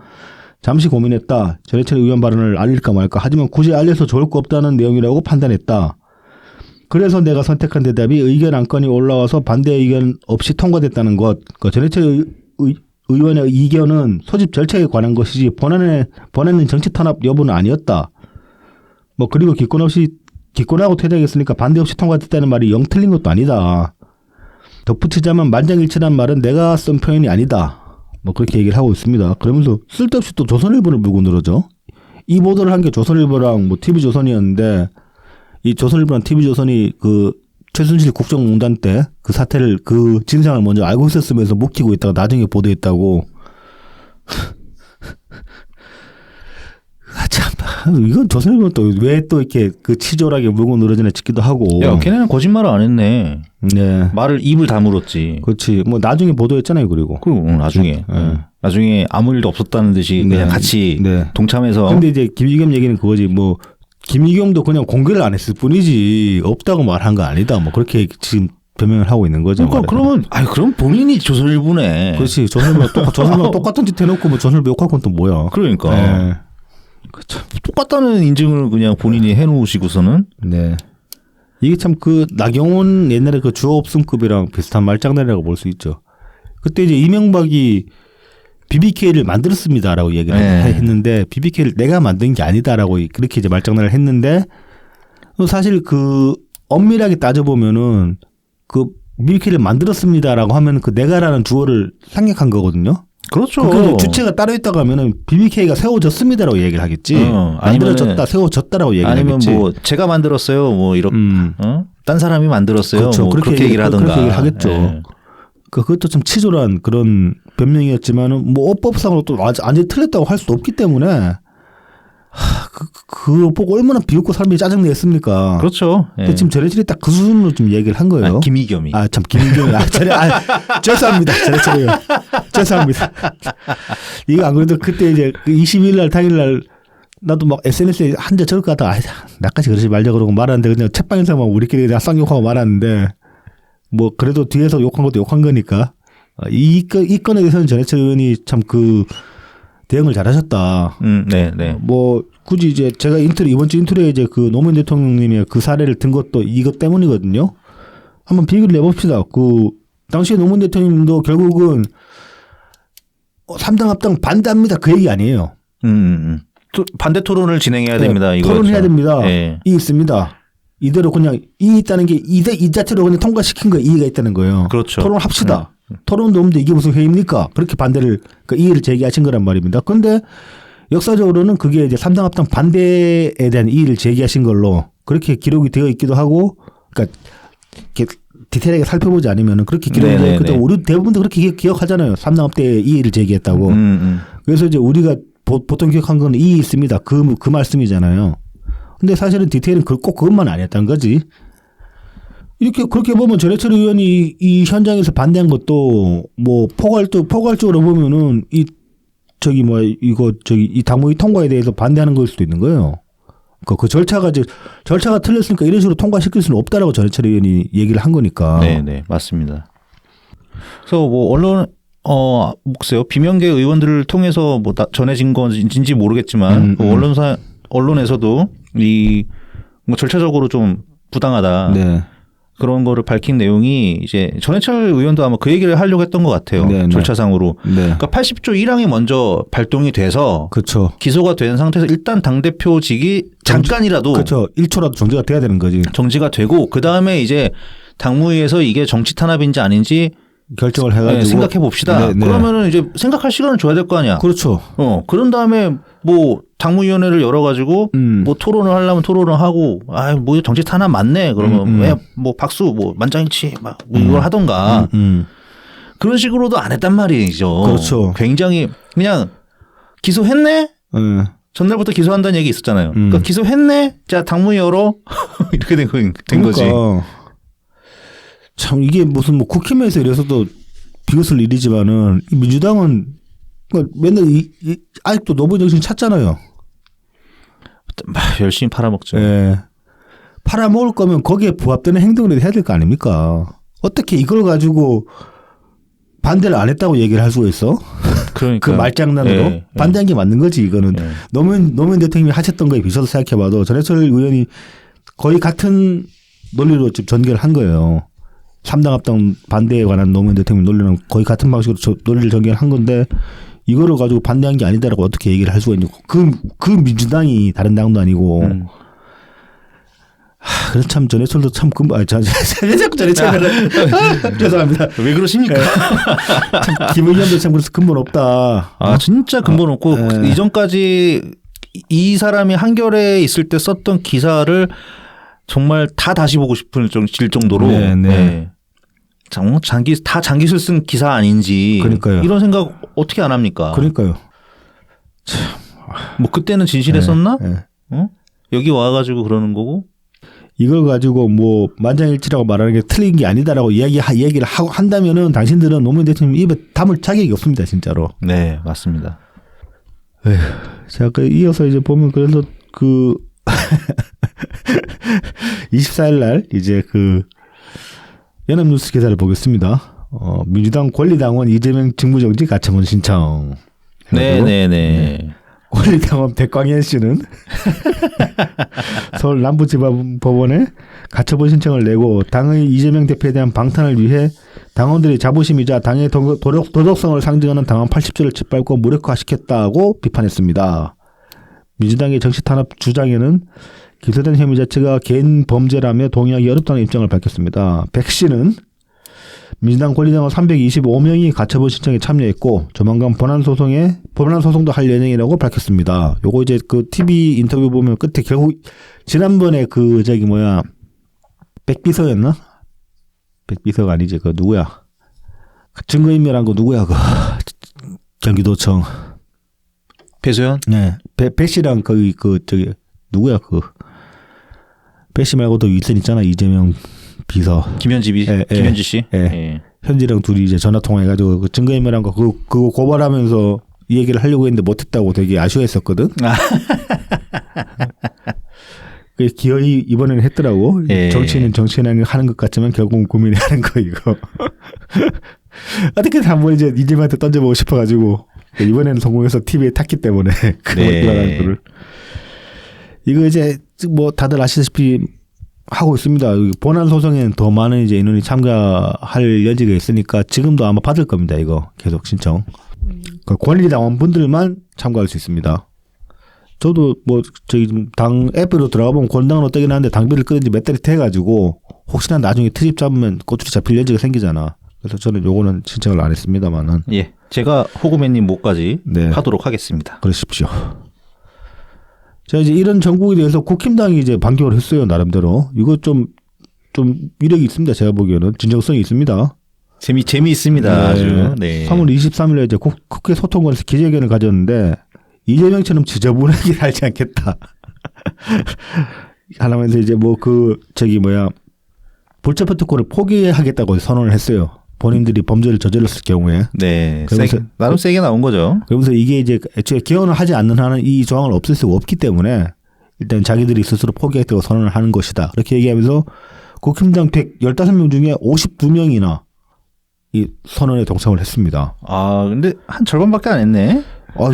잠시 고민했다. 전해철 의원 발언을 알릴까 말까. 하지만 굳이 알려서 좋을 거 없다는 내용이라고 판단했다. 그래서 내가 선택한 대답이 의견 안건이 올라와서 반대 의견 없이 통과됐다는 것. 전해철 의원의 의견은 소집 절차에 관한 것이지 본안은 정치 탄압 여부는 아니었다. 뭐 그리고 기권하고 퇴장했으니까 반대 없이 통과됐다는 말이 영 틀린 것도 아니다. 덧붙이자면 만장일치란 말은 내가 쓴 표현이 아니다. 뭐 그렇게 얘기를 하고 있습니다. 그러면서 쓸데없이 또 조선일보를 물고 늘어져. 이 보도를 한 게 조선일보랑 뭐 TV조선이었는데 이 조선일보랑 TV조선이 그 최순실 국정농단 때 그 사태를 그 진상을 먼저 알고 있었으면서 묵히고 있다가 나중에 보도했다고. 참 이건 조선일보는 또 왜 또 이렇게 그 치졸하게 물고 늘어지나 싶기도 하고. 야, 걔네는 거짓말을 안 했네. 네. 입을 다물었지. 그렇지. 뭐 나중에 보도했잖아요, 그리고. 나중에. 네. 나중에 아무 일도 없었다는 듯이 그냥 네. 같이 네. 동참해서. 근데 이제 김의겸 얘기는 그거지. 뭐 김의겸도 그냥 공개를 안 했을 뿐이지 없다고 말한 거 아니다. 뭐 그렇게 지금 변명을 하고 있는 거죠. 그러니까 그럼 본인이 조선일보네. 그렇지. 조선일보랑 똑같은 짓 해놓고 뭐 조선일보 욕할 건 또 뭐야. 그러니까. 네. 똑같다는 인증을 그냥 본인이 해놓으시고서는. 네. 이게 참 그 나경원 옛날에 그 주어 없음급이랑 비슷한 말장난이라고 볼 수 있죠. 그때 이제 이명박이 BBK를 만들었습니다라고 얘기를 했는데 BBK를 내가 만든 게 아니다라고 그렇게 이제 말장난을 했는데 사실 그 엄밀하게 따져보면은 그 BBK를 만들었습니다라고 하면 그 내가라는 주어를 생략한 거거든요. 그렇죠. 그 주체가 따로 있다고 하면은 BBK가 세워졌습니다라고 얘기를 하겠지. 만들어졌다, 세워졌다라고 얘기를 하겠지. 아니면 뭐 제가 만들었어요. 뭐 이렇게 딴 사람이 만들었어요. 그렇죠. 뭐 그렇게 얘기를 하던가. 그렇게 얘기를 하겠죠. 네. 그것도 좀 치졸한 그런 변명이었지만은 뭐 어법상으로 또 완전히 틀렸다고 할 수도 없기 때문에 그거 보고 얼마나 비웃고 사람들이 짜증냈습니까? 그렇죠. 근데 지금 전해철이 딱 그 수준으로 좀 얘기를 한 거예요. 김의겸이. 참 김의겸이. 죄송합니다. 전해철이요. 죄송합니다. 이거 안 그래도 그때 이제 22일 날 당일 날 나도 막 SNS에 한자 적을 것 같다가 나까지 그러지 말자 그러고 말았는데 그냥 책방에서만 우리끼리 그냥 쌍욕하고 말았는데 뭐 그래도 뒤에서 욕한 것도 욕한 거니까 이 건에 대해서는 전해철 의원이 참 그 대응을 잘하셨다. 네. 뭐 굳이 이제 제가 이번 주 인트로에 이제 그 노무현 대통령님의 그 사례를 든 것도 이것 때문이거든요. 한번 비교를 해봅시다. 그 당시에 노무현 대통령님도 결국은 3당 합당 반대합니다. 그 얘기 아니에요. 반대 토론을 진행해야 됩니다. 이거 토론해야 됩니다. 네. 이 있습니다. 이대로 그냥 이 있다는 게 이 자체로 그냥 통과시킨 거에 이의가 있다는 거예요. 그렇죠. 토론합시다. 토론도 없는데 이게 무슨 회의입니까? 그렇게 반대를 그 이의를 제기하신 거란 말입니다. 그런데 역사적으로는 그게 이제 3당 합당 반대에 대한 이의를 제기하신 걸로 그렇게 기록이 되어 있기도 하고, 그러니까 이렇게 디테일하게 살펴보지 않으면은 그렇게 기록이 되어 있기 때문에 우리 대부분도 그렇게 기억하잖아요. 3당 합대에 이의를 제기했다고. 그래서 이제 우리가 보통 기억한 건 이의 있습니다. 그 말씀이잖아요. 근데 사실은 디테일은 꼭 그것만 아니었다는 거지. 이렇게 그렇게 보면 전해철 의원이 이 현장에서 반대한 것도 뭐 포괄적으로 보면은 이 당무위 통과에 대해서 반대하는 거일 수도 있는 거예요. 그 절차가 틀렸으니까 이런 식으로 통과시킬 수는 없다라고 전해철 의원이 얘기를 한 거니까. 네, 맞습니다. 그래서 뭐 글쎄요, 비명계 의원들을 통해서 뭐 전해진 건지 모르겠지만 언론에서도 뭐 절차적으로 좀 부당하다. 네. 그런 거를 밝힌 내용이 이제 전해철 의원도 아마 그 얘기를 하려고 했던 것 같아요. 네, 절차상으로. 네. 그러니까 80조 1항이 먼저 발동이 돼서 그렇죠. 기소가 된 상태에서 일단 당대표직이 잠깐이라도 그렇죠. 1초라도 정지가 돼야 되는 거지. 정지가 되고 그다음에 이제 당무위에서 이게 정치 탄압인지 아닌지 결정을 해가지고 생각해 봅시다. 네, 네. 그러면은 이제 생각할 시간을 줘야 될 거 아니야. 그렇죠. 그런 다음에 뭐 당무위원회를 열어가지고 뭐 토론을 하려면 토론을 하고, 뭐 정치 탄압 맞네. 그러면 왜 뭐 박수, 뭐 만장일치 막 이걸 하던가 그런 식으로도 안 했단 말이죠. 그렇죠. 굉장히 그냥 기소했네. 전날부터 기소한다는 얘기 있었잖아요. 그러니까 기소했네. 자 당무위 열어 이렇게 된 거지. 그러니까. 참 이게 무슨 뭐 국힘에서 이래서도 비웃을 일이지만은 이 민주당은 맨날 아직도 노무현 정신 찾잖아요. 열심히 팔아먹죠. 예. 팔아먹을 거면 거기에 부합되는 행동을 해야 될 거 아닙니까? 어떻게 이걸 가지고 반대를 안 했다고 얘기를 할 수가 있어? 그러니까 그 말장난으로 반대한 게 맞는 거지 이거는. 노무현 대통령이 하셨던 거에 비춰서 생각해봐도 전해철 의원이 거의 같은 논리로 지금 전개를 한 거예요. 3당 합당 반대에 관한 노무현 대통령 논리랑 거의 같은 방식으로 논리를 전개를 한 건데 이거를 가지고 반대한 게 아니다라고 어떻게 얘기를 할 수가 있냐고. 그 민주당이 다른 당도 아니고. 그래서 참 전해철도 참 자꾸 전해철을 죄송합니다. 왜 그러십니까? 참 김의겸도 참 그래서 근본 없다. 진짜 근본 없고 이전까지 이 사람이 한겨레에 있을 때 썼던 기사를 정말 다 다시 보고 싶을 정도로 장기술 쓴 기사 아닌지. 그러니까요. 이런 생각 어떻게 안 합니까? 그러니까요. 뭐 그때는 진실했었나? 여기 와가지고 그러는 거고. 이걸 가지고 뭐 만장일치라고 말하는 게 틀린 게 아니다라고 얘기를 하고 한다면은 당신들은 노무현 대통령 입에 담을 자격이 없습니다, 진짜로. 네, 맞습니다. 자, 이어서 이제 보면 그래서 24일 날 이제 연합뉴스 기사를 보겠습니다. 민주당 권리당원 이재명 직무정지 가처분 신청. 네네네. 권리당원 백광현 씨는 서울 남부지방법원에 가처분 신청을 내고 당의 이재명 대표에 대한 방탄을 위해 당원들의 자부심이자 당의 도덕성을 상징하는 당원 80조를 짓밟고 무력화시켰다고 비판했습니다. 민주당의 정치탄압 주장에는 기소된 혐의 자체가 개인 범죄라며 동의하기 어렵다는 입장을 밝혔습니다. 백 씨는 민주당 권리당원 325명이 가처분 신청에 참여했고 조만간 본안 소송도 할 예정이라고 밝혔습니다. 요거 이제 TV 인터뷰 보면 끝에 결국 지난번에 백비서였나? 백비서가 아니지 누구야? 증거인멸한 거 누구야? 경기도청 배소연? 네. 배 씨랑 누구야? 배 씨 말고도 윗선 있잖아. 이재명 비서. 김현지 씨? 예. 현지랑 둘이 이제 전화 통화해가지고 증거인멸한 거 그거 고발하면서 이 얘기를 하려고 했는데 못했다고 되게 아쉬워했었거든. 기어이 이번에는 했더라고. 정치인은 정치인 하는 것 같지만 결국은 국민이 하는 거 이거. 어떻게든 한번 이제 이재명한테 던져보고 싶어가지고 이번에는 성공해서 TV에 탔기 때문에 그런 거를. 이거 이제 뭐 다들 아시다시피 하고 있습니다. 본안 소송에는 더 많은 이제 인원이 참가할 여지가 있으니까 지금도 아마 받을 겁니다. 이거 계속 신청. 권리당원 분들만 참가할 수 있습니다. 저도 뭐 당 앱으로 들어가 보면 권당으로 뜨긴 하는데 당비를 끊은 지 몇 달이 돼가지고 혹시나 나중에 트집 잡으면 꼬투리 잡힐 여지가 생기잖아. 그래서 저는 요거는 신청을 안 했습니다만은. 예, 제가 호구맨님 목까지 하도록 하겠습니다. 그러십시오. 자, 이제 이런 정국에 대해서 국힘당이 이제 반격을 했어요, 나름대로. 이거 좀 위력이 있습니다, 제가 보기에는. 진정성이 있습니다. 재미있습니다, 아주. 네. 3월 23일에 이제 국회 소통관에서 기자회견을 가졌는데, 이재명처럼 지저분하게 살지 않겠다. 하면서 이제 불체포 특권을 포기하겠다고 선언을 했어요. 본인들이 범죄를 저질렀을 경우에. 네. 나름 세게 나온 거죠. 그러면서 이게 이제 애초에 개헌을 하지 않는 한은 이 조항을 없앨 수가 없기 때문에 일단 자기들이 스스로 포기하겠다고 선언을 하는 것이다. 그렇게 얘기하면서 국힘당 115명 중에 52명이나 이 선언에 동참을 했습니다. 근데 한 절반밖에 안 했네.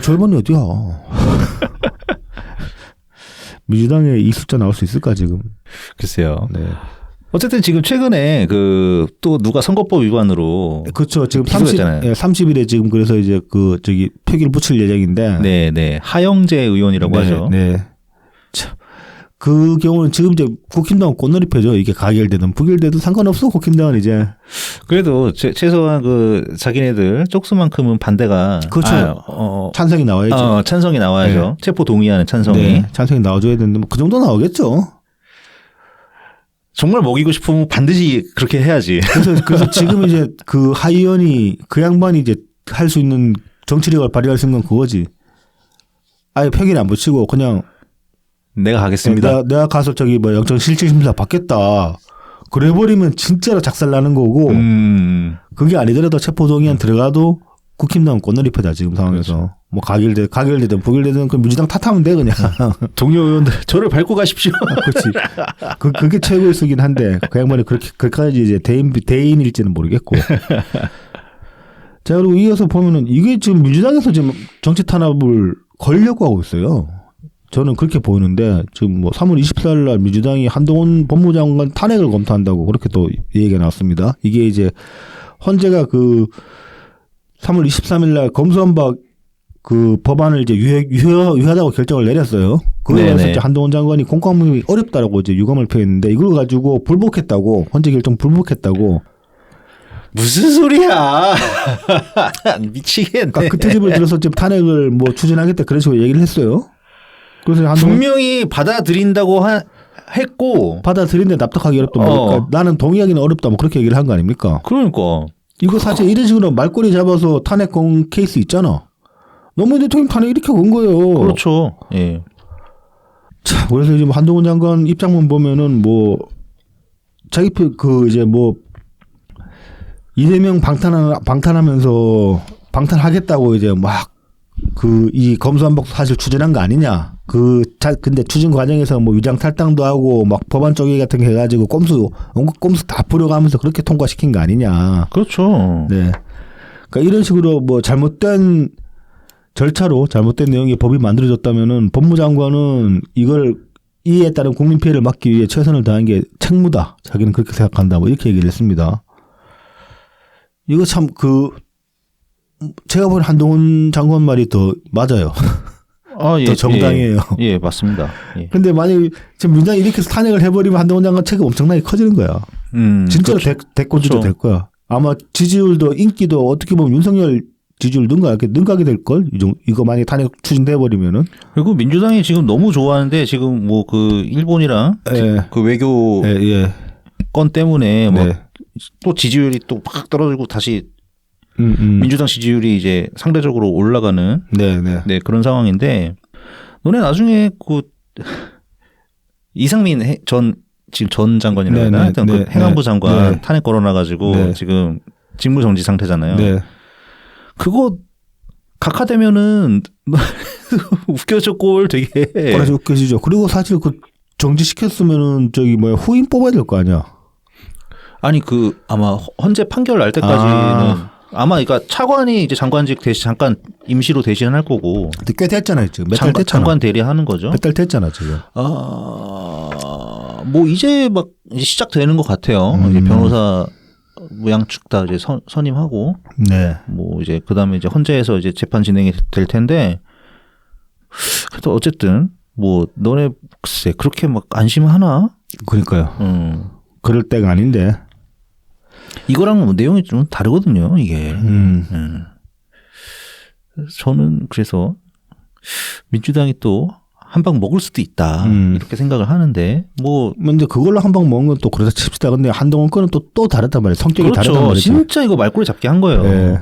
절반이 어디야. 민주당에 이 숫자 나올 수 있을까 지금. 글쎄요. 네. 어쨌든 지금 최근에 또 누가 선거법 위반으로. 그렇죠. 지금 30일에 지금 그래서 이제 표기를 붙일 예정인데. 네. 하영재 의원이라고 하죠. 네. 참, 그 경우는 지금 이제 국힘당은 꽃놀이표죠. 이게 가결되든 부결되든 상관없어. 국힘당은 이제 그래도 최소한 그 자기네들 쪽수만큼은 반대가 그렇죠. 찬성이 나와야죠. 찬성이 나와야죠. 네. 체포 동의하는 찬성이. 네, 찬성이 나와줘야 되는데 뭐 그 정도 나오겠죠. 정말 먹이고 싶으면 반드시 그렇게 해야지. 그래서 지금 이제 그 하의원이 그 양반이 이제 할 수 있는 정치력을 발휘할 수 있는 건 그거지. 아예 표기를 안 붙이고 그냥 내가 가겠습니다. 내가 가서 저기 뭐 영장 실질심사 받겠다. 그래버리면 진짜로 작살나는 거고 그게 아니더라도 체포동의안 들어가도 국힘당은 꽃놀이표다 지금 상황에서. 그렇죠. 뭐 가결되든 부결되든 그 민주당 탓하면 돼 그냥. 동료 의원들 저를 밟고 가십시오. 그렇지. 그게 최고의 수긴 한데 그 양반이 그렇게까지 이제 대인일지는 모르겠고. 자 그리고 이어서 보면은 이게 지금 민주당에서 지금 정치 탄압을 걸려고 하고 있어요. 저는 그렇게 보이는데 지금 뭐 3월 24일 날 민주당이 한동훈 법무장관 탄핵을 검토한다고 그렇게 또 얘기가 나왔습니다. 이게 이제 헌재가 그 3월 23일 날 검수완박 그 법안을 이제 유효하다고 결정을 내렸어요. 그거에 대해서 이제 한동훈 장관이 공감이 어렵다라고 이제 유감을 표했는데 이걸 가지고 불복했다고 헌재 결정 불복했다고. 무슨 소리야? 미치겠네. 그러니까 그 트집을 들어서 지금 탄핵을 뭐 추진하겠다 그런 식으로 얘기를 했어요. 그래서 분명히 받아들인다고 했고 받아들인데 납득하기 어렵다. 그러니까 나는 동의하기는 어렵다. 뭐 그렇게 얘기를 한 거 아닙니까? 그러니까 이거 사실 이런 식으로 말꼬리 잡아서 탄핵 건 케이스 있잖아. 노무현 대통령 탄핵 이렇게 건 거예요. 그렇죠. 예. 자, 그래서 지금 한동훈 장관 입장문 보면은 뭐 자기 그 이제 뭐 이재명 방탄하면서 방탄하겠다고 이제 막 그 이 검수완박 사실 추진한 거 아니냐. 근데 추진 과정에서 뭐 위장 탈당도 하고 막 법안 쪼개 같은 거 해가지고 꼼수 다 뿌려가면서 그렇게 통과시킨 거 아니냐. 그렇죠. 네. 그러니까 이런 식으로 뭐 잘못된 절차로 잘못된 내용이 법이 만들어졌다면은 법무장관은 이걸 이에 따른 국민 피해를 막기 위해 최선을 다한 게 책무다. 자기는 그렇게 생각한다. 뭐 이렇게 얘기를 했습니다. 이거 참 제가 보는 한동훈 장관 말이 더 맞아요. 예, 더 정당해요. 예, 맞습니다. 예. 근데 만약 지금 민주당이 이렇게 해서 탄핵을 해버리면 한동훈 장관 책임 엄청나게 커지는 거야. 진짜로 그렇죠. 대권주자 될 거야. 아마 지지율도 인기도 어떻게 보면 윤석열 지지율 능가하게 될 걸. 이거 만약 탄핵 추진돼 버리면은. 그리고 민주당이 지금 너무 좋아하는데 지금 뭐 그 일본이랑 그 외교 건 때문에 뭐 또 지지율이 또 팍 떨어지고 다시 민주당 지지율이 이제 상대적으로 올라가는 네, 그런 상황인데 너네 나중에 그 이상민 지금 전 장관이라고 해야 하여튼 그 행안부 장관 탄핵 걸어놔가지고 지금 직무정지 상태잖아요. 그거 각하되면은 웃겨져 꼴 되게. 그래서 웃겨지죠. 그리고 사실 그 정지시켰으면은 저기 뭐야 후임 뽑아야 될 거 아니야. 아니 그 아마 헌재 판결 날 때까지는 아마 그러니까 차관이 이제 장관직 잠깐 임시로 대신할 거고. 근데 꽤 됐잖아요 지금. 몇 달 됐잖아. 장관 대리하는 거죠. 몇 달 됐잖아 지금. 뭐 이제 막 이제 시작되는 것 같아요. 이제 변호사 뭐 양측 다 이제 선임하고. 네. 뭐 이제 그다음에 이제 헌재에서 이제 재판 진행이 될 텐데. 그래도 어쨌든 뭐 너네 글쎄 그렇게 막 안심하나? 그러니까요. 그럴 때가 아닌데. 이거랑 뭐 내용이 좀 다르거든요, 이게. 저는 그래서 민주당이 또 한 방 먹을 수도 있다 이렇게 생각을 하는데 뭐 근데 그걸로 한 방 먹은 건 또 그러다 칩시다. 근데 한동훈 거는 또 다르단 말이에요. 성격이 그렇죠. 다르단 말이죠. 진짜 이거 말꼬리 잡기 한 거예요. 네.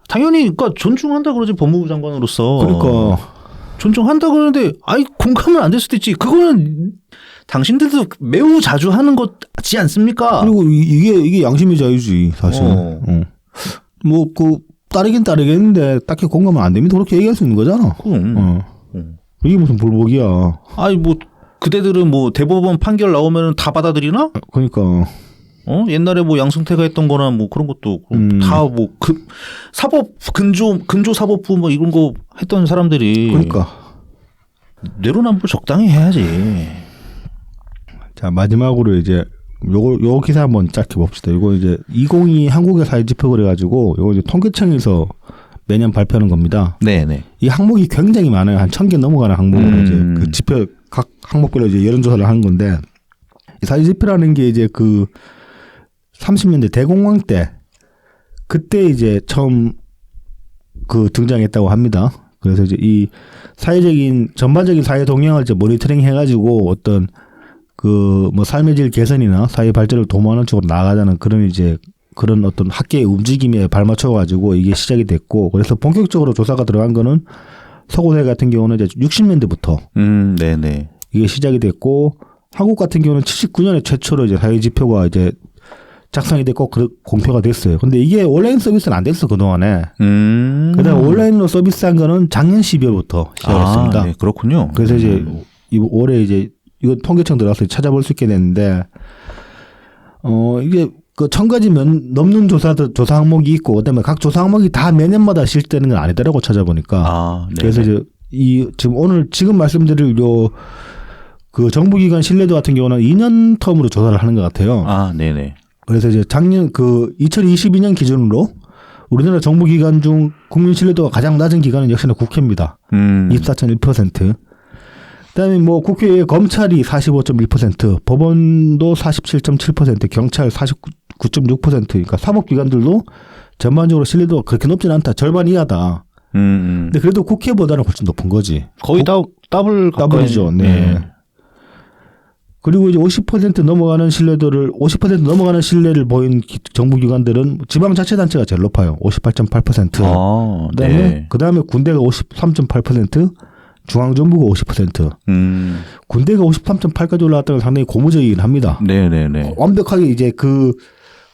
당연히 그러니까 존중한다 그러지 법무부 장관으로서. 그러니까 존중한다 그러는데 아이 공감은 안 될 수도 있지. 그거는 당신들도 매우 자주 하는 거지 않습니까? 그리고 이게 양심의 자유지 사실. 뭐 그 따르긴 따르겠는데 딱히 공감은 안 됩니다. 그렇게 얘기할 수 있는 거잖아. 이게 무슨 불복이야. 아니 뭐 그대들은 뭐 대법원 판결 나오면 다 받아들이나? 그러니까. 옛날에 뭐 양승태가 했던 거나 뭐 그런 것도 다 뭐 그 사법 근조 사법부 뭐 이런 거 했던 사람들이 그러니까 내로남불 적당히 해야지. 자 마지막으로 이제 요거 기사 한번 짧게 봅시다. 이거 이제 2022 한국의 사회 지표 그래가지고 요거 이제 통계청에서 매년 발표하는 겁니다. 네네. 이 항목이 굉장히 많아요. 한 1000개 넘어가는 항목으로 이제 그 지표 각 항목별로 이제 여론조사를 하는 건데 이 사회지표라는 게 이제 그 30년대 대공황 때 그때 이제 처음 그 등장했다고 합니다. 그래서 이제 이 사회적인 전반적인 사회 동향을 이제 모니터링 해가지고 어떤 그 뭐 삶의 질 개선이나 사회 발전을 도모하는 쪽으로 나아가자는 그런 이제 그런 어떤 학계의 움직임에 발맞춰가지고 이게 시작이 됐고 그래서 본격적으로 조사가 들어간 거는 서구대 같은 경우는 이제 60년대부터 네네. 이게 시작이 됐고 한국 같은 경우는 79년에 최초로 이제 사회지표가 이제 작성이 됐고 공표가 됐어요. 근데 이게 온라인 서비스는 안 됐어 그동안에. 그다음 온라인으로 서비스한 거는 작년 12월부터 시작했습니다. 네, 그렇군요. 그래서 이제 올해 이제 이거 통계청 들어가서 찾아볼 수 있게 됐는데 이게 그 1000가지 넘는 조사 항목이 있고 그다음에 각 조사 항목이 다 매년마다 실시되는 건 아니더라고 찾아보니까. 그래서 이제 지금 말씀드릴 그 정부기관 신뢰도 같은 경우는 2년 텀으로 조사를 하는 것 같아요. 네네. 그래서 이제 작년 그 2022년 기준으로 우리나라 정부기관 중 국민 신뢰도가 가장 낮은 기관은 역시나 국회입니다. 24.1%. 그다음에 뭐 국회의 검찰이 45.1%, 법원도 47.7%, 경찰 49.6%. 그러니까 사법기관들도 전반적으로 신뢰도가 그렇게 높지는 않다. 절반 이하다. 근데 그래도 국회보다는 훨씬 높은 거지. 거의 더블이죠. 네. 그리고 이제 50% 넘어가는 신뢰를 보인 정부기관들은 지방자치단체가 제일 높아요. 58.8%. 그다음에 군대가 53.8%, 중앙정부가 50%. 군대가 53.8까지 올라갔다는 건 상당히 고무적이긴 합니다. 네네네. 완벽하게 이제 그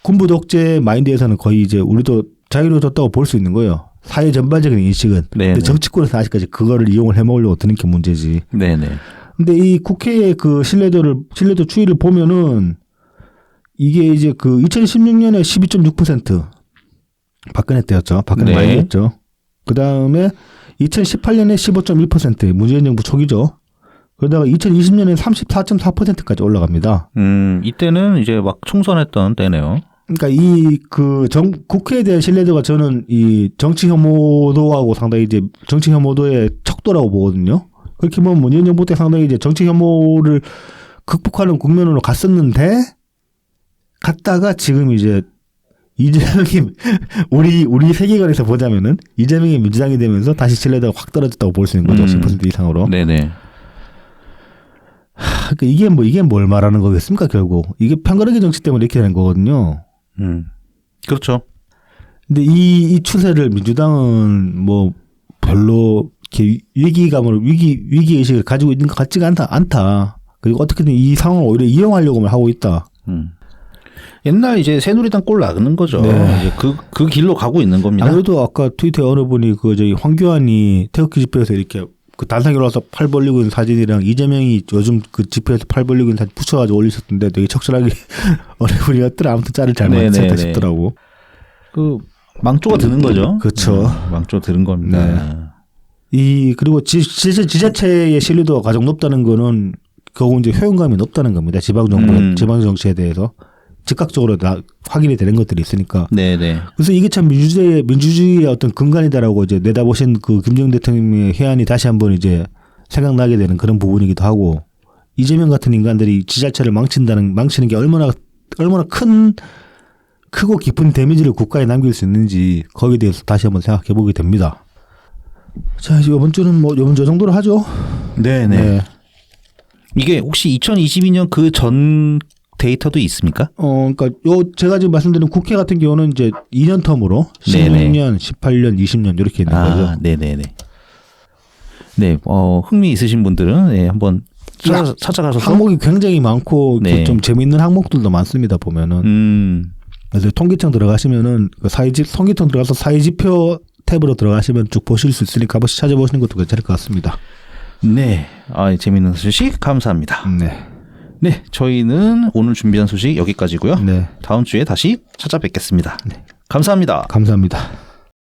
군부 독재 마인드에서는 거의 이제 우리도 자유로워졌다고 볼 수 있는 거예요. 사회 전반적인 인식은. 근데 정치권에서 아직까지 그거를 이용을 해먹으려고 드는 게 문제지. 네네. 근데 이 국회의 그 신뢰도 추이를 보면은 이게 이제 그 2016년에 12.6% 박근혜 때였죠. 박근혜 많이 했죠. 그 다음에 2018년에 15.1% 문재인 정부 초기죠. 그러다가 2020년에 34.4%까지 올라갑니다. 이때는 이제 막 총선했던 때네요. 그러니까 국회에 대한 신뢰도가 저는 이 정치 혐오도하고 상당히 이제 정치 혐오도의 척도라고 보거든요. 그렇게 보면 문재인 정부 때 상당히 이제 정치 혐오를 극복하는 국면으로 갔다가 지금 이제 이재명이 우리 세계관에서 보자면은 이재명이 민주당이 되면서 다시 신뢰도가 확 떨어졌다고 볼 수 있는 거죠. 10% 이상으로. 네네. 그러니까 이게 뭘 말하는 거겠습니까 결국. 이게 편가르기 정치 때문에 이렇게 되는 거거든요. 그렇죠. 근데 이 추세를 민주당은 뭐 별로 이렇게 위기의식을 가지고 있는 것 같지가 않다. 그리고 어떻게든 이 상황을 오히려 이용하려고만 하고 있다. 옛날 이제 새누리당 꼴 나가는 거죠. 네. 이제 그 길로 가고 있는 겁니다. 그래도 아까 트위터에 어느 분이 황교안이 태극기 집회에서 이렇게 그 단상에 올라서 팔 벌리고 있는 사진이랑 이재명이 요즘 그 집회에서 팔 벌리고 있는 사진 붙여가지고 올리셨던데 되게 적절하게 어느 분이었더라. 아무튼 짤을 잘 만들었다 싶더라고. 그 망조가 드는 거죠. 그렇죠. 망조 드는 겁니다. 네. 그리고 지자체의 신뢰도가 가장 높다는 거는 결국 이제 효용감이 높다는 겁니다. 지방 정치에 대해서 즉각적으로 확인이 되는 것들이 있으니까. 네네. 그래서 이게 참 민주주의의 어떤 근간이다라고 이제 내다보신 그 김정은 대통령의 해안이 다시 한번 이제 생각나게 되는 그런 부분이기도 하고 이재명 같은 인간들이 지자체를 망치는 게 얼마나 크고 깊은 데미지를 국가에 남길 수 있는지 거기에 대해서 다시 한번 생각해 보게 됩니다. 자, 이번 주는 이번 주 정도로 하죠. 네네. 네. 이게 혹시 2022년 그 전 데이터도 있습니까? 그러니까 제가 지금 말씀드린 국회 같은 경우는 이제 2년 텀으로 16년, 18년, 20년 이렇게 있는 거죠. 네네네. 네, 흥미 있으신 분들은 한번 찾아가셔서 항목이 굉장히 많고 좀 재미있는 항목들도 많습니다 보면은. 그래서 통계청 들어가시면은 통계청 들어가서 사회지표 탭으로 들어가시면 쭉 보실 수 있으니까 한번 찾아보시는 것도 괜찮을 것 같습니다. 네, 재미있는 소식 감사합니다. 네, 저희는 오늘 준비한 소식 여기까지고요. 네. 다음 주에 다시 찾아뵙겠습니다. 네. 감사합니다. 감사합니다.